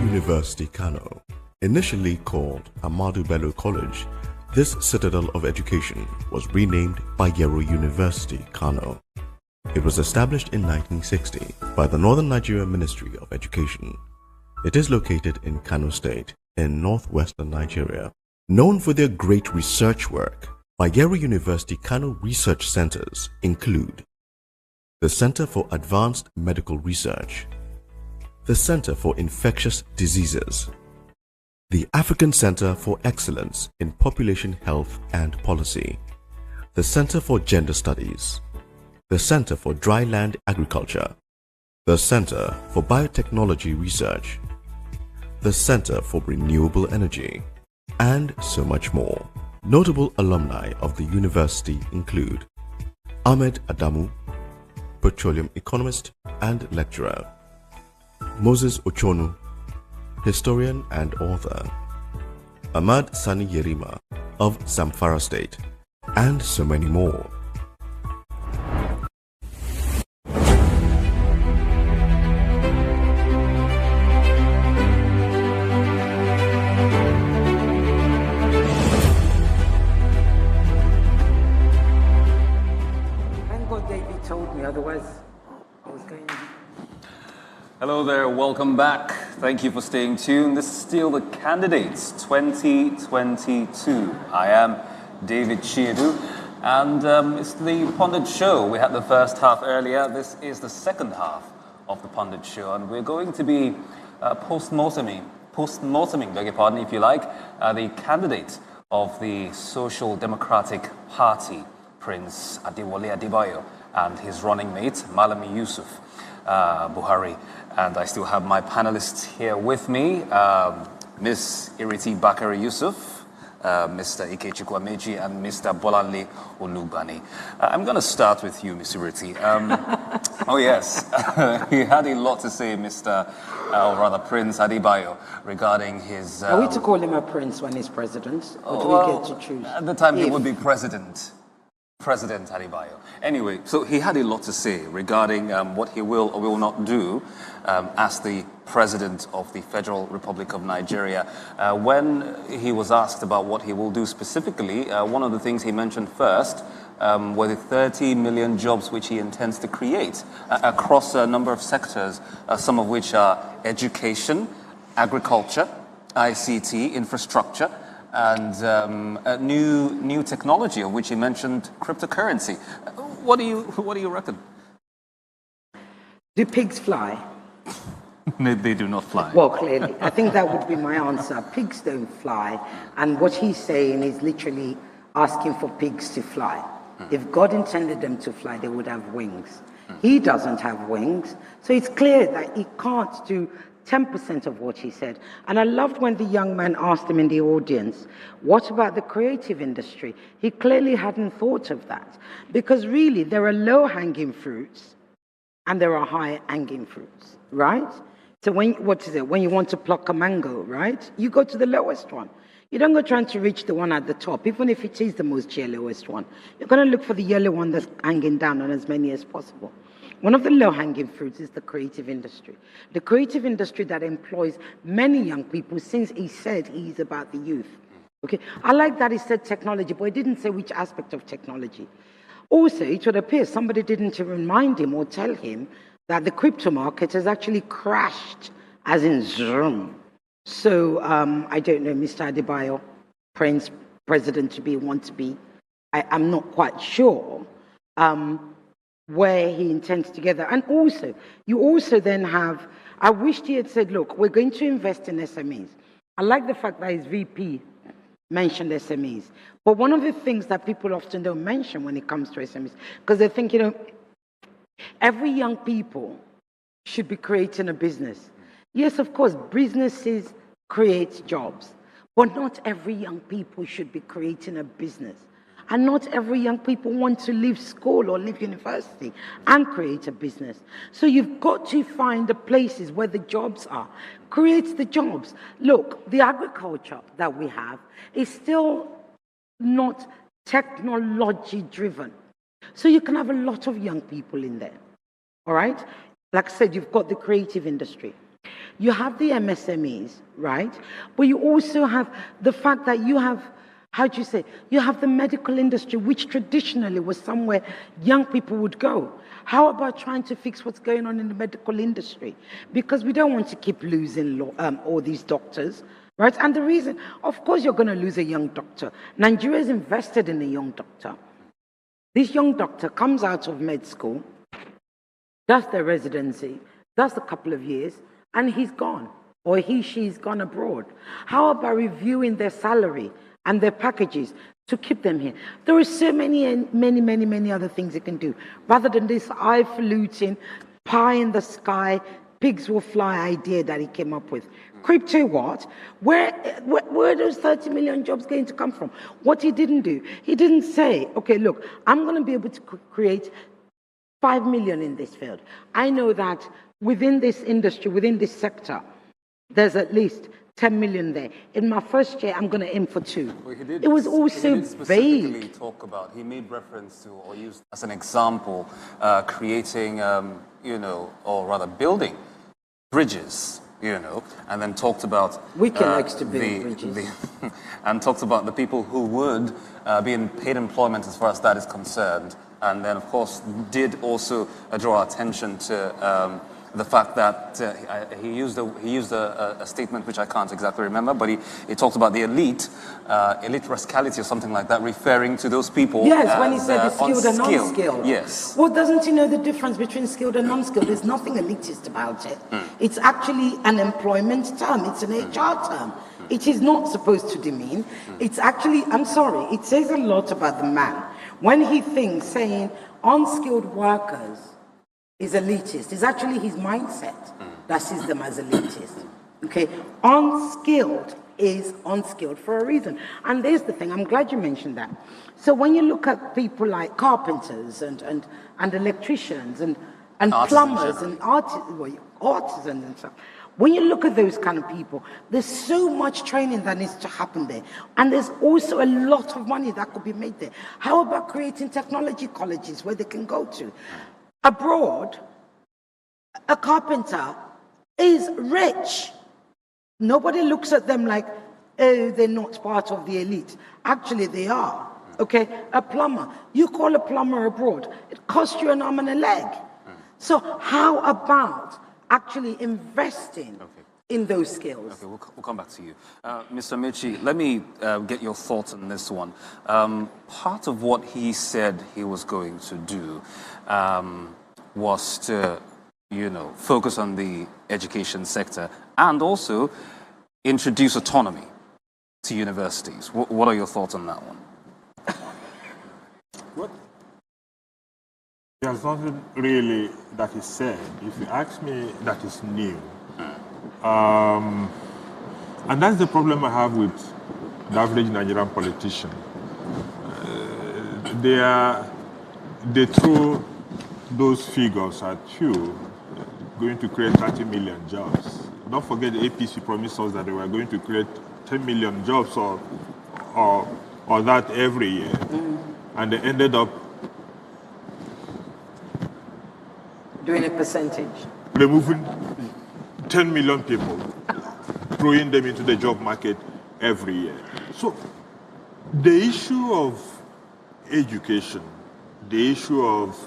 University Kano, initially called Ahmadu Bello College, this citadel of education was renamed Bayero University Kano. It was established in 1960 by the Northern Nigeria Ministry of Education. It is located in Kano State in northwestern Nigeria. Known for their great research work, Bayero University Kano research centers include the Center for Advanced Medical Research, the Center for Infectious Diseases, the African Center for Excellence in Population Health and Policy, the Center for Gender Studies, the Center for Dryland Agriculture, the Center for Biotechnology Research, the Center for Renewable Energy, and so much more. Notable alumni of the university include Ahmed Adamu, petroleum economist and lecturer, Moses Ochonu, historian and author, Ahmad Sani Yerima of Zamfara State, and so many more. Thank God David told me, otherwise I was going. Hello there, welcome back. Thank you for staying tuned. This is still the Candidates 2022. I am David Chiedu, and it's the Pundit Show. We had the first half earlier. This is the second half of the Pundit Show, and we're going to be post-morteming, beg your pardon, if you like, the candidate of the Social Democratic Party, Prince Adewole Adebayo, and his running mate, Mallam Yusuf. Buhari, and I still have my panelists here with me, Ms. Iriti Bakari Yusuf, Mr. Ikechukwu Amechi, and Mr. Bolanle Olubani. I'm going to start with you, Ms. Iriti. Oh yes, he had a lot to say, or rather Prince Adebayo, regarding his... Are we to call him a prince when he's president, or do we get to choose? At the time, he would be President Adebayo. Anyway, so he had a lot to say regarding what he will or will not do as the President of the Federal Republic of Nigeria. When he was asked about what he will do specifically, one of the things he mentioned first were the 30 million jobs which he intends to create across a number of sectors, some of which are education, agriculture, ICT, infrastructure, and a new technology, of which he mentioned cryptocurrency. What do you reckon? Do pigs fly? They do not fly. Well, clearly. I think that would be my answer. Pigs don't fly. And what he's saying is literally asking for pigs to fly. If God intended them to fly, they would have wings. He doesn't have wings. So it's clear that he can't do 10% of what he said. And I loved when the young man asked him in the audience, what about the creative industry? He clearly hadn't thought of that. Because really, there are low-hanging fruits and there are high-hanging fruits, right? So when you want to pluck a mango, right? You go to the lowest one. You don't go trying to reach the one at the top, even if it is the most lowest one. You're going to look for the yellow one that's hanging down on as many as possible. One of the low-hanging fruits is the creative industry. The creative industry that employs many young people, since he said he's about the youth. Okay, I like that he said technology, but he didn't say which aspect of technology. Also, it would appear somebody didn't remind him or tell him that the crypto market has actually crashed, as in zoom. So I don't know, Mr. Adebayo, president to be, want to be. I'm not quite sure where he intends to get that. And also, you also then have, I wished he had said, look, we're going to invest in SMEs. I like the fact that his VP mentioned SMEs. But one of the things that people often don't mention when it comes to SMEs, because they think, every young people should be creating a business. Yes, of course, businesses create jobs, but not every young people should be creating a business. And not every young people want to leave school or leave university and create a business. So you've got to find the places where the jobs are. Create the jobs. Look, the agriculture that we have is still not technology driven. So you can have a lot of young people in there. All right? Like I said, you've got the creative industry. You have the MSMEs, right? But you also have the fact that you have, you have the medical industry, which traditionally was somewhere young people would go. How about trying to fix what's going on in the medical industry? Because we don't want to keep losing all these doctors, right? And the reason, of course, you're going to lose a young doctor. Nigeria is invested in a young doctor. This young doctor comes out of med school, does their residency, does a couple of years, and he's gone, or she's gone abroad. How about reviewing their salary and their packages to keep them here? There are so many other things you can do, rather than this highfalutin, pie in the sky, pigs will fly idea that he came up with. Crypto what? Where are those 30 million jobs going to come from? What he didn't do, he didn't say, okay, look, I'm going to be able to create 5 million in this field. I know that within this industry, within this sector, there's at least 10 million there. In my first year, I'm going to aim for 2. Well, it was also vague. He made reference to, or used as an example, creating, or rather building bridges, and then talked about we can likes to build bridges. And talked about the people who would be in paid employment as far as that is concerned. And then, of course, did also draw attention to the fact that he used a statement which I can't exactly remember, but he talked about the elite rascality or something like that, referring to those people. Yes, when he said the skilled and non-skilled. Yes. Well, doesn't he know the difference between skilled and non-skilled? There's nothing elitist about it. It's actually an employment term. It's an HR term. It is not supposed to demean. It's actually, I'm sorry, it says a lot about the man. When he thinks saying unskilled workers is elitist, it's actually his mindset that sees them as elitist. Okay, unskilled is unskilled for a reason. And there's the thing, I'm glad you mentioned that. So when you look at people like carpenters and electricians and plumbers and artisans and stuff, when you look at those kind of people, there's so much training that needs to happen there. And there's also a lot of money that could be made there. How about creating technology colleges where they can go to? Abroad, a carpenter is rich. Nobody looks at them like, oh, they're not part of the elite. Actually, they are. Okay, a plumber. You call a plumber abroad, it costs you an arm and a leg. So how about actually investing in those skills? Okay, we'll come back to you. Mr. Michi, let me get your thoughts on this one. Part of what he said he was going to do was to, focus on the education sector and also introduce autonomy to universities. What are your thoughts on that one? There's nothing really that is said. If you ask me, that is new. And that's the problem I have with the average Nigerian politician. They throw those figures at you, going to create 30 million jobs. Don't forget the APC promised us that they were going to create 10 million jobs or that every year. And they ended up doing a percentage. Removing 10 million people, throwing them into the job market every year. So the issue of education, the issue of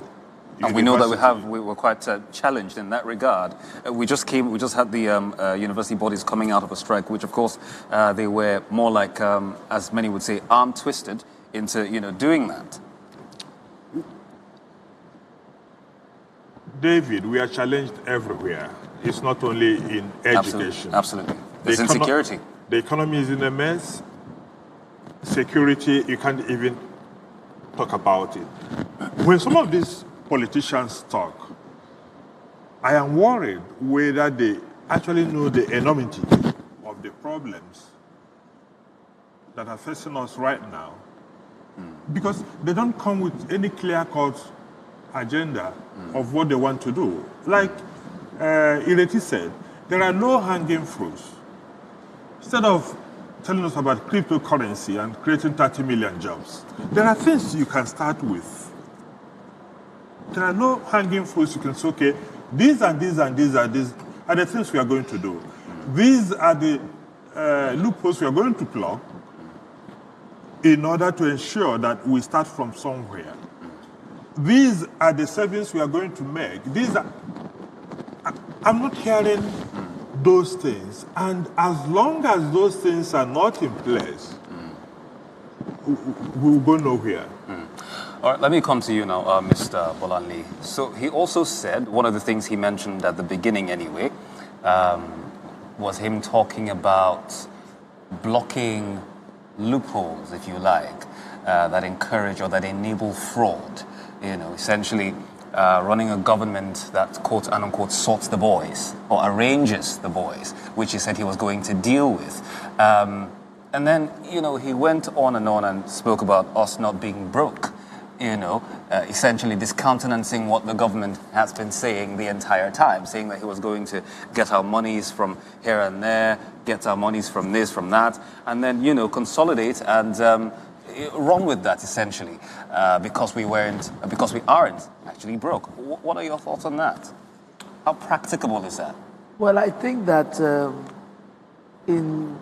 and we know that we were quite challenged in that regard. We just had the university bodies coming out of a strike, which of course they were more like, as many would say, arm twisted into doing that. David, we are challenged everywhere. It's not only in education. Absolutely. There's insecurity. The economy is in a mess. Security, you can't even talk about it. When some of these politicians talk, I am worried whether they actually know the enormity of the problems that are facing us right now. Because they don't come with any clear-cut agenda of what they want to do. Like Ireti said, there are low-hanging fruits. Instead of telling us about cryptocurrency and creating 30 million jobs, there are things you can start with. There are low-hanging fruits you can say, okay, these and these and these are the things we are going to do. These are the loopholes we are going to plug in order to ensure that we start from somewhere. These are the savings we are going to make. I'm not hearing those things. And as long as those things are not in place, we will go nowhere. All right, let me come to you now, Mr. Bolanle. So he also said, one of the things he mentioned at the beginning anyway, was him talking about blocking loopholes, if you like, that encourage or that enable fraud. Essentially running a government that, quote and unquote, sorts the boys or arranges the boys, which he said he was going to deal with. And then, he went on and spoke about us not being broke, essentially discountenancing what the government has been saying the entire time, saying that he was going to get our monies from here and there, get our monies from this, from that, and then, consolidate and run with that, essentially, because we aren't actually broke. What are your thoughts on that? How practicable is that? Well, I think that in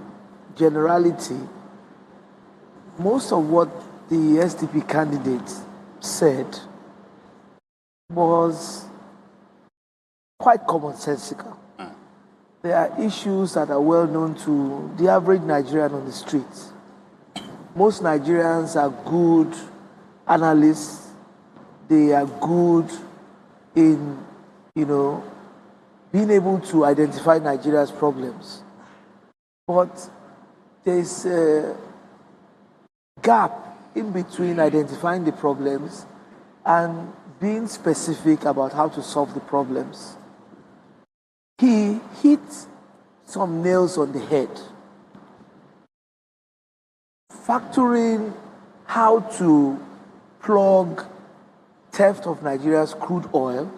generality, most of what the SDP candidate said was quite commonsensical. There are issues that are well known to the average Nigerian on the streets. Most Nigerians are good analysts. They are good in, being able to identify Nigeria's problems. But there's a gap in between identifying the problems and being specific about how to solve the problems. He hit some nails on the head. Factoring how to plug theft of Nigeria's crude oil,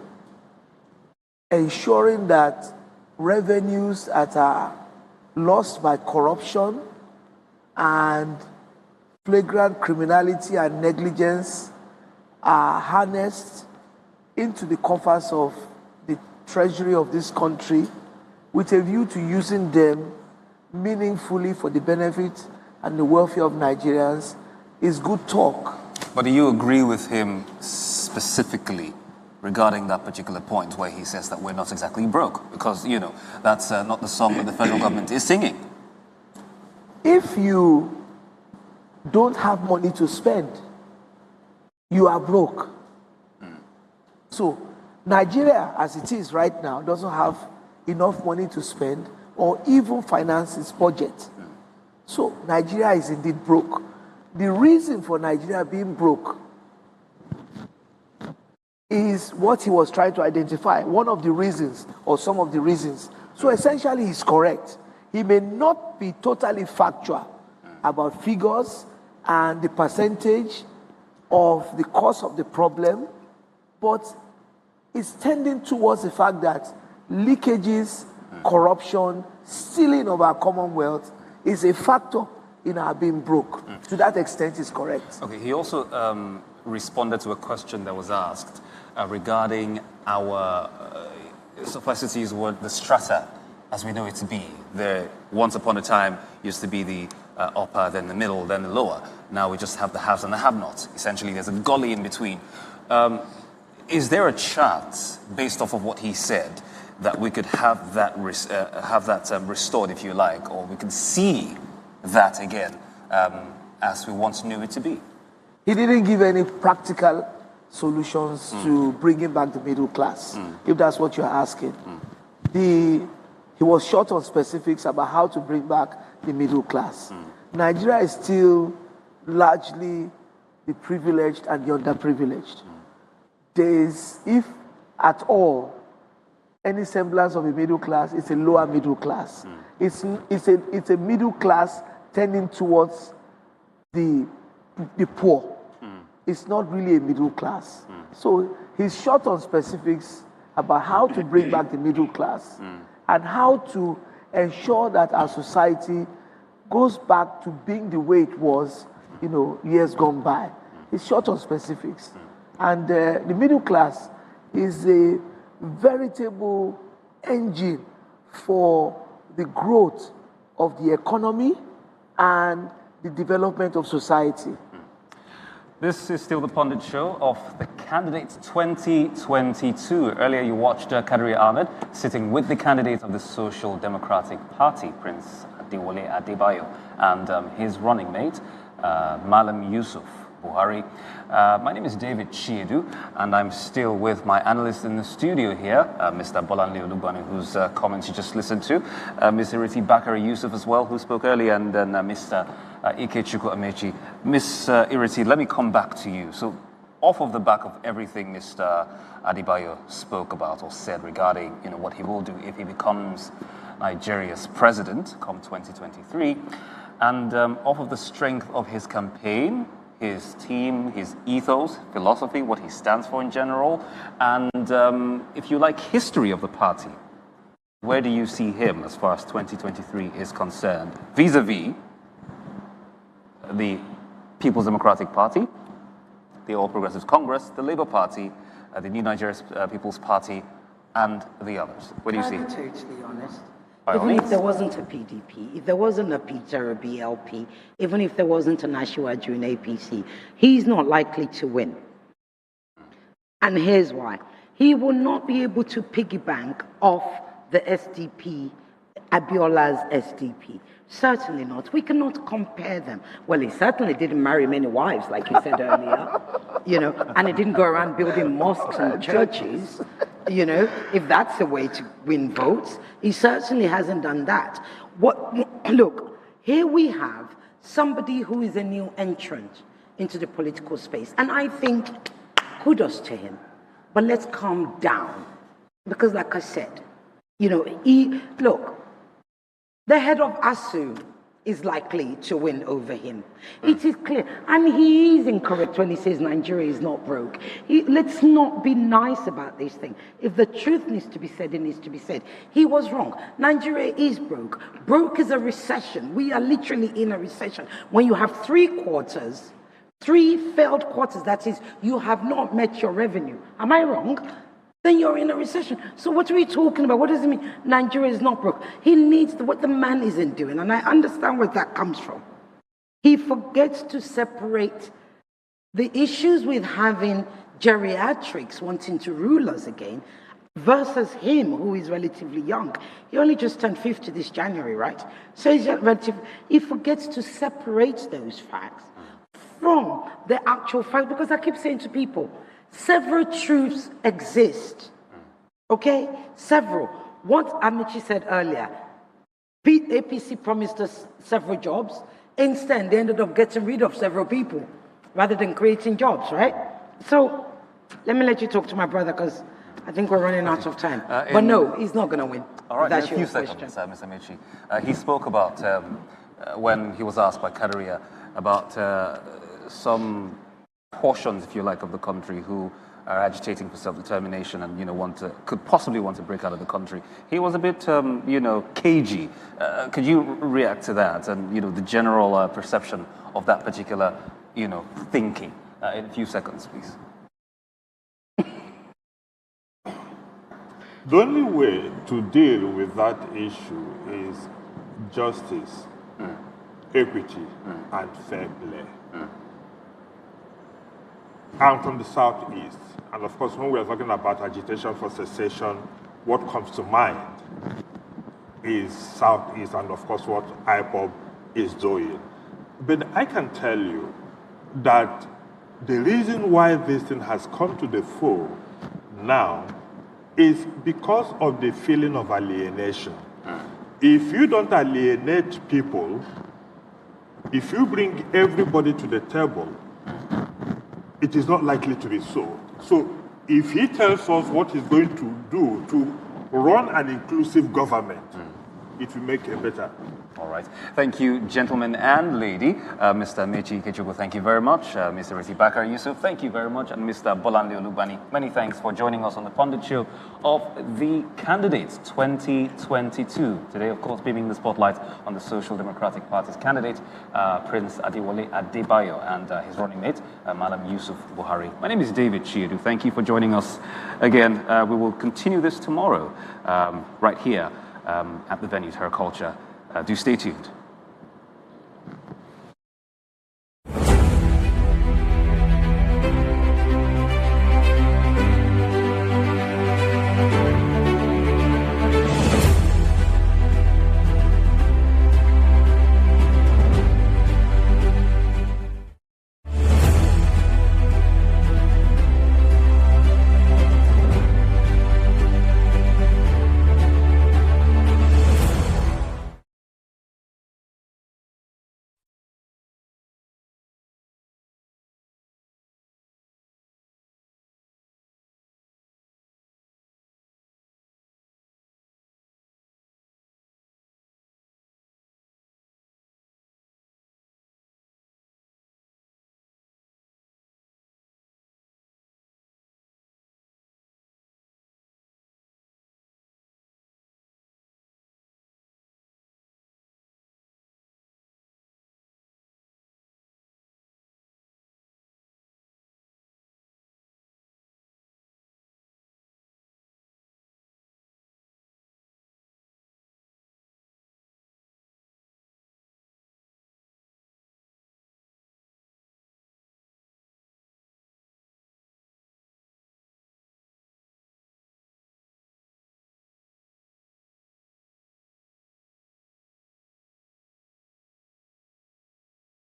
ensuring that revenues that are lost by corruption and flagrant criminality and negligence are harnessed into the coffers of the treasury of this country with a view to using them meaningfully for the benefit and the welfare of Nigerians is good talk. But do you agree with him specifically regarding that particular point where he says that we're not exactly broke? Because, that's not the song that the federal government is singing. If you don't have money to spend, you are broke. So Nigeria, as it is right now, doesn't have enough money to spend or even finance its budget. So Nigeria is indeed broke. The reason for Nigeria being broke is what he was trying to identify. One of the reasons, or some of the reasons. So essentially, he's correct. He may not be totally factual about figures and the percentage of the cause of the problem, but it's tending towards the fact that leakages, corruption, stealing of our commonwealth is a factor in our being broke. To that extent, is correct. Okay, he also responded to a question that was asked regarding our, suffice it to use the word, the strata, as we know it to be. There, once upon a time, used to be the upper, then the middle, then the lower. Now we just have the haves and the have-nots. Essentially, there's a gully in between. Is there a chance, based off of what he said, that we could have that restored, if you like, or we can see that again as we once knew it to be? He didn't give any practical solutions to bringing back the middle class, if that's what you're asking. He was short on specifics about how to bring back the middle class. Nigeria is still largely the privileged and the underprivileged. There is, if at all, any semblance of a middle class, it's a lower middle class. It's a middle class tending towards the poor. It's not really a middle class. So he's short on specifics about how to bring back the middle class and how to ensure that our society goes back to being the way it was, years gone by. He's short on specifics. And the middle class is a veritable engine for the growth of the economy and the development of society. This is still the Pundit Show of the Candidates 2022. Earlier you watched Kadri Ahmed sitting with the candidate of the Social Democratic Party, Prince Adewole Adebayo, and his running mate, Mallam Yusuf. Buhari. My name is David Chiedu, and I'm still with my analyst in the studio here, Mr. Bolanle Olugbani, whose comments you just listened to, Ms. Iriti Bakari Yusuf as well, who spoke earlier, and then Mr. Ikechukwu Amechi. Ms. Iriti, let me come back to you. So, off of the back of everything Mr. Adebayo spoke about or said regarding what he will do if he becomes Nigeria's president come 2023, and off of the strength of his campaign, his team, his ethos, philosophy, what he stands for in general, and if you like, history of the party. Where do you see him as far as 2023 is concerned, vis-a-vis the People's Democratic Party, the All Progressives Congress, the Labour Party, the New Nigeria People's Party, and the others? Where do you see him? To be totally honest. Even if there wasn't a PDP, if there wasn't a Peter or a BLP, even if there wasn't a Nasiwaju in APC, he's not likely to win. And here's why. He will not be able to piggyback off the SDP, Abiola's SDP. Certainly not. We cannot compare them. Well, he certainly didn't marry many wives, like you said earlier, and he didn't go around building mosques and churches. If that's a way to win votes, he certainly hasn't done that. Look, here we have somebody who is a new entrant into the political space, and I think kudos to him. But let's calm down, because like I said, the head of ASU is likely to win over him. It is clear. And he is incorrect when he says Nigeria is not broke. Let's not be nice about this thing. If the truth needs to be said, it needs to be said. He was wrong. Nigeria is broke. Broke is a recession. We are literally in a recession. When you have 3 failed quarters, that is, you have not met your revenue. Am I wrong? Then you're in a recession. So what are we talking about? What does it mean? Nigeria is not broke. He needs what the man isn't doing, and I understand where that comes from. He forgets to separate the issues with having geriatrics wanting to rule us again versus him, who is relatively young. He only just turned 50 this January, right? So he forgets to separate those facts from the actual fact, because I keep saying to people, several truths exist, okay? Several. What Amici said earlier, APC promised us several jobs. Instead, they ended up getting rid of several people rather than creating jobs, right? So let me let you talk to my brother, because I think we're running out of time. But no, he's not going to win. All right, That's in a few seconds, Mr. Amici. He spoke about, when he was asked by Kadaria about some portions, if you like, of the country who are agitating for self-determination and, could possibly want to break out of the country. He was a bit, cagey. Could you react to that and, the general perception of that particular, thinking in a few seconds, please? The only way to deal with that issue is justice, equity, and fair play. I'm from the Southeast, and of course, when we are talking about agitation for secession, what comes to mind is Southeast, and of course, what IPOB is doing. But I can tell you that the reason why this thing has come to the fore now is because of the feeling of alienation. If you don't alienate people, if you bring everybody to the table, it is not likely to be so. So if he tells us what he's going to do to run an inclusive government, it will make it better. All right. Thank you, gentlemen and lady. Mr. Mechi Ikechukwu, thank you very much. Mr. Bakar Yusuf, thank you very much. And Mr. Bolande Olubani, many thanks for joining us on the Pundit Show of the Candidates 2022. Today, of course, beaming the spotlight on the Social Democratic Party's candidate, Prince Adewole Adebayo, and his running mate, Mallam Yusuf Buhari. My name is David Chiedu. Thank you for joining us again. We will continue this tomorrow, right here at the venue, Terra Culture. Do stay tuned.